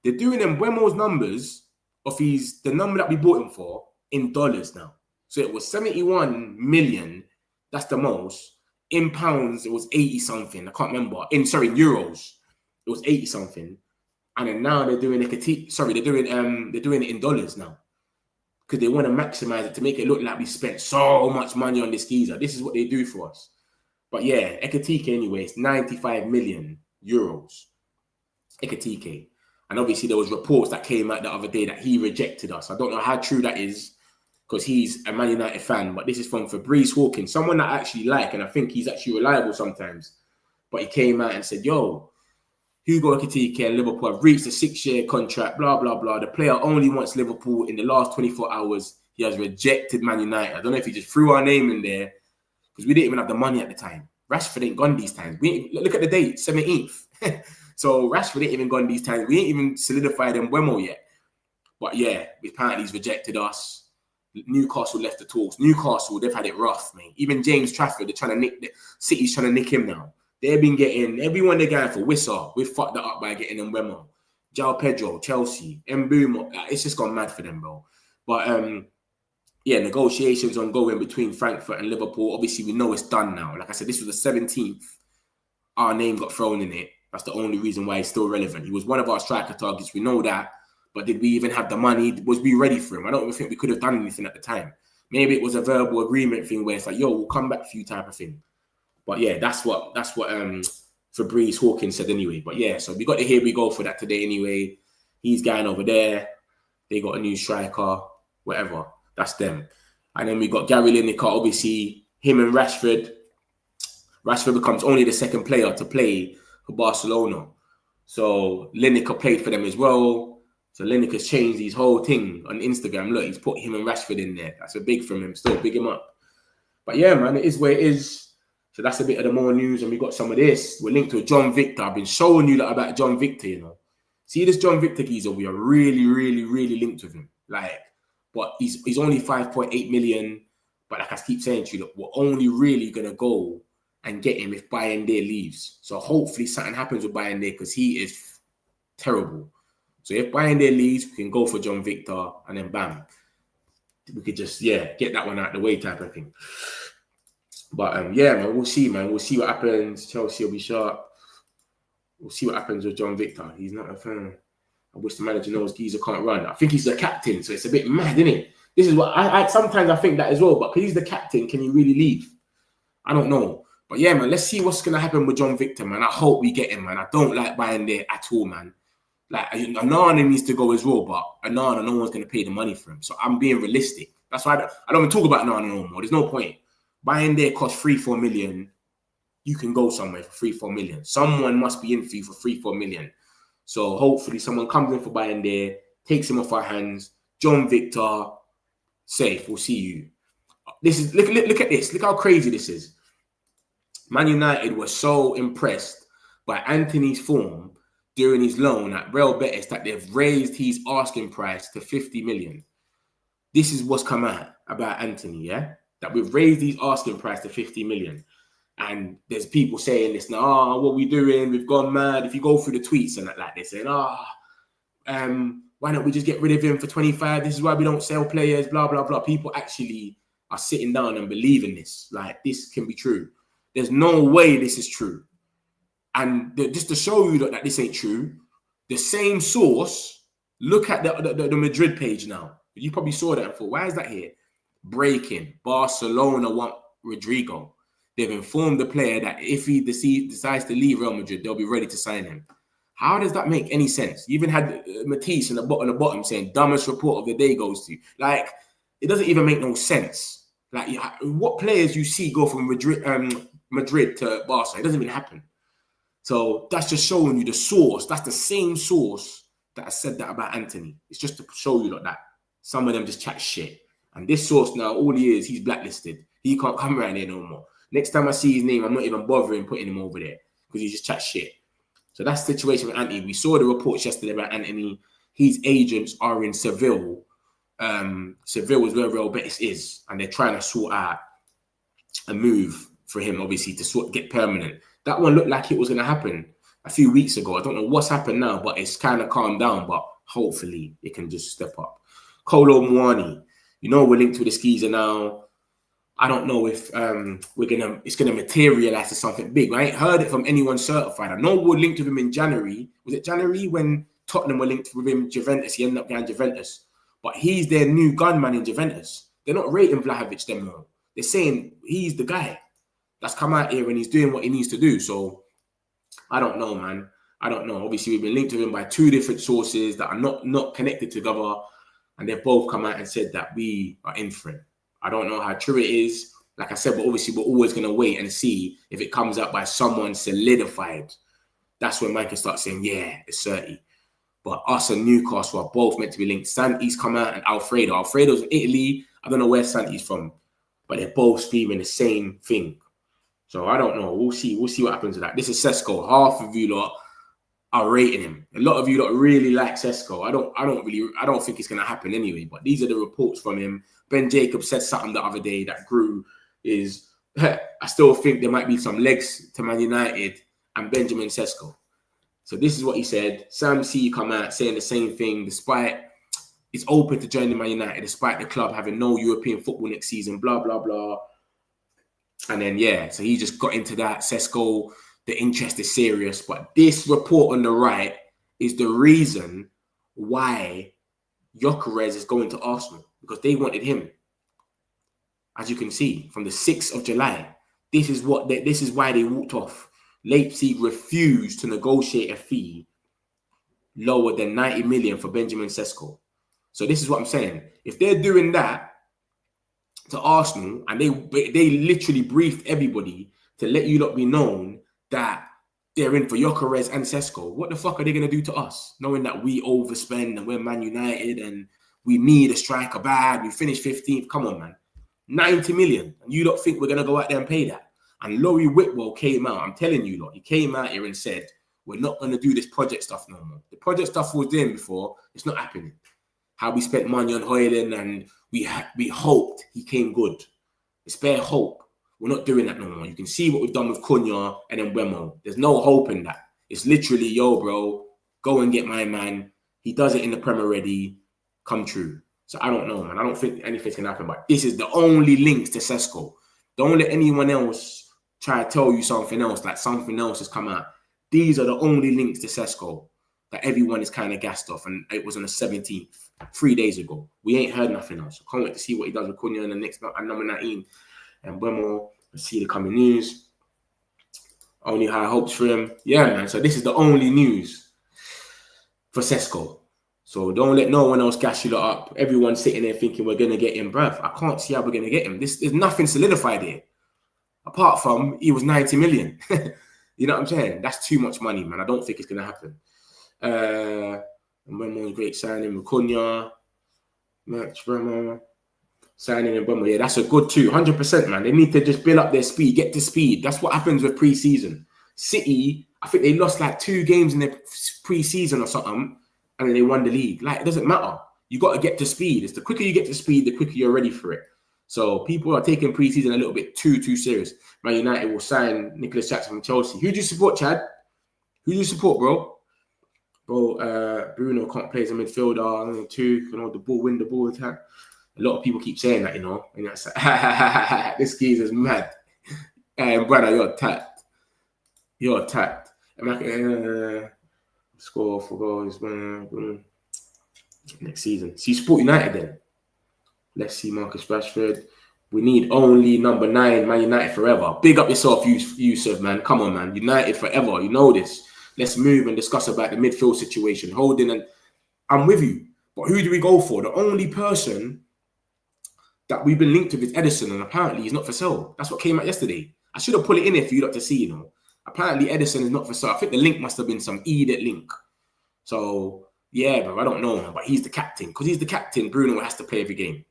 They're doing Mbeumo's numbers of the number that we bought him for in dollars now. So it was 71 million. That's the most. In pounds, it was 80 something. I can't remember. Euros, it was 80 something. And then now they're doing they're doing it in dollars now. Because they want to maximize it to make it look like we spent so much money on this geezer. This is what they do for us. But yeah, Ekitike anyway, it's 95 million euros. Ekitike. And obviously there was reports that came out the other day that he rejected us. I don't know how true that is because he's a Man United fan. But this is from Fabrice Hawkins, someone that I actually like. And I think he's actually reliable sometimes. But he came out and said, yo, Hugo Ekitike and Liverpool have reached a 6-year contract, blah, blah, blah. The player only wants Liverpool. In the last 24 hours, he has rejected Man United. I don't know if he just threw our name in there because we didn't even have the money at the time. Rashford ain't gone these times. Look at the date, 17th. So Rashford ain't even gone these times. We ain't even solidified Mbeumo yet. But yeah, apparently he's rejected us. Newcastle left the talks. Newcastle, they've had it rough, mate. Even James Trafford, they're trying to nick. City's trying to nick him now. They've been getting everyone they're going for. Wissa, we've fucked that up by getting Mbeumo. João Pedro, Chelsea, Mbeumo. It's just gone mad for them, bro. But yeah, negotiations ongoing between Frankfurt and Liverpool. Obviously, we know it's done now. Like I said, this was the 17th. Our name got thrown in it. That's the only reason why he's still relevant. He was one of our striker targets. We know that. But did we even have the money? Was we ready for him? I don't even think we could have done anything at the time. Maybe it was a verbal agreement thing where it's like, yo, we'll come back for you type of thing. But yeah, that's what Fabrice Hawkins said anyway. But yeah, so we got to here we go for that today anyway. He's going over there. They got a new striker, whatever. That's them. And then we got Gary Lineker, obviously, him and Rashford. Rashford becomes only the second player to play for Barcelona. So Lineker played for them as well. So Lineker's changed his whole thing on Instagram. Look, he's put him and Rashford in there. That's a big from him. Still big him up. But yeah, man, it is where it is. So that's a bit of the more news. And we got some of this. We're linked to John Victor. I've been showing you about John Victor, you know. See this John Victor geezer, we are really, really, really linked with him. Like, but he's only 5.8 million. But like I keep saying to you, look, we're only really going to go and get him if Bayern leaves. So hopefully something happens with Bayern because he is terrible. So if Bayern leaves, we can go for John Victor and then bam. We could just, yeah, get that one out of the way type of thing. But yeah, man, we'll see, man. We'll see what happens. Chelsea will be sharp. We'll see what happens with John Victor. He's not a fan. I wish the manager knows Geezer can't run. I think he's the captain, so it's a bit mad, isn't it? This is what I sometimes I think that as well. But because he's the captain, can he really leave? I don't know. But yeah, man, let's see what's gonna happen with John Victor, man. I hope we get him, man. I don't like buying there at all, man. Like Anana needs to go as well, but Anana, no one's gonna pay the money for him. So I'm being realistic. That's why I don't even talk about Anana no more. There's no point. Buying there costs 3-4 million. You can go somewhere for 3-4 million. Someone must be in for you for 3-4 million. So hopefully someone comes in for buying there, takes him off our hands. John Victor, safe. We'll see you. This is look at this. Look how crazy this is. Man United were so impressed by Anthony's form during his loan at Real Betis that they've raised his asking price to 50 million. This is what's come out about Anthony, yeah? That we've raised his asking price to 50 million. And there's people saying this now, oh, what are we doing? We've gone mad. If you go through the tweets and that, like they're saying, why don't we just get rid of him for 25? This is why we don't sell players, blah, blah, blah. People actually are sitting down and believing this. Like, this can be true. There's no way this is true. And just to show you that this ain't true, the same source, look at the Madrid page now. You probably saw that and thought, why is that here? Breaking. Barcelona want Rodrigo. They've informed the player that if he decides to leave Real Madrid, they'll be ready to sign him. How does that make any sense? You even had Matisse on the bottom saying, dumbest report of the day goes to. Like, it doesn't even make no sense. Like, what players you see go from Madrid to Barca? It doesn't even happen. So that's just showing you the source. That's the same source that I said that about Anthony. It's just to show you like that. Some of them just chat shit. And this source now, all he is, he's blacklisted. He can't come around here no more. Next time I see his name, I'm not even bothering putting him over there because he just chat shit. So that's the situation with Anthony. We saw the reports yesterday about Anthony. His agents are in Seville. Seville is where Real Betis is. And they're trying to sort out a move for him, obviously, to get permanent. That one looked like it was going to happen a few weeks ago. I don't know what's happened now, but it's kind of calmed down. But hopefully it can just step up. Kolo Muani. You know we're linked to the Skeezer now. I don't know if it's gonna materialize to something big. I ain't heard it from anyone certified. I know we're linked with him in January. Was it January when Tottenham were linked with him? Juventus. He ended up going Juventus, but he's their new gunman in Juventus. They're not rating Vlahovic them more. They're saying he's the guy that's come out here and he's doing what he needs to do. So I don't know, man. I don't know. Obviously, we've been linked to him by two different sources that are not connected together, and they've both come out and said that we are in for him. I don't know how true it is. Like I said, but obviously we're always going to wait and see if it comes out by someone solidified. That's when man can start saying, yeah, it's 30. But us and Newcastle are both meant to be linked. Santi's come out and Alfredo. Alfredo's in Italy. I don't know where Santi's from. But they're both screaming the same thing. So I don't know. We'll see. We'll see what happens with that. This is Sesko. Half of you lot are rating him. A lot of you don't really like Sesko. I don't think it's gonna happen anyway. But these are the reports from him. Ben Jacobs said something the other day that grew is I still think there might be some legs to Man United and Benjamin Sesko. So this is what he said. Sam C come out saying the same thing, despite it's open to joining Man United, despite the club having no European football next season, blah, blah, blah. And then, yeah, so he just got into that. Sesko, the interest is serious. But this report on the right is the reason why Gyökeres is going to Arsenal, because they wanted him. As you can see, from the 6th of July, this is why they walked off. Leipzig refused to negotiate a fee lower than 90 million for Benjamin Sesko. So this is what I'm saying. If they're doing that to Arsenal, and they literally briefed everybody to let you lot be known that they're in for Gyökeres and Sesko, what the fuck are they going to do to us? Knowing that we overspend and we're Man United and we need a striker bad, we finished 15th. Come on, man. 90 million. And you lot think we're going to go out there and pay that? And Laurie Whitwell came out. I'm telling you lot, he came out here and said, we're not going to do this project stuff no more. The project stuff was there before. It's not happening. How we spent money on Højlund and we hoped he came good. It's bare hope. We're not doing that no more. You can see what we've done with Cunha and then Mbeumo. There's no hope in that. It's literally, yo, bro, go and get my man. He does it in the Premier already. Come true. So I don't know, man. I don't think anything's going to happen. But this is the only links to Sesko. Don't let anyone else try to tell you something else, like something else has come out. These are the only links to Sesko that everyone is kind of gassed off. And it was on the 17th, 3 days ago. We ain't heard nothing else. I can't wait to see what he does with Cunha in the next number 19. And Mbeumo, let's see the coming news. Only high hopes for him. Yeah, man. So this is the only news for Sesko. So don't let no one else gas you lot up. Everyone's sitting there thinking we're going to get him, bruv. I can't see how we're going to get him. There's nothing solidified here. Apart from he was 90 million. You know what I'm saying? That's too much money, man. I don't think it's going to happen. Mbeumo's great signing with Cunha. MetricBay. Signing Mbeumo. Yeah, that's a good too. 100%, man. They need to just build up their speed, get to speed. That's what happens with pre-season. City, I think they lost like 2 games in their pre-season or something, and then they won the league. Like, it doesn't matter. You got to get to speed. It's the quicker you get to speed, the quicker you're ready for it. So people are taking pre-season a little bit too serious. Man United will sign Nicholas Jackson from Chelsea. Who do you support, Chad? Who do you support, bro? Bro, Bruno can't play as a midfielder. Two can hold the ball, win the ball attack. A lot of people keep saying that, you know. And that's like, this geezer's mad. Brother, you're attacked. You're attacked. Score for goals next season. So you support United then? Let's see Marcus Rashford. We need only number 9, Man United forever. Big up yourself, Yusuf, man. Come on, man. United forever. You know this. Let's move and discuss about the midfield situation. Holding, and I'm with you. But who do we go for? The only person that we've been linked with is Edison, and apparently he's not for sale. That's what came out yesterday. I should have put it in there for you lot to see, you know. Apparently Edison is not for sale. I think the link must have been some EDIT link. So, yeah, bro, I don't know. But he's the captain. Because he's the captain, Bruno has to play every game.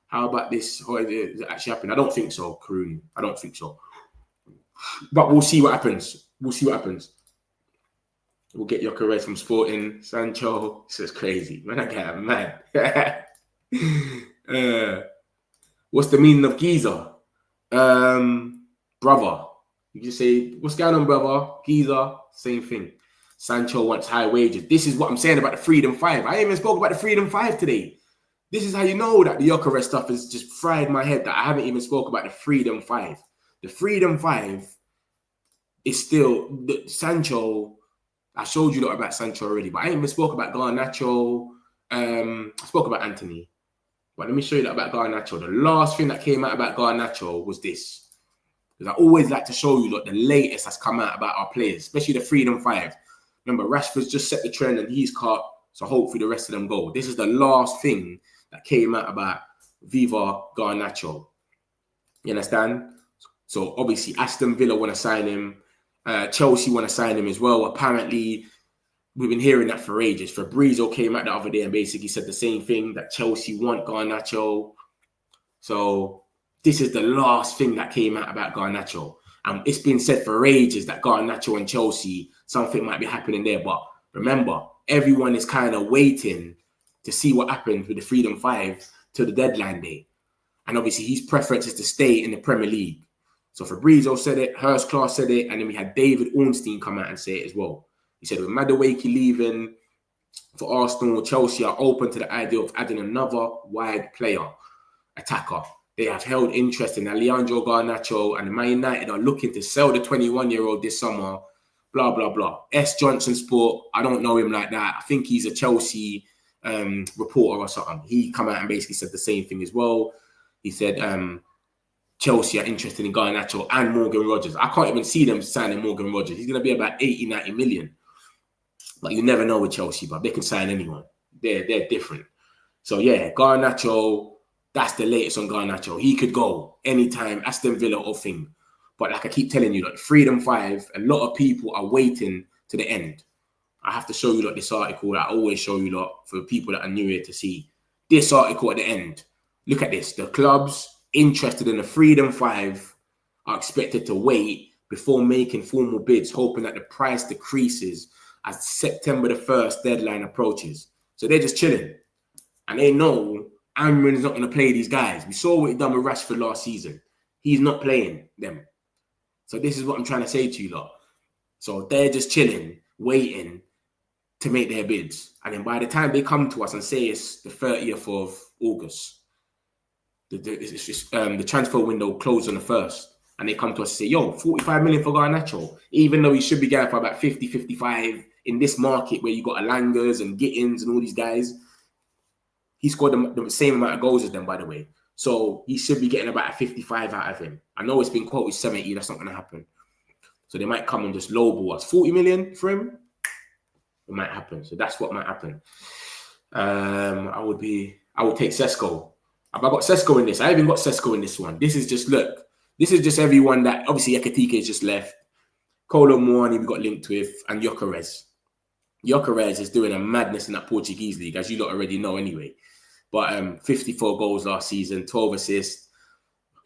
How about this? Does it actually happen? I don't think so, Karuni. I don't think so. But we'll see what happens. We'll see what happens. We'll get Gyökeres from Sporting. Sancho. This is crazy. Man, I get mad. What's the meaning of geezer? Brother. You just say, what's going on, brother? Geezer. Same thing. Sancho wants high wages. This is what I'm saying about the Freedom 5. I ain't even spoke about the Freedom 5 today. This is how you know that the Gyökeres stuff has just fried my head, that I haven't even spoke about the Freedom 5. The Freedom 5 is still the Sancho. I showed you a lot about Sancho already, but I ain't even spoke about Garnacho. I spoke about Anthony. But let me show you that about Garnacho. The last thing that came out about Garnacho was this. Because I always like to show you the latest that's come out about our players, especially the Freedom 5. Remember, Rashford's just set the trend and he's cut, so hopefully the rest of them go. This is the last thing that came out about Viva Garnacho. You understand? So obviously Aston Villa want to sign him. Chelsea want to sign him as well. Apparently, we've been hearing that for ages. Fabrizio came out the other day and basically said the same thing, that Chelsea want Garnacho. So this is the last thing that came out about Garnacho. It's been said for ages that Garnacho and Chelsea, something might be happening there. But remember, everyone is kind of waiting to see what happens with the Freedom 5 till the deadline day. And obviously, his preference is to stay in the Premier League. So Fabrizio said it, Hurst Clark said it, and then we had David Ornstein come out and say it as well. He said with Madueke leaving for Arsenal, Chelsea are open to the idea of adding another wide player, attacker. They have held interest in Alejandro Garnacho, and Man United are looking to sell the 21-year-old this summer, blah, blah, blah. S. Johnson Sport, I don't know him like that. I think he's a Chelsea reporter or something. He come out and basically said the same thing as well. He said Chelsea are interested in Garnacho and Morgan Rogers. I can't even see them signing Morgan Rogers. He's going to be about 80, 90 million. But you never know with Chelsea, but they can sign anyone. They're different. So, yeah, Garnacho, that's the latest on Garnacho. He could go anytime, Aston Villa or thing. But like I keep telling you, like Freedom 5, a lot of people are waiting to the end. I have to show you like this article that I always show you lot for people that are new here to see. This article at the end. Look at this. The clubs interested in the Freedom 5 are expected to wait before making formal bids, hoping that the price decreases as September the 1st deadline approaches. So they're just chilling. And they know Amrin is not going to play these guys. We saw what he done with Rashford last season. He's not playing them. So this is what I'm trying to say to you lot. So they're just chilling, waiting to make their bids. And then by the time they come to us and say it's the 30th of August, the transfer window closed on the 1st, and they come to us and say, yo, 45 million for Garnacho, even though he should be going for about 50, 55 in this market where you got Alangas and Gittins and all these guys. He scored the same amount of goals as them, by the way. So he should be getting about a 55 out of him. I know it's been quoted 70. That's not going to happen. So they might come and just lowball us. 40 million for him? It might happen. So that's what might happen. I would take Sesko. I've got Sesko in this. I even got Sesko in this one. This is just, look, this is just everyone that, obviously, Ekitike has just left. Kolo Muani we got linked with, and Gyökeres. Gyökeres is doing a madness in that Portuguese league, as you lot already know anyway. But 54 goals last season, 12 assists.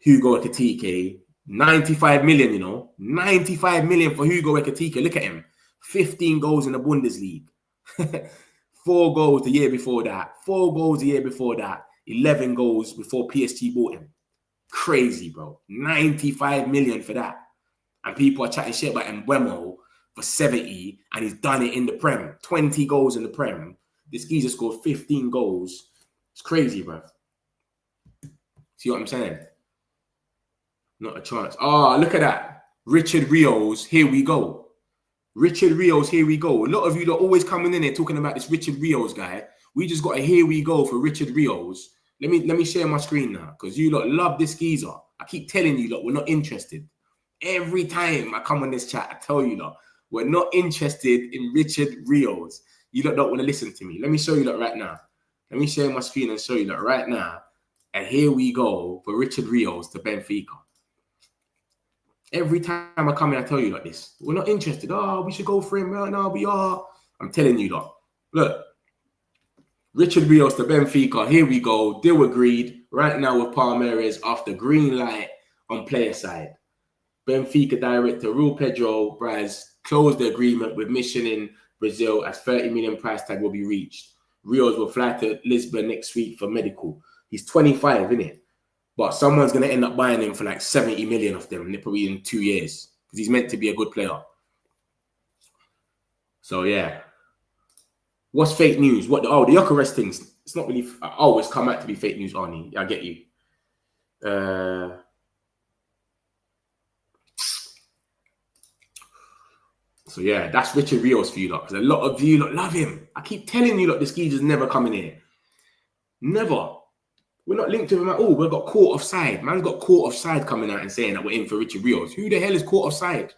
Hugo Ekitike, 95 million, you know. 95 million for Hugo Ekitike. Look at him. 15 goals in the Bundesliga. 4 goals the year before that. 4 goals the year before that. 11 goals before PSG bought him. Crazy, bro. 95 million for that. And people are chatting shit about Mbeumo for 70, and he's done it in the Prem. 20 goals in the Prem. This geezer scored 15 goals. It's crazy, bro. See what I'm saying? Not a chance. Oh, look at that. Richard Rios, here we go. Richard Rios, here we go. A lot of you are always coming in here talking about this Richard Rios guy. We just got a here we go for Richard Rios. Let me share my screen now, because you lot love this geezer. I keep telling you lot we're not interested. Every time I come on this chat, I tell you lot we're not interested in Richard Rios. You lot don't want to listen to me. Let me show you lot right now. Let me share my screen and show you lot right now. And here we go for Richard Rios to Benfica. Every time I come in, I tell you like this. We're not interested. Oh, we should go for him right now. We are. I'm telling you lot. Look. Richard Rios to Benfica. Here we go. Deal agreed. Right now with Palmeiras after green light on player side. Benfica director Rui Pedro Braz closed the agreement with Mission in Brazil as 30 million price tag will be reached. Rios will fly to Lisbon next week for medical. He's 25, isn't it? But someone's going to end up buying him for like 70 million of them, probably in 2 years, because he's meant to be a good player. So, yeah. What's fake news? The Gyökeres things. It's not really. It's come out to be fake news, Arnie. I get you. So yeah, that's Richard Rios for you lot. Because a lot of you lot love him. I keep telling you lot, this geezer's never coming here. Never. We're not linked to him at all. We've got caught offside. Man's got caught offside coming out and saying that we're in for Richard Rios. Who the hell is caught offside?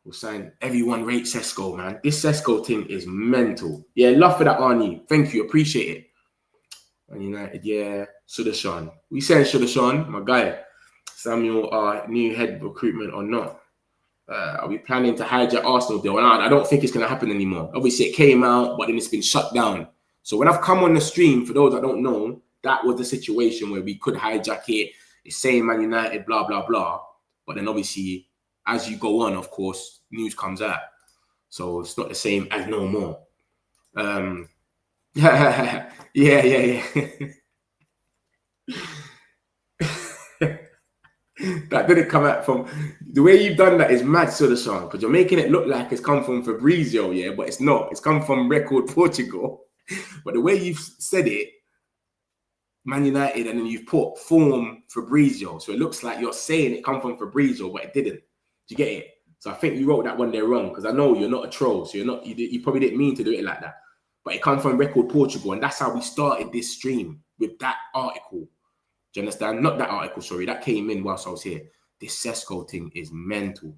We'll sign. Everyone rate Sesko, man. This Sesko thing is mental. Yeah, love for that, Arnie. Thank you. Appreciate it. Man United, yeah. Sudashan. We saying Sudashan, my guy. Samuel, new head recruitment or not? Are we planning to hijack Arsenal deal? And I don't think it's going to happen anymore. Obviously, it came out, but then it's been shut down. So when I've come on the stream, for those that don't know, that was the situation where we could hijack it. It's saying Man United, blah, blah, blah. But then obviously, as you go on, of course, news comes out. So it's not the same as no more. Yeah. That didn't come out from the way you've done that is mad, Sudarshan, because you're making it look like it's come from Fabrizio, yeah, but it's not. It's come from Record Portugal. But the way you've said it, Man United, and then you've put form Fabrizio, so it looks like you're saying it come from Fabrizio, but it didn't. Do you get it? So I think you wrote that one there wrong, because I know you're not a troll, so you probably didn't mean to do it like that. But it comes from Record Portugal, and that's how we started this stream, with that article. Do you understand? Not that article, sorry. That came in whilst I was here. This Sesko thing is mental.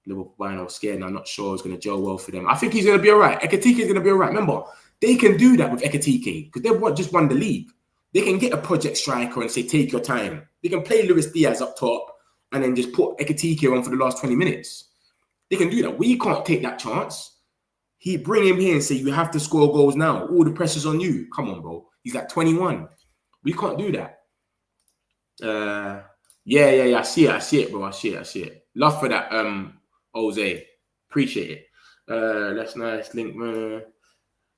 Liverpool buying, I was scared, and I'm not sure it's going to gel well for them. I think he's going to be all right. Ekitike is going to be all right. Remember, they can do that with Ekitike because they've just won the league. They can get a project striker and say, take your time. They can play Luis Diaz up top and then just put Ekitike on for the last 20 minutes. They can do that. We can't take that chance. He bring him here and say, you have to score goals now. All the pressure's on you. Come on, bro. He's like 21. We can't do that. Yeah. I see it, bro. I see it. Love for that, Jose. Appreciate it. That's nice. Link, man.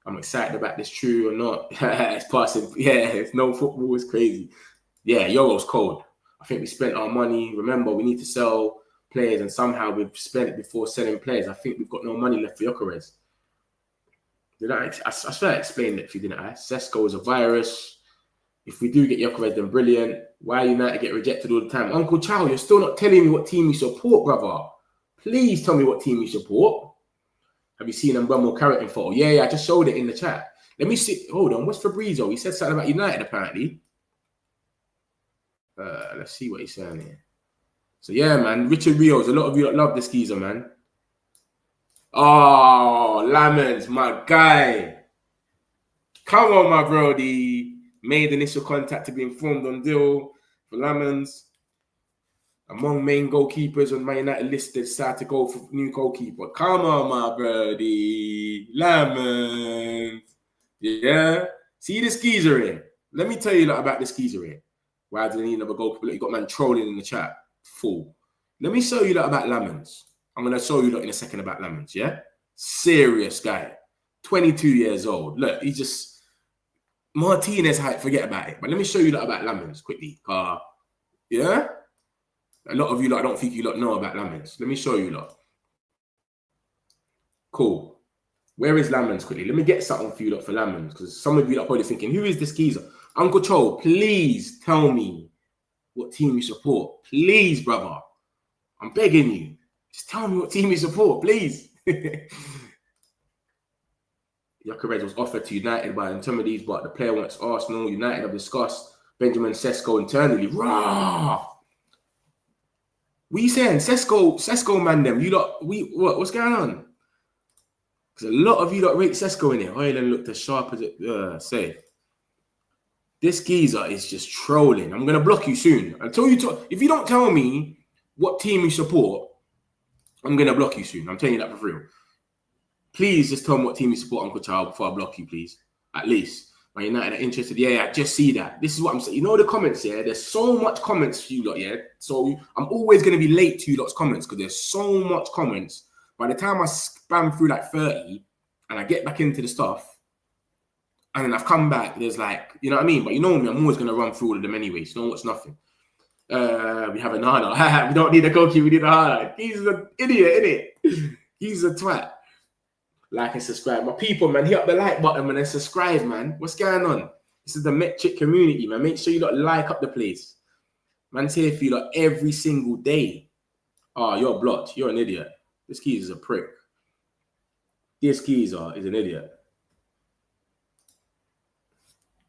I'm excited about this, true or not. It's passing. Yeah, it's no football. It's crazy. Yeah, Euro's cold. I think we spent our money. Remember, we need to sell players, and somehow we've spent it before selling players. I think we've got no money left for Gyökeres. I swear I explained it if you didn't ask. Sesko is a virus. If we do get Gyökeres, then brilliant. Why United get rejected all the time? Uncle Chow, you're still not telling me what team you support, brother. Please tell me what team you support. Have you seen Mbeumo carroting photo? Yeah, I just showed it in the chat. Let me see. Hold on. What's Fabrizio? He said something about United, apparently. Let's see what he's saying here. So, yeah, man. Richard Rios. A lot of you that love this geezer, man. Oh, Lamens, my guy. Come on, my brody. Made initial contact to be informed on deal for Lamens. Among main goalkeepers on Man United list, they decided to go for new goalkeeper. Come on, my birdie. Lamens. Yeah. See this geezer here? Let me tell you about this geezer here. Why do they need another goalkeeper? You got man trolling in the chat. Fool. Let me show you that about Lamens. I'm going to show you that in a second about Lamens, yeah? Serious guy. 22 years old. Look, he's just... Martinez height, forget about it. But let me show you that about Lamens quickly. Yeah? A lot of you lot, I don't think you lot know about Lamens. Let me show you lot. Cool. Where is Lamens quickly? Let me get something for you lot for Lamens, because some of you lot are probably thinking, who is this geezer? Uncle Cho, please tell me what team you support. Please, brother. I'm begging you. Just tell me what team you support, please. Gyökeres was offered to United by Intimides, but the player wants Arsenal. United have discussed Benjamin Sesko internally. Rah! What are you saying? Sesko man them. You lot, what's going on? Because a lot of you lot rate Sesko in here. Ireland looked as sharp as it say. This geezer is just trolling. I'm gonna block you soon. Until you talk, if you don't tell me what team you support, I'm gonna block you soon. I'm telling you that for real. Please just tell me what team you support, Uncle Child, before I block you, please. At least. Man United are interested. Yeah, I just see that. This is what I'm saying. You know the comments, yeah? There's so much comments for you lot, yeah? So I'm always going to be late to you lot's comments because there's so much comments. By the time I spam through like 30 and I get back into the stuff and then I've come back, there's like, you know what I mean? But you know me, I'm always going to run through all of them anyway. So no, it's nothing. We have a Nana. We don't need a goalkeeper, we need a Hana. He's an idiot, innit? He's a twat. Like and subscribe. My people, man, hit up the like button, man, and subscribe, man. What's going on? This is the Metric community, man. Make sure you lot like up the place. Man's here for you lot every single day. Oh, you're blocked. You're an idiot. This geezer is a prick. This geezer is an idiot.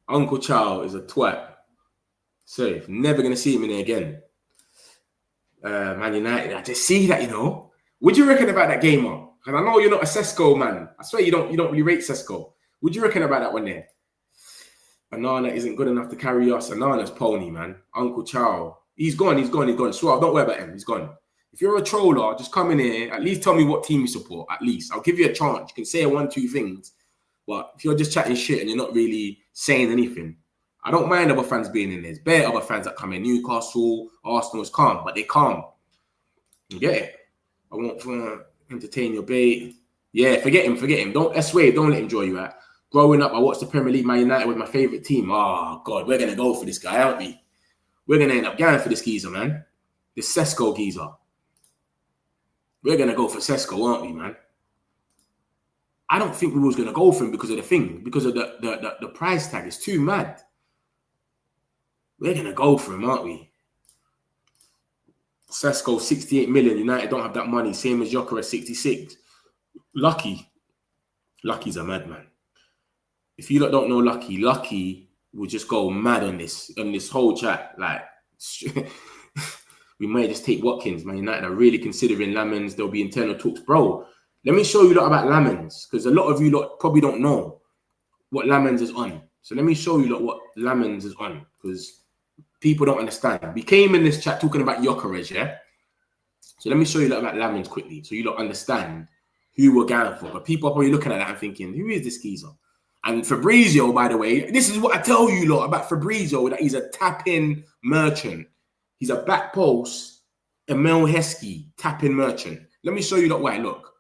Uncle Chow is a twat. Safe. Never going to see him in there again. Man United. I just see that, you know. What do you reckon about that game, man? And I know you're not a Sesko man. I swear you don't really rate Sesko. What do you reckon about that one there? Anana isn't good enough to carry us. Anana's pony, man. Uncle Chow. He's gone. Suave, don't worry about him. He's gone. If you're a troller, just come in here. At least tell me what team you support. At least. I'll give you a chance. You can say 1, 2 things. But if you're just chatting shit and you're not really saying anything, I don't mind other fans being in there. There's bare other fans that come in. Newcastle, Arsenal's calm, but they calm. You get it? I want to entertain your bait. Yeah, forget him. Don't let him draw you out. Growing up, I watched the Premier League. Man United was my favourite team. Oh, God, we're going to go for this guy, aren't we? We're going to end up going for this geezer, man. This Sesko geezer. We're going to go for Sesko, aren't we, man? I don't think we was going to go for him because of the thing. Because of the price tag. It's too mad. We're going to go for him, aren't we? Sesko, 68 million. United don't have that money. Same as Gyökeres, 66. Lucky's a madman. If you lot don't know Lucky will just go mad on this whole chat. Like, we might just take Watkins. Man United are really considering Lamens. There'll be internal talks. Bro, let me show you lot about Lamens, because a lot of you lot probably don't know what Lamens is on. So let me show you lot what Lamens is on, because people don't understand. We came in this chat talking about Gyökeres, yeah? So let me show you lot about Lamens quickly, so you lot understand who we're going for. But people are probably looking at that and thinking, who is this geezer? And Fabrizio, by the way, this is what I tell you lot about Fabrizio, that he's a tap-in merchant. He's a back post, Emil Heskey tap-in merchant. Let me show you lot why. Look,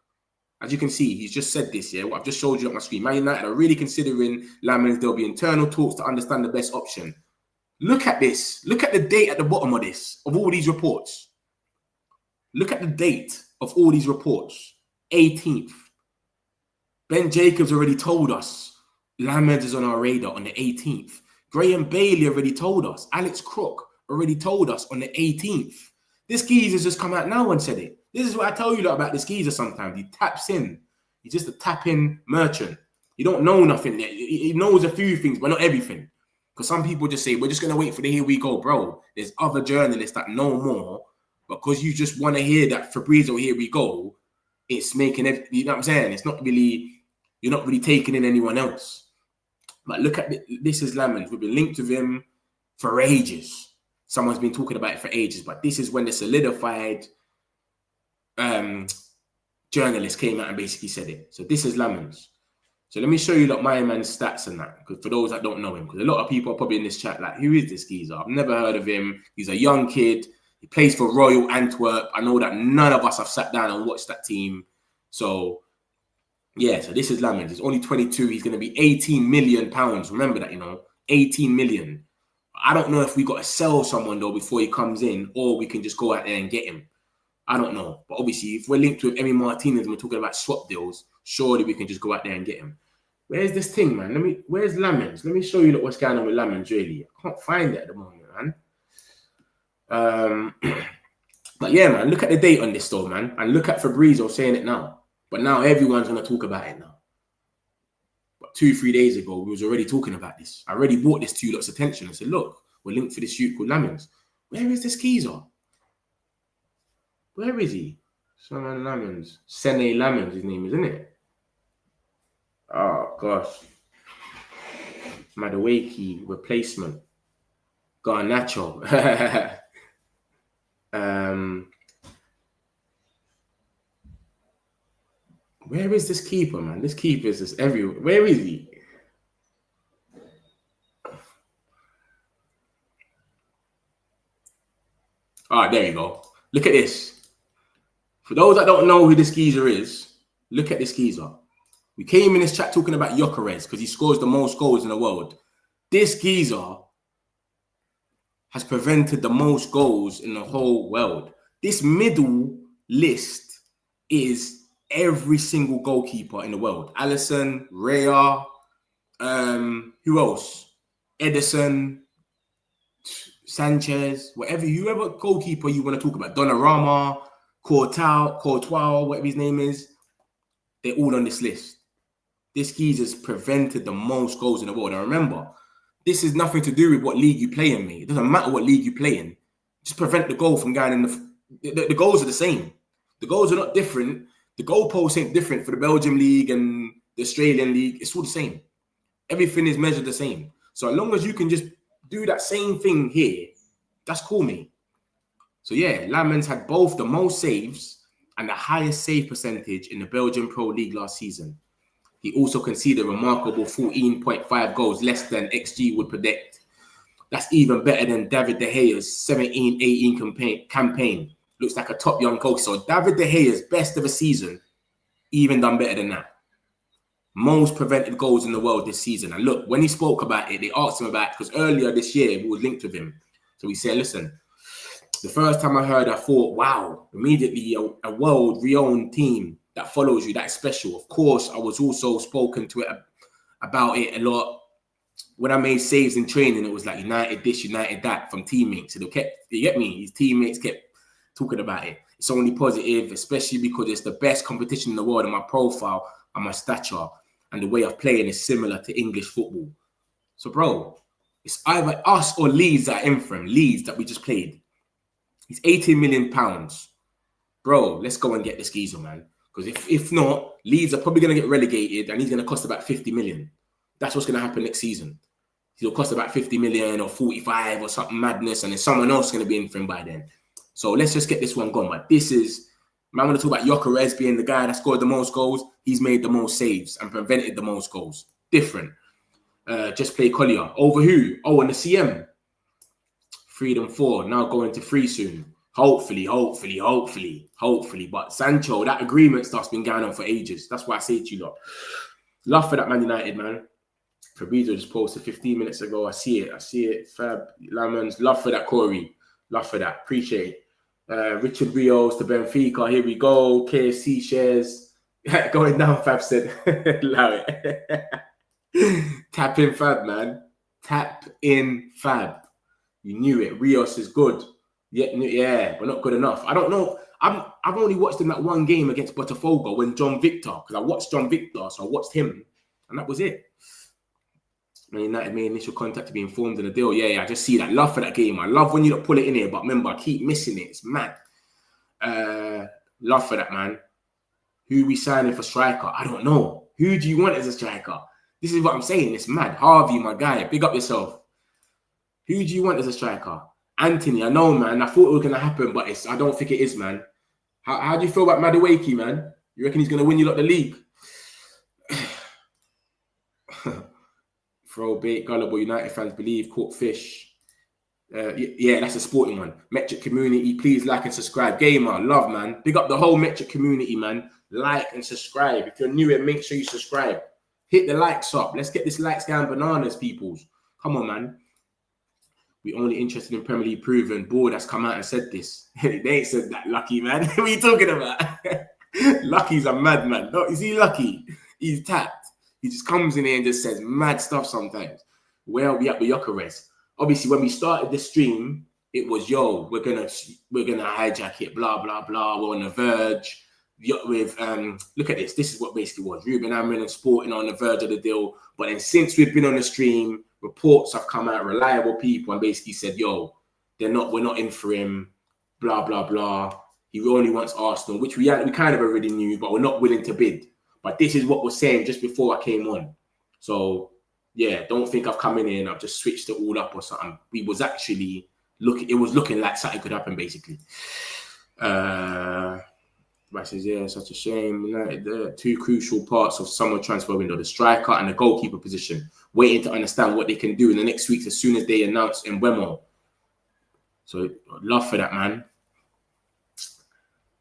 as you can see, he's just said this, yeah? What I've just showed you on my screen. Man United are really considering Lamens. There'll be internal talks to understand the best option. Look at this. Look at the date at the bottom of this, of all these reports. Look at the date of all these reports. 18th. Ben Jacobs already told us Lamens is on our radar on the 18th. Graham Bailey already told us. Alex Crook already told us on the 18th. This geezer's just come out now and said it. This is what I tell you about this geezer sometimes. He taps in. He's just a tap-in merchant. He don't know nothing. He knows a few things, but not everything. Because some people just say, we're just going to wait for the here we go. Bro, there's other journalists that know more. Because you just want to hear that Fabrizio, here we go, it's making it, you know what I'm saying? It's not really, you're not really taking in anyone else. But look at this is Lamens. We've been linked with him for ages. Someone's been talking about it for ages. But this is when the solidified journalist came out and basically said it. So this is Lamens. So let me show you my man's stats and that. Because for those that don't know him, because a lot of people are probably in this chat like, who is this geezer? I've never heard of him. He's a young kid. He plays for Royal Antwerp. I know that none of us have sat down and watched that team. So, yeah, so this is Lamens. He's only 22. He's going to be 18 million pounds. Remember that, 18 million. I don't know if we got to sell someone, though, before he comes in, or we can just go out there and get him. I don't know. But obviously, if we're linked with Emi Martinez and we're talking about swap deals, surely we can just go out there and get him. Where's this thing, man? Where's Lamens? Let me show you what's going on with Lamens, really. I can't find it at the moment, man. But yeah, man, look at the date on this though, man, and look at Fabrizio saying it now. But now everyone's gonna talk about it now. But 2-3 days ago, we was already talking about this. I already brought this to you lot's attention and said, look, we're linked for this shoot called Lamens. Where is this geezer? Where is he? Someone Lamens. Sene Lamens, his name is, isn't it? Oh gosh. Madueke replacement. Garnacho. Where is this keeper, man? This keeper is just everywhere. Where is he? All right, there you go. Look at this. For those that don't know who this geezer is, look at this geezer. We came in this chat talking about Gyökeres because he scores the most goals in the world. This geezer has prevented the most goals in the whole world. This middle list is every single goalkeeper in the world. Alisson, Rea, who else? Edison, Sanchez, whoever goalkeeper you want to talk about. Donnarumma, Courtois, whatever his name is. They're all on this list. This geezer's prevented the most goals in the world. And remember, this is nothing to do with what league you play in, mate. It doesn't matter what league you play in. Just prevent the goal from going in the goals are the same. The goals are not different. The goalposts ain't different for the Belgium league and the Australian league. It's all the same. Everything is measured the same. So as long as you can just do that same thing here, that's cool, mate. So yeah, Lamens had both the most saves and the highest save percentage in the Belgian Pro League last season. He also conceded a remarkable 14.5 goals, less than XG would predict. That's even better than David De Gea's 17-18 campaign. Looks like a top young coach. So David De Gea's best of a season, even done better than that. Most prevented goals in the world this season. And look, when he spoke about it, they asked him about it because earlier this year we were linked with him. So he said, listen, the first time I heard, I thought, wow, immediately a world-renowned team that follows you, that's special. Of course, I was also spoken to it about it a lot. When I made saves in training, it was like United this, United that from teammates. So you get me? His teammates kept talking about it. It's only positive, especially because it's the best competition in the world, and my profile and my stature and the way of playing is similar to English football. So, bro, it's either us or Leeds that are in from Leeds that we just played. He's £18 million. Bro, let's go and get this geezer, man. Because if not, Leeds are probably going to get relegated and he's going to cost about 50 million. That's what's going to happen next season. He'll cost about 50 million or 45 or something madness, and then someone else is going to be in for him by then. So let's just get this one going. But this is, man, I want to talk about Gyökeres being the guy that scored the most goals. He's made the most saves and prevented the most goals. Different. Just play Collier. Over who? Oh, and the CM. Freedom 4, now going to 3 soon. Hopefully. But Sancho, that agreement stuff's been going on for ages. That's why I say to you lot. Love for that Man United, man. Fabrizio just posted 15 minutes ago. I see it. Fab, Lamans. Love for that, Corey. Love for that. Appreciate it. Richard Rios to Benfica. Here we go. KFC shares. Going down, Fab said. Allow it. Tap in, Fab, man. Tap in, Fab. You knew it. Rios is good. Yeah, but not good enough. I don't know. I've only watched him that one game against Botafogo when John Victor, because I watched John Victor, so I watched him, and that was it. Man United made initial contact to be informed of the deal. Yeah, I just see that. Love for that game. I love when you don't pull it in here, but remember, I keep missing it. It's mad. Love for that, man. Who we signing for striker? I don't know. Who do you want as a striker? This is what I'm saying. It's mad. Harvey, my guy, big up yourself. Who do you want as a striker? Anthony, I know, man. I thought it was going to happen, but I don't think it is, man. How do you feel about Madueke, man? You reckon he's going to win you lot the league? Throw bait, gullible United fans believe, caught fish. Yeah, that's a sporting one. Metric community, please like and subscribe. Gamer, love, man. Big up the whole Metric community, man. Like and subscribe. If you're new here, make sure you subscribe. Hit the likes up. Let's get this likes down bananas, peoples. Come on, man. We only interested in Premier League proven. Board has come out and said this. They ain't said that, Lucky, man. What are you talking about? Lucky's a madman. No, is he Lucky? He's tapped. He just comes in here and just says mad stuff sometimes. Where are we at with Gyökeres? Obviously, when we started the stream, it was, yo, we're gonna hijack it, blah, blah, blah. We're on the verge. With look at this. This is what basically was. Ruben Amorim and Sporting on the verge of the deal. But then since we've been on the stream, reports have come out, reliable people, and basically said, yo, we're not in for him, blah, blah, blah. He only wants Arsenal, which we kind of already knew, but we're not willing to bid. But this is what we're saying just before I came on. So, yeah, don't think I've come in here and I've just switched it all up or something. We was actually looking, it was looking like something could happen, basically. Right says, yeah, such a shame. United, two crucial parts of summer transfer window, the striker and the goalkeeper position. Waiting to understand what they can do in the next weeks as soon as they announce Mbeumo. So, love for that, man.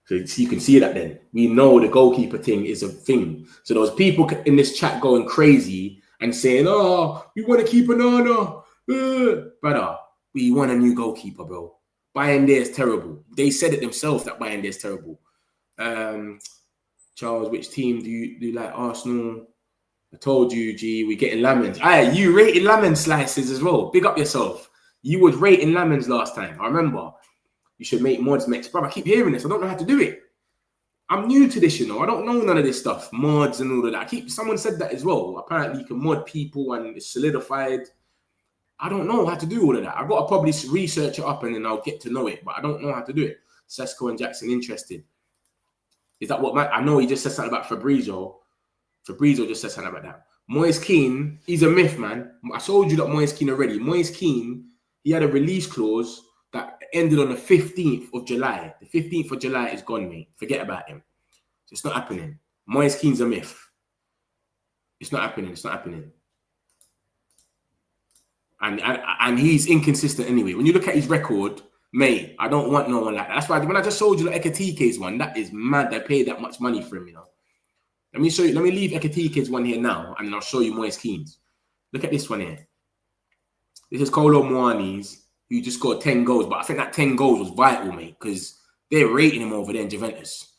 So you can see that then. We know the goalkeeper thing is a thing. So those people in this chat going crazy and saying, oh, we want to keep an honor. Brother, we want a new goalkeeper, bro. Bayern there is terrible. They said it themselves that Bayern there is terrible. Charles, which team do you like? Arsenal? I told you, G, we're getting lemons. Aye, you rated lemon slices as well. Big up yourself. You was rating lemons last time. I remember. You should make mods next. Bro, I keep hearing this. I don't know how to do it. I'm new to this, you know. I don't know none of this stuff. Mods and all of that. Someone said that as well. Apparently, you can mod people and it's solidified. I don't know how to do all of that. I've got to probably research it up and then I'll get to know it. But I don't know how to do it. Sesko and Jackson interested. Is that what I know he just said something about Fabrizio. Fabrizio just said something about that. Moise Kean, he's a myth, man. I told you that Moise Kean already. Moise Kean, he had a release clause that ended on the 15th of July. The 15th of July is gone, mate. Forget about him. So it's not happening. Moise Kean's a myth. It's not happening. It's not happening. And he's inconsistent anyway. When you look at his record, Mate, I don't want no one like that. That's why when I just showed you the Ekatike's one, that is mad. They paid that much money for him, you know. Let me show you. Let me leave Ekatike's one here now, and then I'll show you Moise Kean's. Look at this one here. This is Kolo Muani's, who just scored 10 goals. But I think that 10 goals was vital, mate, because they're rating him over there in Juventus.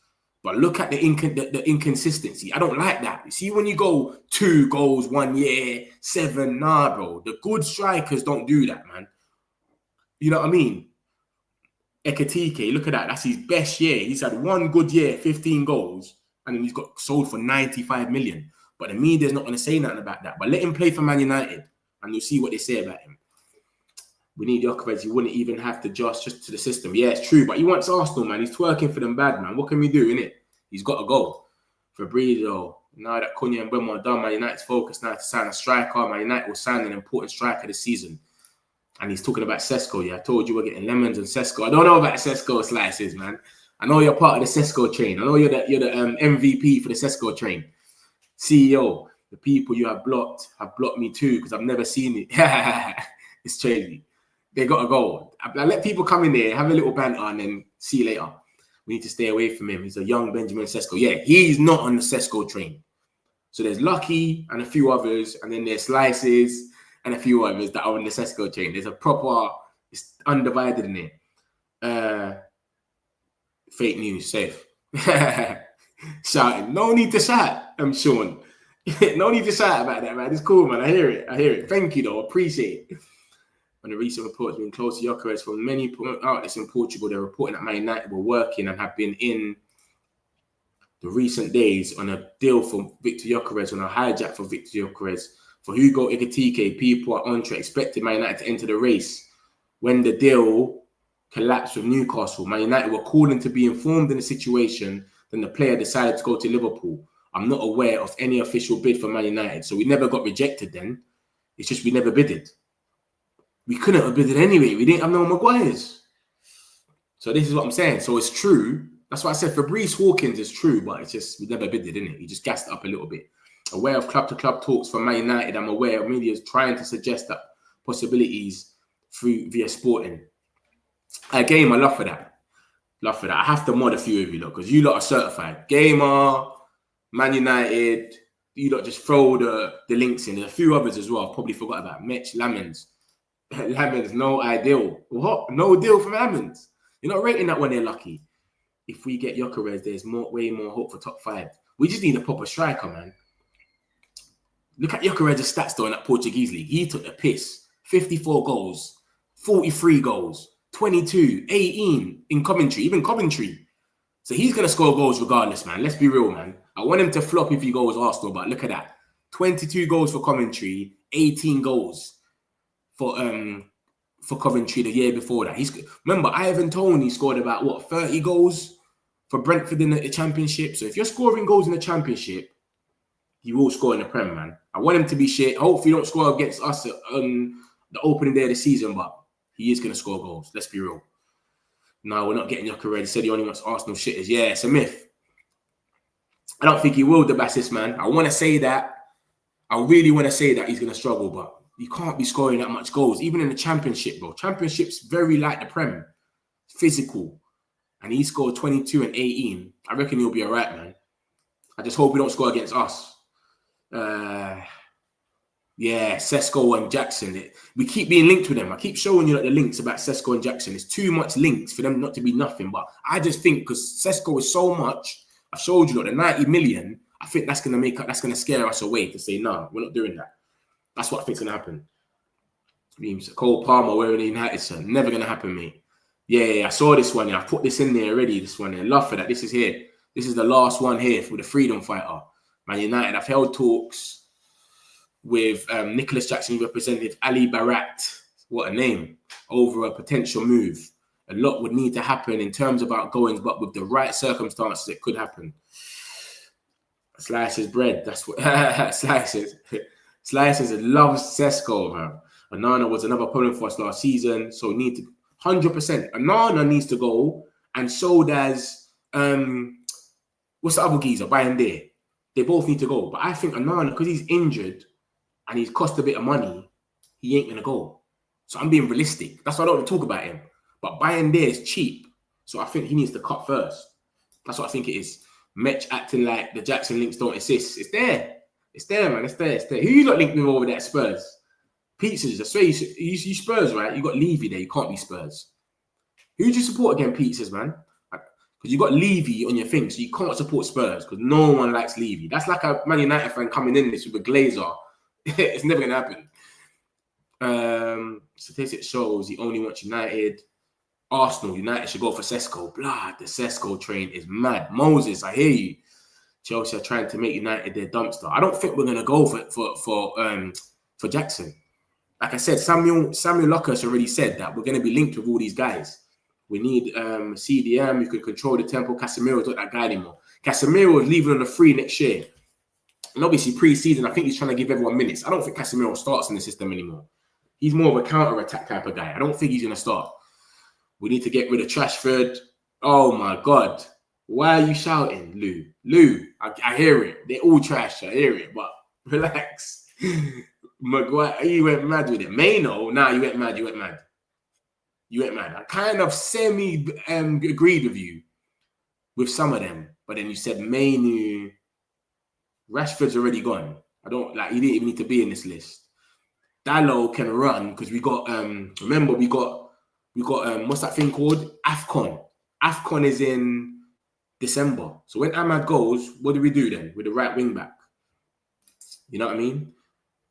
But look at the inconsistency. I don't like that. You see, when you go 2 goals 1 year, 7, nah, bro. The good strikers don't do that, man. You know what I mean? Ekatike, look at that. That's his best year. He's had 1 good year, 15 goals, and then he's got sold for 95 million. But the media's not going to say nothing about that. But let him play for Man United, and you'll see what they say about him. We need Gyökeres. He wouldn't even have to adjust just to the system. Yeah, it's true. But he wants Arsenal, man. He's twerking for them bad, man. What can we do, innit? He's got to go. Fabrizio, now that Cunha and Mbeumo are done, Man United's focused now to sign a striker. Man United will sign an important striker this season. And he's talking about Sesko. Yeah, I told you we're getting lemons and Sesko. I don't know about Sesko slices, man. I know you're part of the Sesko train. I know you're the MVP for the Sesko train. CEO, the people you have blocked me too because I've never seen it. It's crazy. They got to go. I let people come in there, have a little banter, and then see you later. We need to stay away from him. He's a young Benjamin Sesko. Yeah, he's not on the Sesko train. So there's Lucky and a few others, and then there's Slices and a few others that are on the Sesko train. There's a proper, it's undivided in it. Fake news, safe. Shouting. No need to shout, Sean. No need to shout about that, man. It's cool, man. I hear it. Thank you, though. Appreciate it. On the recent reports being close to Gyökeres from many outlets in Portugal, they're reporting that Man United were working and have been in the recent days on a deal for Victor Gyökeres, on a hijack for Victor Gyökeres. For Hugo Ekatike, people are on track, expected Man United to enter the race. When the deal collapsed with Newcastle, Man United were calling to be informed in the situation, then the player decided to go to Liverpool. I'm not aware of any official bid for Man United. So we never got rejected then. It's just we never bidded. We couldn't have bidded anyway. We didn't have no Maguires. So this is what I'm saying. So it's true. That's why I said Fabrice Hawkins is true, but it's just we never bidded, innit? He just gassed it up a little bit. Aware of club-to-club talks for Man United. I'm aware of media trying to suggest that possibilities via Sporting. Game, I love for that. Love for that. I have to mod a few of you, look, because you lot are certified. Gamer, Man United, you lot just throw the links in. There's a few others as well. I've probably forgot about Mitch Lamens. Lamens, no ideal. What? No deal from Lamens. You're not rating that when they're lucky. If we get Gyökeres, there's way more hope for top 5. We just need a proper striker, man. Look at Gyökeres' stats though in that Portuguese league. He took the piss. 54 goals, 43 goals, 22, 18 in Coventry, even Coventry. So he's going to score goals regardless, man. Let's be real, man. I want him to flop if he goes Arsenal, but look at that. 22 goals for Coventry, 18 goals for Coventry the year before that. Remember, Ivan Toney scored about, what, 30 goals for Brentford in the Championship. So if you're scoring goals in the Championship, he will score in the Prem, man. I want him to be shit. Hopefully he don't score against us the opening day of the season, but he is going to score goals. Let's be real. No, we're not getting Gyökeres. He said he only wants Arsenal shitters. Yeah, it's a myth. I don't think he will, the bassist, man. I want to say that. I really want to say that he's going to struggle, but you can't be scoring that much goals, even in the Championship, bro. Championship's very like the Prem. Physical. And he scored 22 and 18. I reckon he'll be all right, man. I just hope we don't score against us. Yeah, Sesko and Jackson. We keep being linked with them. I keep showing you like the links about Sesko and Jackson. It's too much links for them not to be nothing. But I just think because Sesko is so much, I showed you like the 90 million. I think that's gonna scare us away to say no, we're not doing that. That's what I think's gonna happen. Cole Palmer wearing the United, son. Never gonna happen, mate. Yeah, I saw this one. Yeah, I put this in there already. This one, yeah. Love for that. This is here. This is the last one here for the freedom fighter. Man United. I've held talks with Nicholas Jackson representative Ali Barat. What a name. Over a potential move. A lot would need to happen in terms of outgoings, but with the right circumstances, it could happen. Slices bread. That's what Slices. Slices loves Sesko, man. Onana was another problem for us last season, so we need to 100%. Onana needs to go, and so does what's the other geezer? Bayern. They both need to go, but I think Onana, because he's injured and he's cost a bit of money, he ain't gonna go. So I'm being realistic. That's why I don't want to talk about him. But buying there is cheap. So I think he needs to cut first. That's what I think it is. Metch acting like the Jackson links don't exist. It's there. It's there, man. It's there. It's there. Who you got linked with over there at Spurs? Pizzas. I swear you Spurs, right? You got Levy there. You can't be Spurs. Who do you support again, Pizzas, man? Because you got Levy on your thing, so you can't support Spurs because no one likes Levy. That's like a Man United fan coming in this with a Glazer. It's never going to happen. Statistics shows he only wants United. Arsenal, United should go for Sesko. Blah, the Sesko train is mad. Moses, I hear you. Chelsea are trying to make United their dumpster. I don't think we're going to go for Jackson. Like I said, Samuel Lucas already said that we're going to be linked with all these guys. We need CDM who could control the tempo. Casemiro's not that guy anymore. Casemiro is leaving on the free next year. And obviously, pre-season, I think he's trying to give everyone minutes. I don't think Casemiro starts in the system anymore. He's more of a counter-attack type of guy. I don't think he's going to start. We need to get rid of Rashford. Oh, my God. Why are you shouting, Lou? Lou, I hear it. They're all trash. I hear it. But relax. Maguire, you went mad with it. Maino, nah, you went mad. You went mad. You went mad. I kind of agreed with you with some of them. But then you said Mainu. Rashford's already gone. I don't like. He didn't even need to be in this list. Dallo can run because we got. Remember, we got. What's that thing called? AFCON. AFCON is in December. So when Ahmad goes, what do we do then with the right wing back? You know what I mean?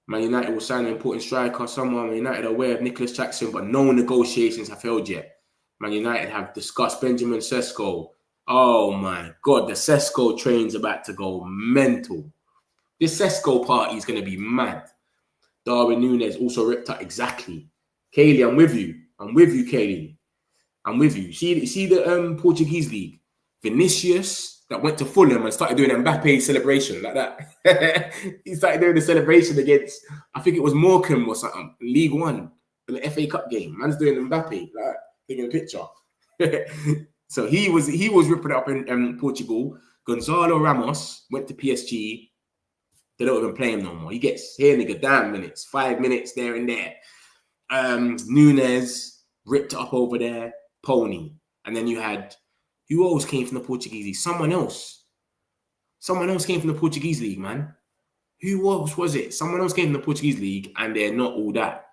Man United will sign an important striker. Someone Man United are aware of Nicholas Jackson, but no negotiations have held yet. Man United have discussed Benjamin Sesko. Oh my God, the Sesko train's about to go mental. This Sesko party is going to be mad. Darwin Núñez also ripped up exactly. Kaylee, I'm with you. I'm with you, Kaylee. I'm with you. See the Portuguese league? Vinicius that went to Fulham and started doing Mbappe celebration like that. He started doing the celebration against, I think it was Morecambe or something, League One, in the FA Cup game. Man's doing Mbappe, like taking a picture. So he was ripping it up in Portugal. Gonzalo Ramos went to PSG. They don't even play him no more. He gets here, nigga, damn minutes, 5 minutes there and there. Núñez ripped it up over there. Pony. And then you had, who else came from the Portuguese league? Someone else came from the Portuguese league, man. Who else was it? Someone else came from the Portuguese league and they're not all that.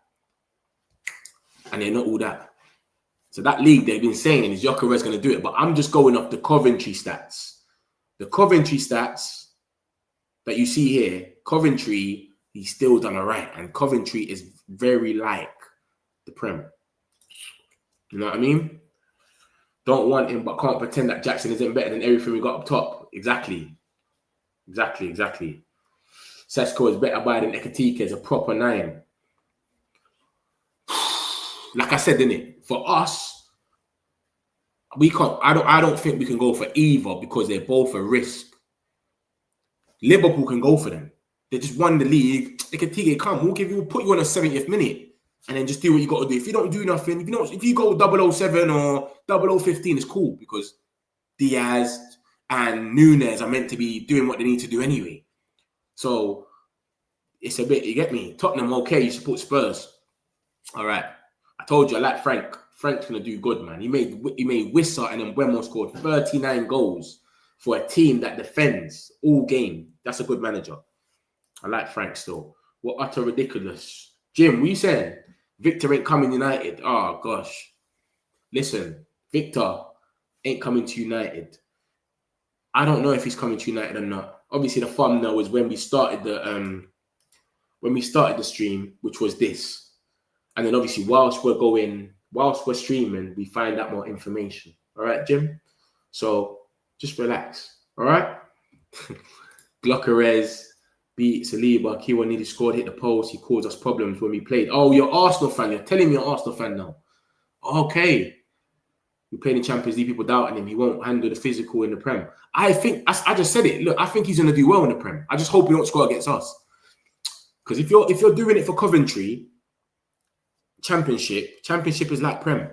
So that league they've been saying is Gyökeres going to do it. But I'm just going off the Coventry stats. The Coventry stats that you see here, Coventry, he's still done all right. And Coventry is very like the Prem. You know what I mean? Don't want him, but can't pretend that Jackson isn't better than everything we got up top. Exactly. Sesko is better by than Ekatike as a proper 9. Like I said, innit? For us, we can't. I don't think we can go for either because they're both a risk. Liverpool can go for them. They just won the league. Ekatike, come, we'll put you on a 70th minute. And then just do what you got to do. If you don't do nothing, if you go 007 or 0015, it's cool because Diaz and Núñez are meant to be doing what they need to do anyway. So it's a bit, you get me? Tottenham, okay, you support Spurs. All right. I told you I like Frank. Frank's going to do good, man. He made Wissa and then Mbeumo scored 39 goals for a team that defends all game. That's a good manager. I like Frank still. What utter ridiculous. Jim, what are you saying? Victor ain't coming United. Oh, gosh. Listen, Victor ain't coming to United. I don't know if he's coming to United or not. Obviously, the thumbnail was when we started the stream, which was this. And then obviously, whilst we're streaming, we find out more information. All right, Jim? So just relax. All right? Gyökeres beat Saliba. Kiwa nearly scored, hit the post. He caused us problems when we played. Oh, you're Arsenal fan. You're telling me you're Arsenal fan now. Okay. We played in Champions League, people doubting him. He won't handle the physical in the Prem. I think, I just said it. Look, I think he's going to do well in the Prem. I just hope he don't score against us. Because if you're doing it for Coventry, Championship is like Prem.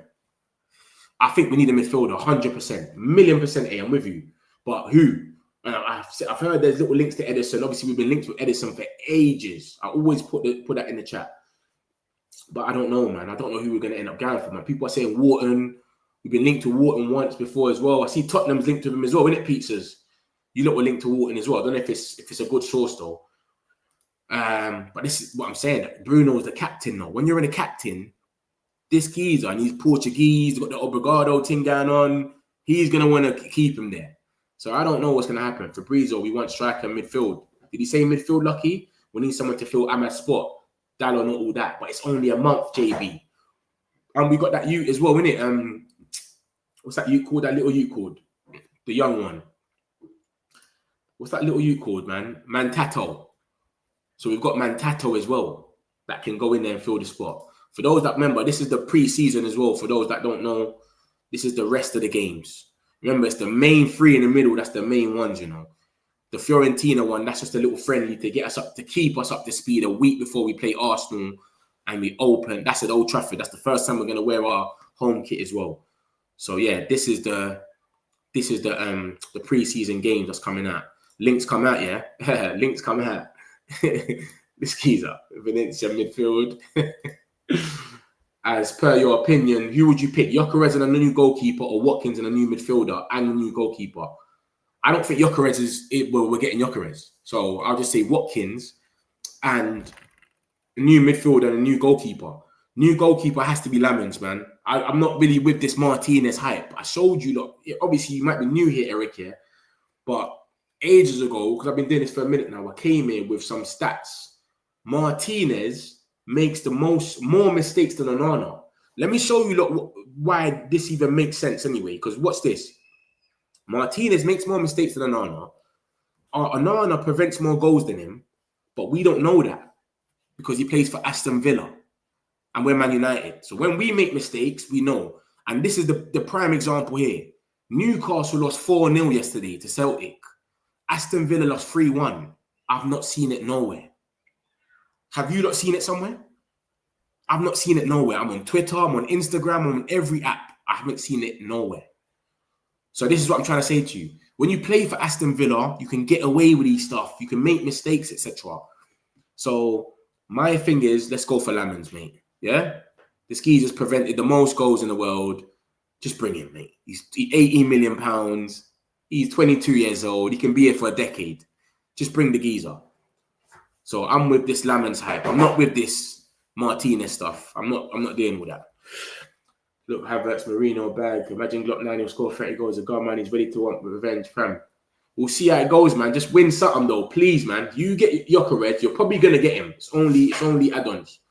I think we need a midfielder, 100%. $1,000,000%. I'm with you. But who? I've heard there's little links to Edison. Obviously, we've been linked with Edison for ages. I always put that in the chat. But I don't know, man. I don't know who we're going to end up going for, man. People are saying Wharton. We've been linked to Wharton once before as well. I see Tottenham's linked to them as well, isn't it, Pizzas? You lot were linked to Wharton as well. I don't know if it's a good source though. But this is what I'm saying. Bruno's the captain now. When you're in a captain, this geezer and he's Portuguese, got the Obrigado thing going on. He's gonna want to keep him there. So I don't know what's gonna happen. Fabrizio, we want striker midfield. Did he say midfield lucky? We need someone to fill Ahmad's spot. Dalo, not all that, but it's only a month, JB. And we got that youth as well, innit? What's that youth called? That little youth called? The young one. What's that little youth called, man? Mantato. So we've got Mantato as well that can go in there and fill the spot. For those that remember, this is the pre-season as well. For those that don't know, this is the rest of the games. Remember, it's the main three in the middle. That's the main ones, you know. The Fiorentina one, that's just a little friendly to get us up, to keep us up to speed a week before we play Arsenal and we open. That's at Old Trafford. That's the first time we're going to wear our home kit as well. So yeah, this is the pre-season game that's coming out. Links come out, yeah. Links come out. This geezer, Valencia midfield. As per your opinion, who would you pick? Gyökeres and a new goalkeeper, or Watkins and a new midfielder and a new goalkeeper? I don't think Gyökeres is. Well, we're getting Gyökeres, so I'll just say Watkins and a new midfielder and a new goalkeeper. New goalkeeper has to be Lamens, man. I'm not really with this Martinez hype. I showed you, look. Obviously, you might be new here, Eric, here, but ages ago, because I've been doing this for a minute now, I came in with some stats. Martinez makes more mistakes than Onana. Let me show you look why this even makes sense anyway. Because what's this? Martinez makes more mistakes than Onana. Onana prevents more goals than him, but we don't know that because he plays for Aston Villa and we're Man United. So when we make mistakes, we know. And this is the prime example here. Newcastle lost 4-0 yesterday to Celtic. Aston Villa lost 3-1. I've not seen it nowhere. Have you not seen it somewhere? I've not seen it nowhere. I'm on Twitter, I'm on Instagram, I'm on every app. I haven't seen it nowhere. So this is what I'm trying to say to you. When you play for Aston Villa, you can get away with these stuff. You can make mistakes, etc. So my thing is, let's go for Lamens, mate. Yeah? This geezer's prevented the most goals in the world. Just bring him, mate. He's 18 million pounds. He's 22 years old. He can be here for a decade. Just bring the geezer. So I'm with this Lamens hype. I'm not with this Martinez stuff. I'm not dealing with that. Look, Havertz, Marino, bag. Imagine Glock 9 will score 30 goals. A god, man, he's ready to want revenge, fam. We'll see how it goes, man. Just win something, though. Please, man. You get Gyökeres, you're probably going to get him. It's only add-ons.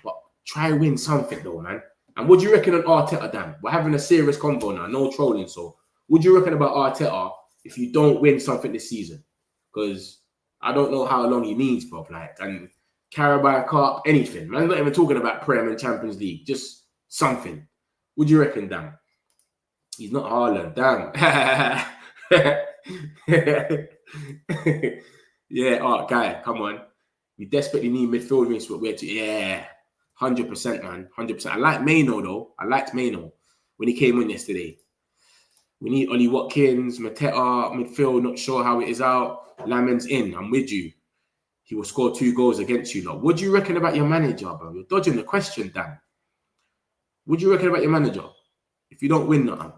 But try win something, though, man. And what do you reckon on Arteta, Dan? We're having a serious convo now. No trolling, so. What do you reckon about Arteta if you don't win something this season? Because I don't know how long he needs, bro. Like, and Carabao Cup, anything. Man, I'm not even talking about Prem and Champions League. Just something. What do you reckon, Dan? He's not Haaland. Damn. Yeah, guy, come on. We desperately need midfield wings, but we're to, yeah, 100%, man. 100%. I like Maino, though. I liked Maino when he came in yesterday. We need Ollie Watkins, Mateta, midfield, not sure how it is out. Lamens in, I'm with you. He will score 2 goals against you, lot. What do you reckon about your manager, bro? You're dodging the question, Dan. What do you reckon about your manager? If you don't win nothing.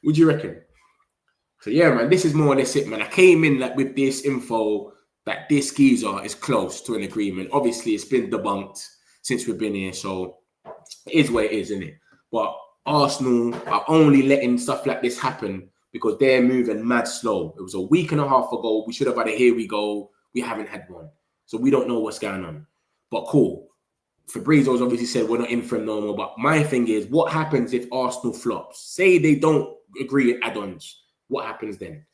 What do you reckon? So yeah, man, this is more or less it, man. I came in like with this info that this geezer is close to an agreement. Obviously, it's been debunked since we've been here, so it is what it is, isn't it? But Arsenal are only letting stuff like this happen because they're moving mad slow. It was a week and a half ago. We should have had a here we go. We haven't had one. So we don't know what's going on. But cool. Fabrizio's obviously said we're not in for him no more. But my thing is, what happens if Arsenal flops? Say they don't agree at add-ons. What happens then?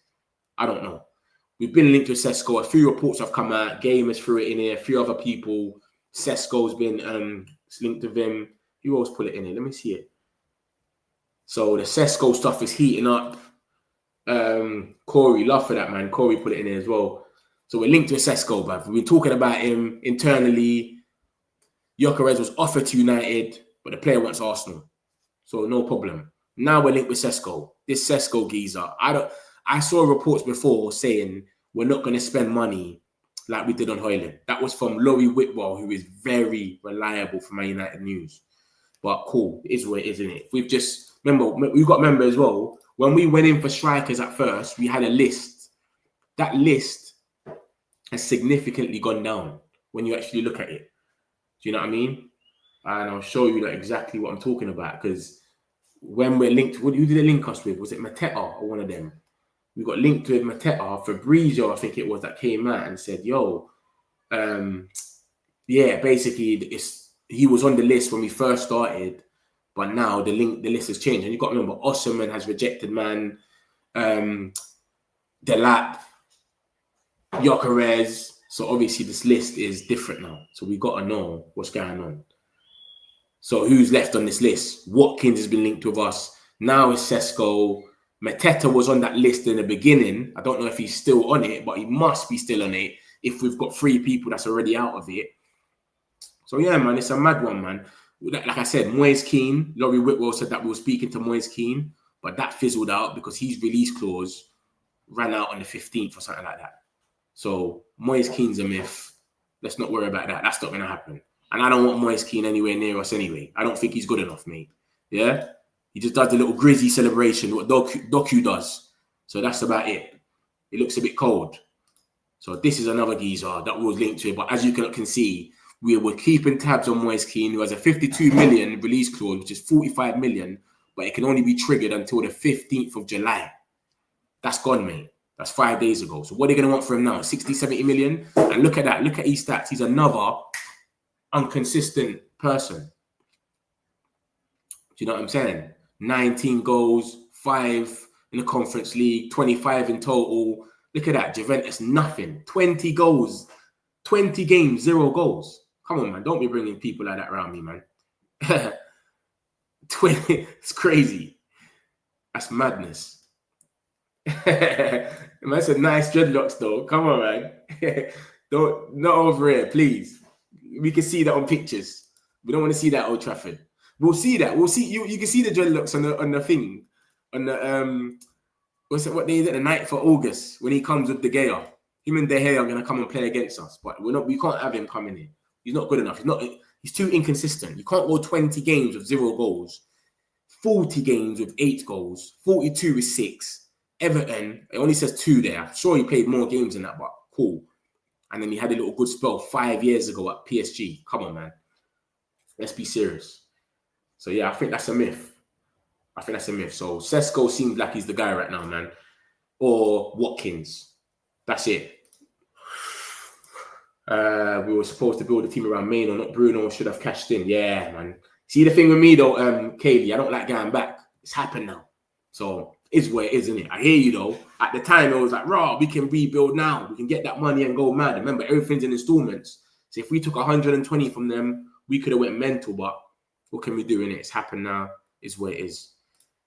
I don't know. We've been linked to Sesko. A few reports have come out. Gamers threw it in here. A few other people. Sesko's been linked to them. Who else put it in here? Let me see it. So the Sesko stuff is heating up. Corey, love for that, man. Corey put it in here as well. So we're linked to Sesko, bruv. We've been talking about him internally. Gyökeres was offered to United, but the player wants Arsenal. So no problem. Now we're linked with Sesko. This Sesko geezer. I saw reports before saying we're not going to spend money like we did on Højlund. That was from Laurie Whitwell, who is very reliable for Man United news. But cool, it is what it is, isn't it? We've just, we've got to remember as well, when we went in for strikers at first, we had a list. That list has significantly gone down when you actually look at it. Do you know what I mean? And I'll show you exactly what I'm talking about, because when we're linked, who did it link us with? Was it Mateta or one of them? We got linked with Mateta. Fabrizio, I think it was, that came out and said, yo, yeah, basically he was on the list when we first started, but now the list has changed. And you've got to remember, Osimhen has rejected man, Delap, Gyökeres. So obviously this list is different now. So we got to know what's going on. So who's left on this list? Watkins has been linked with us. Now it's Sesko. Mateta was on that list in the beginning. I don't know if he's still on it, but he must be still on it if we've got 3 people that's already out of it. So yeah, man, it's a mad one, man. Like I said, Moise Kean, Laurie Whitwell said that we were speaking to Moise Kean, but that fizzled out because his release clause ran out on the 15th or something like that. So Moise Kean's a myth. Let's not worry about that. That's not going to happen. And I don't want Moise Kean anywhere near us anyway. I don't think he's good enough, mate. Yeah? He just does the little grizzy celebration, what Doku does. So that's about it. It looks a bit cold. So this is another geezer that was linked to it. But as you can see, we were keeping tabs on Moise Kean, who has a 52 million release clause, which is 45 million, but it can only be triggered until the 15th of July. That's gone, mate. That's 5 days ago. So what are they going to want for him now? 60, 70 million? And look at that. Look at his stats. He's another inconsistent person. Do you know what I'm saying? 19 goals, 5 in the Conference League, 25 in total. Look at that. Juventus, nothing. 20 goals, 20 games, 0 goals. Come on, man. Don't be bringing people like that around me, man. 20, it's crazy. That's madness. Man said nice dreadlocks, though. Come on, man. Not over here, please. We can see that on pictures. We don't want to see that at Old Trafford. We'll see that. We'll see you can see the dreadlocks on the thing. On the what day is it? The 9th of August, when he comes with De Gea. Him and De Gea are gonna come and play against us. But we can't have him coming in. He's not good enough. He's too inconsistent. You can't go 20 games with 0 goals, 40 games with 8 goals, 42 with 6. Everton, it only says 2 there. I'm sure he played more games than that, but cool. And then he had a little good spell 5 years ago at PSG. Come on, man. Let's be serious. So, yeah, I think that's a myth. So, Sesko seems like he's the guy right now, man. Or Watkins. That's it. We were supposed to build a team around Maino, not Bruno. Should have cashed in. Yeah, man. See, the thing with me, though, Kaylee, I don't like going back. It's happened now. So, it's what it is, isn't it? I hear you, though. At the time, it was like, raw, we can rebuild now. We can get that money and go mad. Remember, everything's in installments. So, if we took 120 from them, we could have went mental, but what can we do in it? It's happened now. It's what it is.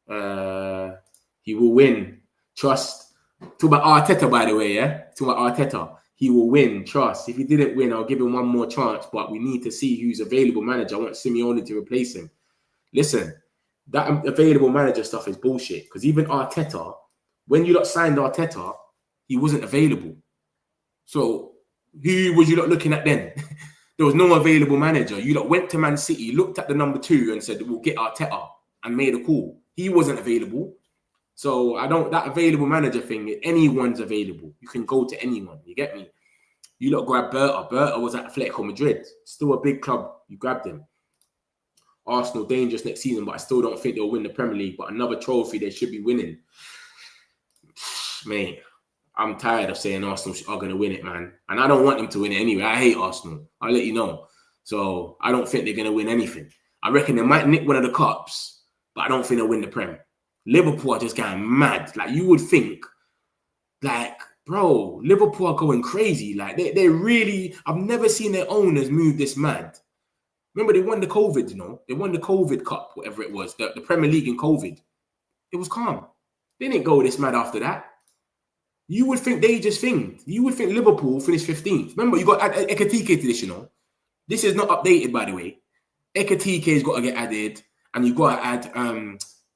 He will win. Trust. Talk about Arteta, by the way, yeah? Talk about Arteta. He will win. Trust. If he didn't win, I'll give him one more chance, but we need to see who's available manager. I want Simeone to replace him. Listen, that available manager stuff is bullshit, because even Arteta, when you lot signed Arteta, he wasn't available. So who was you lot looking at then? There was no available manager. You lot went to Man City, looked at the number 2 and said, we'll get Arteta, and made a call. He wasn't available. So that available manager thing, anyone's available. You can go to anyone. You get me? You lot grab Berta. Berta was at Atletico Madrid. Still a big club. You grabbed him. Arsenal dangerous next season, but I still don't think they'll win the Premier League. But another trophy they should be winning. Mate, I'm tired of saying Arsenal are going to win it, man. And I don't want them to win it anyway. I hate Arsenal. I'll let you know. So I don't think they're going to win anything. I reckon they might nick one of the cups, but I don't think they'll win the Prem. Liverpool are just going mad. Like, you would think, like, bro, Liverpool are going crazy. Like, they really, I've never seen their owners move this mad. Remember, they won the COVID, you know? They won the COVID Cup, whatever it was, the Premier League in COVID. It was calm. They didn't go this mad after that. You would think they just think. You would think Liverpool finished 15th. Remember, you got Ekatike to this, you know? This is not updated, by the way. Ekatike's got to get added, and you got to add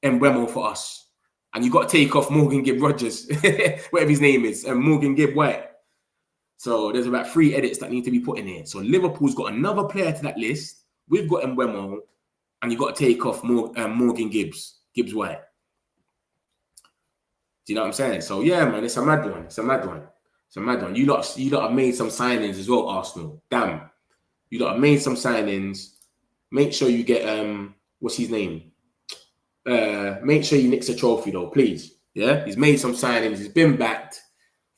Mbeumo for us. And you got to take off Morgan Gibb Rogers, whatever his name is, and Morgan Gibb White. So there's about 3 edits that need to be put in here. So Liverpool's got another player to that list. We've got Mbeumo, and you got to take off Morgan Gibbs White. Do you know what I'm saying? So yeah, man, it's a mad one. It's a mad one. It's a mad one. You lot have made some signings as well, Arsenal. Damn. You lot have made some signings. Make sure you get what's his name? Make sure you nix a trophy though, please. Yeah, he's made some signings. He's been backed.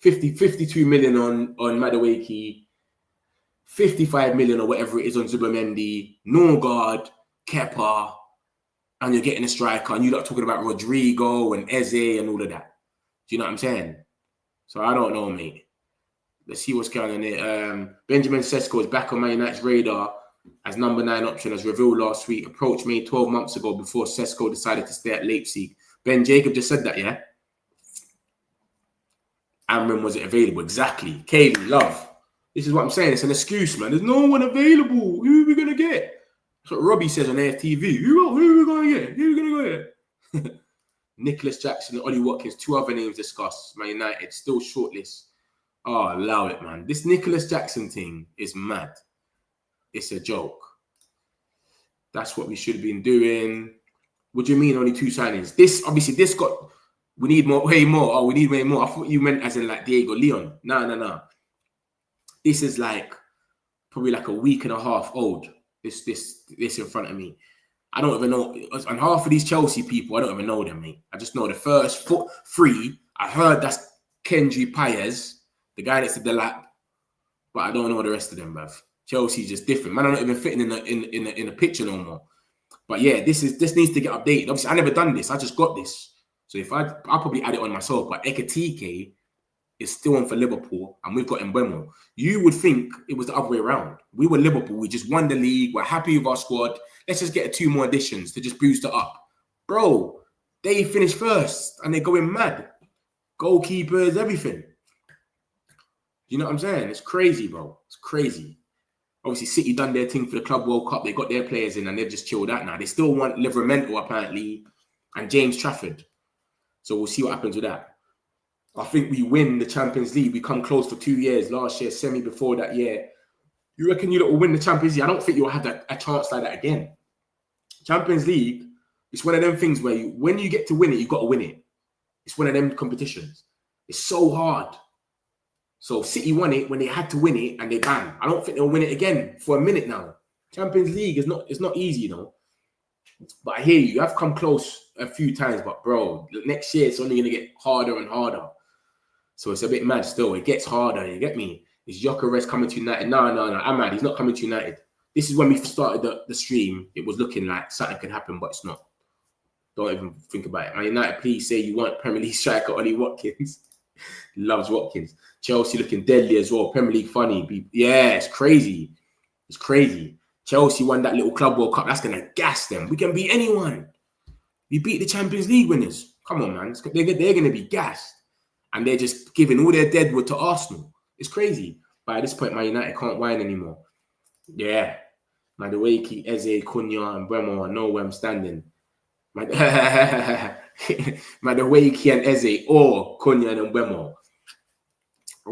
52 million on Madueke, 55 million or whatever it is on Zubimendi, Norgard, Kepa, and you're getting a striker, and you're not talking about Rodrigo and Eze and all of that. Do you know what I'm saying? So I don't know, mate. Let's see what's going on here. Benjamin Sesko is back on Man United's radar as number 9 option, as revealed last week. Approach made 12 months ago before Sesko decided to stay at Leipzig. Ben Jacob just said that, yeah? And when was it available? Exactly. Kaylee, love. This is what I'm saying. It's an excuse, man. There's no one available. Who are we going to get? That's what Robbie says on AFTV. Who are we going to get? Who are we going to get? Nicholas Jackson and Ollie Watkins. 2 other names discussed. Man United still shortlist. Oh, allow it, man. This Nicholas Jackson thing is mad. It's a joke. That's what we should have been doing. What do you mean only 2 signings? This got... We need more, way more. Oh, we need way more. I thought you meant as in like Diego Leon. No. This is like probably like a week and a half old. This in front of me. I don't even know. And half of these Chelsea people, I don't even know them, mate. I just know the first 3. I heard that's Kendry Paez, the guy next to the lap, but I don't know the rest of them, bruv. Chelsea's just different. Man, I'm not even fitting in the picture no more. But yeah, this needs to get updated. Obviously, I never done this. I just got this. So if I'll probably add it on myself, but Ekitike is still on for Liverpool, and we've got Mbeumo. You would think it was the other way around. We were Liverpool. We just won the league. We're happy with our squad. Let's just get 2 more additions to just boost it up. Bro, they finished first, and they're going mad. Goalkeepers, everything. You know what I'm saying? It's crazy, bro. It's crazy. Obviously, City done their thing for the Club World Cup. They got their players in, and they've just chilled out now. They still want Livramento, apparently, and James Trafford. So we'll see what happens with that. I think we win the Champions League. We come close for 2 years. Last year, semi before that year. You reckon you will win the Champions League? I don't think you'll have a chance like that again. Champions League, it's one of them things where when you get to win it, you've got to win it. It's one of them competitions. It's so hard. So City won it when they had to win it, and they banned. I don't think they'll win it again for a minute now. Champions League is not easy, you know. But I hear you. I've come close a few times, but bro, next year it's only going to get harder and harder. So it's a bit mad still. It gets harder. You get me? Is Gyökeres coming to United? No. I'm mad. He's not coming to United. This is when we started the stream. It was looking like something could happen, but it's not. Don't even think about it. Man United, please say you want Premier League striker Ollie Watkins. Loves Watkins. Chelsea looking deadly as well. Premier League funny. Yeah, it's crazy. It's crazy. Chelsea won that little Club World Cup. That's going to gas them. We can beat anyone. We beat the Champions League winners. Come on, man. They're going to be gassed. And they're just giving all their deadwood to Arsenal. It's crazy. But at this point, Man United can't whine anymore. Yeah. Madueke, Eze, Cunha, and Mbeumo, I know where I'm standing. Madueke and Eze or Cunha and Mbeumo. I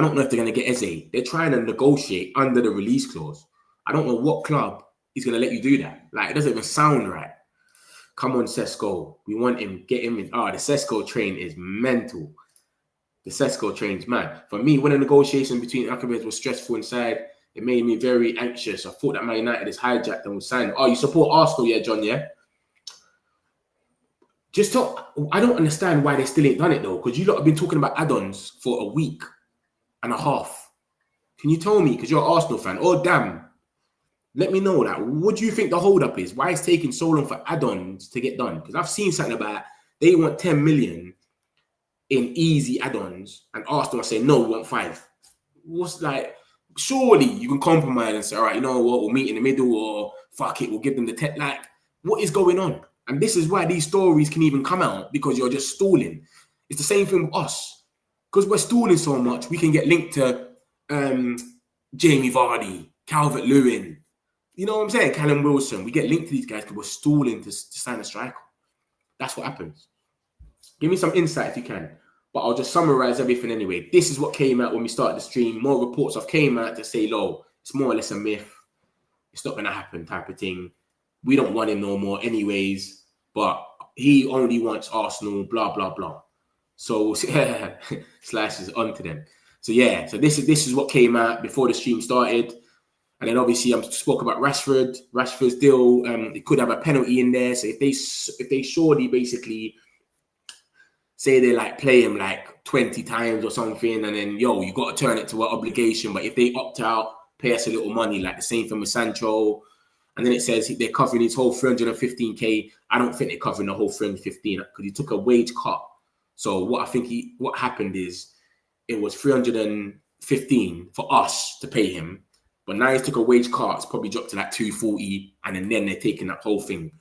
don't know if they're going to get Eze. They're trying to negotiate under the release clause. I don't know what club is going to let you do that. Like, it doesn't even sound right. Come on, Sesko. We want him. Get him in. The Sesko train is mental. The Sesko train's mad. For me, when the negotiation between Gyökeres was stressful inside, it made me very anxious. I thought that Man United is hijacked and was signed. Oh, you support Arsenal, yeah, John, yeah? I don't understand why they still ain't done it, though, because you lot have been talking about add-ons for a week and a half. Can you tell me, because you're an Arsenal fan? Oh, damn. Let me know that. What do you think the hold-up is? Why it's taking so long for add-ons to get done? Because I've seen something about they want 10 million in easy add-ons, and Arsenal are saying, no, we want 5. What's like... Surely you can compromise and say, all right, you know what, we'll meet in the middle, or fuck it, we'll give them the 10. Like, what is going on? And this is why these stories can even come out, because you're just stalling. It's the same thing with us. Because we're stalling so much, we can get linked to Jamie Vardy, Calvert-Lewin. You know what I'm saying? Callum Wilson. We get linked to these guys because we're stalling to sign a striker. That's what happens. Give me some insight if you can. But I'll just summarize everything anyway. This is what came out when we started the stream. More reports have came out to say, "Lo, it's more or less a myth. It's not going to happen," type of thing. We don't want him no more anyways. But he only wants Arsenal, blah, blah, blah. So slashes onto them. So yeah, so this is what came out before the stream started. And then obviously I spoke about Rashford. Rashford's deal, it could have a penalty in there. So if they surely basically say they like play him like 20 times or something, and then you got to turn it to an obligation. But if they opt out, pay us a little money, like the same thing with Sancho. And then it says they're covering his whole 315k. I don't think they're covering the whole 315 because he took a wage cut. So what happened is it was 315 for us to pay him, but now he took a wage cut. It's probably dropped to like 240, and then they're taking that whole thing.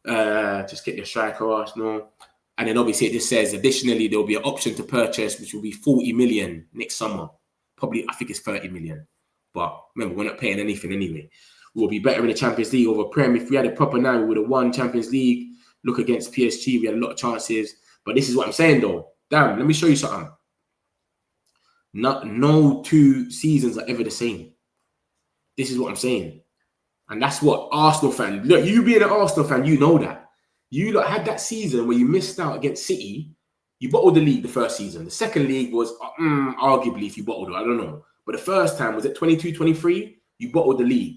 Just get your striker, Arsenal. And then obviously it just says additionally there'll be an option to purchase, which will be 40 million next summer. Probably I think it's 30 million. But remember, we're not paying anything anyway. We'll be better in the Champions League over Prem. If we had a proper 9, we would have won Champions League. Look against PSG, we had a lot of chances. But this is what I'm saying though. Damn, let me show you something. No 2 seasons are ever the same. This is what I'm saying. And that's what Arsenal fan, look, you being an Arsenal fan, you know that. You had that season where you missed out against City. You bottled the league the first season. The second league was arguably if you bottled it, I don't know. But the first time, was it 22-23? You bottled the league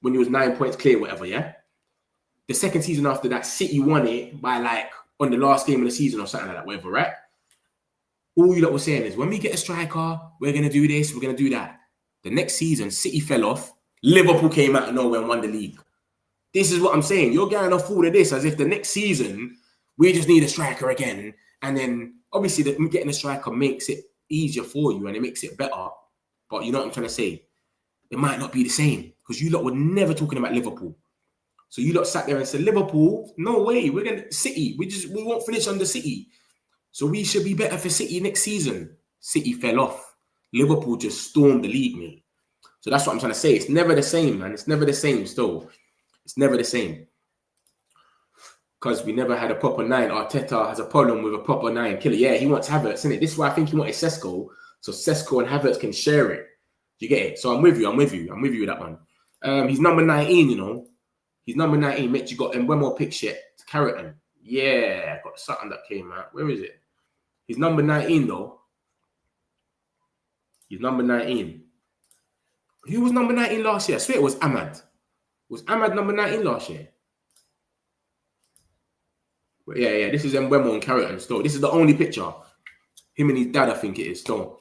when you was 9 points clear, whatever, yeah? The second season after that, City won it by like on the last game of the season or something like that, whatever, right? All you lot were saying is, when we get a striker, we're going to do this, we're going to do that. The next season, City fell off. Liverpool came out of nowhere and won the league. This is what I'm saying. You're getting off all of this as if the next season, we just need a striker again. And then, obviously, getting a striker makes it easier for you and it makes it better. But you know what I'm trying to say? It might not be the same because you lot were never talking about Liverpool. So you lot sat there and said, Liverpool, no way. We're going to City. We won't finish under City. So we should be better for City next season. City fell off. Liverpool just stormed the league, mate. So that's what I'm trying to say. It's never the same, man. It's never the same still. It's never the same. Because we never had a proper 9. Arteta has a problem with a proper 9 killer. Yeah, he wants Havertz, isn't it? This is why I think he wanted Sesko. So Sesko and Havertz can share it. Do you get it? So I'm with you with that one. He's number 19, you know. He's number 19. Mitch, you got him. One more pick shit. Carrington. Yeah, got something that came out. Where is it? He's number 19, though. He's number 19. Who was number 19 last year? I swear it was Ahmad. Was Ahmad number 19 last year? But yeah. This is Mbeumo and Carrington still. This is the only picture. Him and his dad, I think it is still.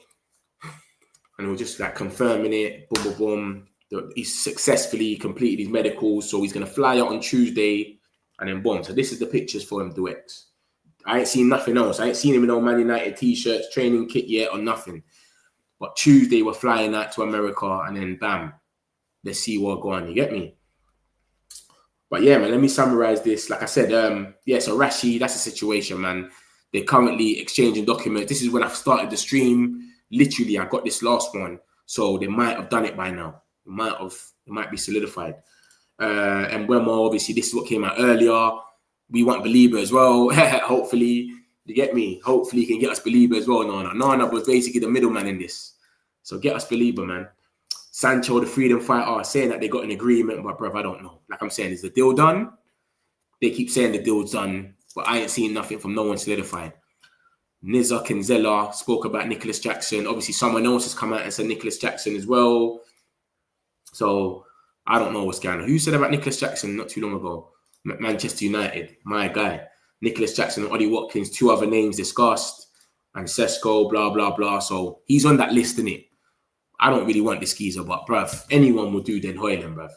And we're just like confirming it. Boom, boom, boom. He's successfully completed his medicals. So he's going to fly out on Tuesday. And then boom. So this is the pictures for him, Duex. I ain't seen nothing else. I ain't seen him in no Man United t-shirts, training kit yet or nothing. But Tuesday we're flying out to America and then bam. Let's see what go on. You get me? But yeah, man, let me summarize this. Like I said, so Rashi, that's the situation, man. They're currently exchanging documents. This is when I started the stream. Literally, I got this last one. So they might have done it by now. It might be solidified. And Mbeumo, obviously, this is what came out earlier. We want Belieber as well. Hopefully, you get me? Hopefully, he can get us Belieber as well. Nana was basically the middleman in this. So get us Belieber, man. Sancho, the freedom fighter, saying that they got an agreement, but bruv, I don't know. Like I'm saying, is the deal done? They keep saying the deal's done, but I ain't seen nothing from no one solidified. Nizza Kinsella spoke about Nicholas Jackson. Obviously, someone else has come out and said Nicholas Jackson as well. So I don't know what's going on. Who said about Nicholas Jackson not too long ago? Manchester United, my guy. Nicholas Jackson and Ollie Watkins, 2 other names discussed. And Sesko, blah, blah, blah. So he's on that list, innit? I don't really want this geezer, but bruv, anyone will do Den Hoyland, bruv.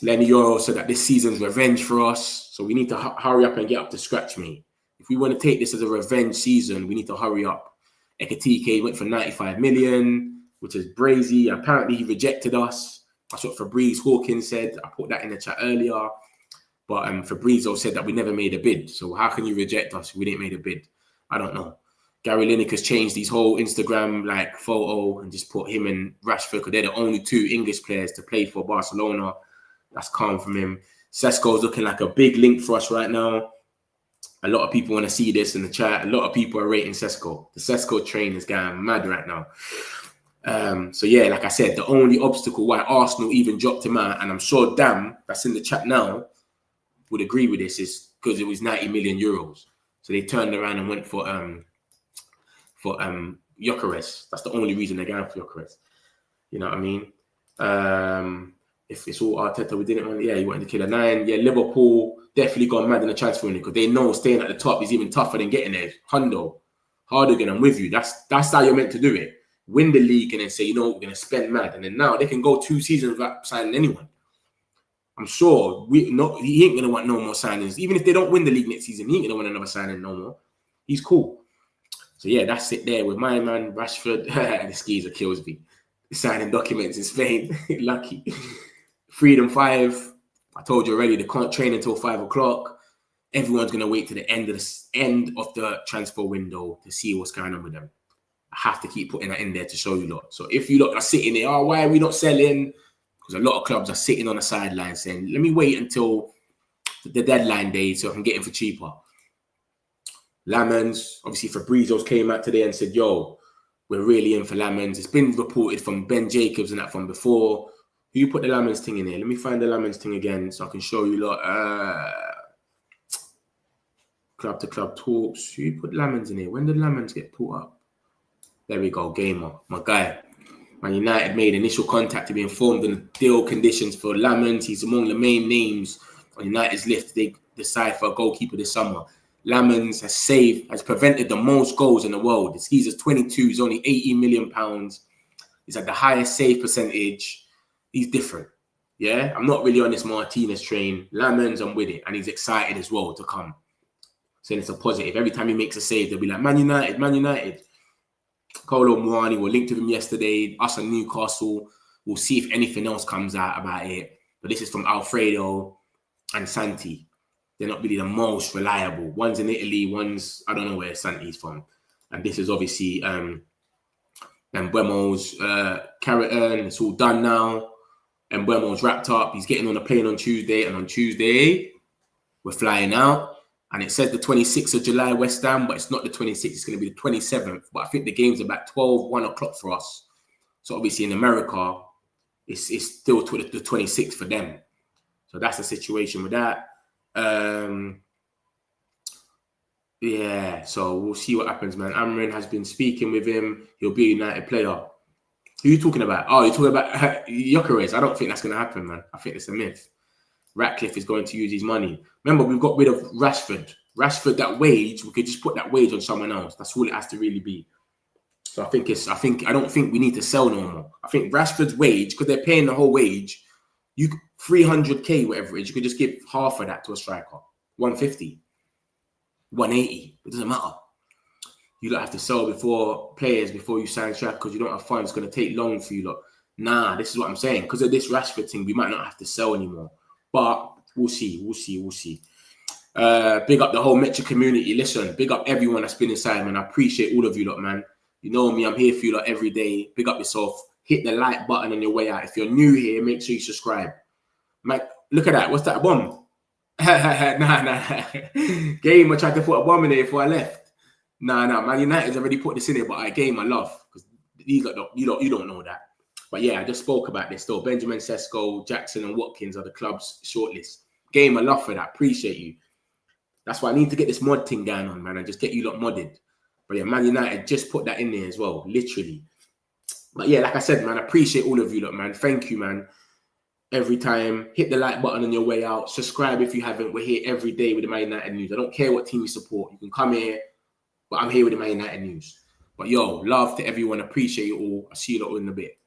Lenny Yoro said that this season's revenge for us. So we need to hurry up and get up to scratch, mate. If we want to take this as a revenge season, we need to hurry up. Ekatike went for 95 million, which is brazy. Apparently, he rejected us. That's what Fabrice Hawkins said. I put that in the chat earlier. But Fabrizio said that we never made a bid. So how can you reject us if we didn't make a bid? I don't know. Gary Lineker's changed his whole Instagram like photo and just put him and Rashford because they're the only 2 English players to play for Barcelona. That's calm from him. Sesko's looking like a big link for us right now. A lot of people want to see this in the chat. A lot of people are rating Sesko. The Sesko train is going mad right now. So yeah, like I said, the only obstacle why Arsenal even dropped him out, and I'm sure Dan, that's in the chat now, would agree with this, is because it was 90 million euros. So they turned around and went for Gyökeres. That's the only reason they're going for Gyökeres. You know what I mean? If it's all Arteta, we didn't want. Yeah, you wanted to kill a 9. Yeah, Liverpool definitely gone mad in the transfer window because they know staying at the top is even tougher than getting there. Hundo, Hardigan, I'm with you. That's how you're meant to do it. Win the league and then say, you know what, we're going to spend mad. And then now they can go 2 seasons without signing anyone. I'm sure he ain't going to want no more signings. Even if they don't win the league next season, he ain't going to want another signing no more. He's cool. So yeah, that's it there with my man, Rashford. This geezer kills me. Signing documents in Spain. Lucky. Freedom 5. I told you already, they can't train until 5 o'clock. Everyone's going to wait to the end of the transfer window to see what's going on with them. I have to keep putting that in there to show you lot. So if you lot are sitting there, oh, why are we not selling? Because a lot of clubs are sitting on the sideline saying, let me wait until the deadline day so I can get it for cheaper. Lamans, obviously Fabrizio's came out today and said, yo, we're really in for Lamans. It's been reported from Ben Jacobs and that from before. Who put the Lamans thing in here? Let me find the Lamans thing again so I can show you lot. Club to club talks. Who put Lamans in here? When did Lamans get put up? There we go, Gamer, my guy. Man United made initial contact to be informed on the deal conditions for Lamans. He's among the main names on United's list. They decide for a goalkeeper this summer. Lamans has prevented the most goals in the world. He's 22. He's only £80 million. He's at the highest save percentage. He's different. Yeah, I'm not really on this Martinez train. Lamans, I'm with it. And he's excited as well to come. So it's a positive. Every time he makes a save, they'll be like, Man United, Man United. Kolo Muani, we linked with him yesterday. Us and Newcastle. We'll see if anything else comes out about it. But this is from Alfredo and Santi. They're not really the most reliable. One's in Italy, one's, I don't know where Santi's from. And this is obviously Mbeumo's Carrington. It's all done now. Mbeumo's wrapped up. He's getting on a plane on Tuesday. And on Tuesday, we're flying out. And it says the 26th of July, West Ham, but it's not the 26th. It's going to be the 27th. But I think the game's about 1 o'clock for us. So obviously in America, it's still the 26th for them. So that's the situation with that. Yeah, so we'll see what happens, man. Amrin has been speaking with him. He'll be a United player. Who are you talking about? Oh, you're talking about Gyökeres. I don't think that's going to happen, man. I think it's a myth. Ratcliffe is going to use his money. Remember, we've got rid of Rashford. Rashford, that wage, we could just put that wage on someone else. That's all it has to really be. So I don't think we need to sell no more. I think Rashford's wage, because they're paying the whole wage, 300k, whatever it is, you could just give half of that to a striker. 150, 180. It doesn't matter. You don't have to sell before you sign striker because you don't have funds. It's going to take long for you lot. Nah, this is what I'm saying. Because of this Rashford thing, we might not have to sell anymore. But we'll see. Big up the whole Metro community. Listen, big up everyone that's been inside, man. I appreciate all of you lot, man. You know me, I'm here for you lot every day. Big up yourself. Hit the like button on your way out. If you're new here, make sure you subscribe. Mate, look at that. What's that, a bomb? Nah. Game, I tried to put a bomb in there before I left. Nah. Man United's already put this in there, but game I love. Because these lot, you don't know that. But yeah, I just spoke about this though. Benjamin Sesko, Jackson and Watkins are the club's shortlist. Game, I love for that. Appreciate you. That's why I need to get this mod thing going on, man, and just get you lot modded. But yeah, Man United just put that in there as well, literally. But yeah, like I said, man, I appreciate all of you lot, man. Thank you, man. Every time, hit the like button on your way out. Subscribe if you haven't. We're here every day with the Man United news. I don't care what team you support. You can come here, but I'm here with the Man United news. But yo, love to everyone. Appreciate you all. I'll see you lot in a bit.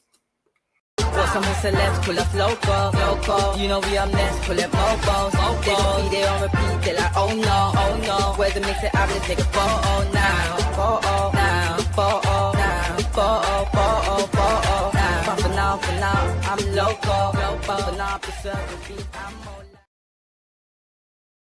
What some celebs pull up local. You know we up next, pull up mobos. They gon' be there on repeat, they're like, oh no. Where's the mix it up, let's take a photo now. But for now, I'm local. For now, preserve the beat, I'm more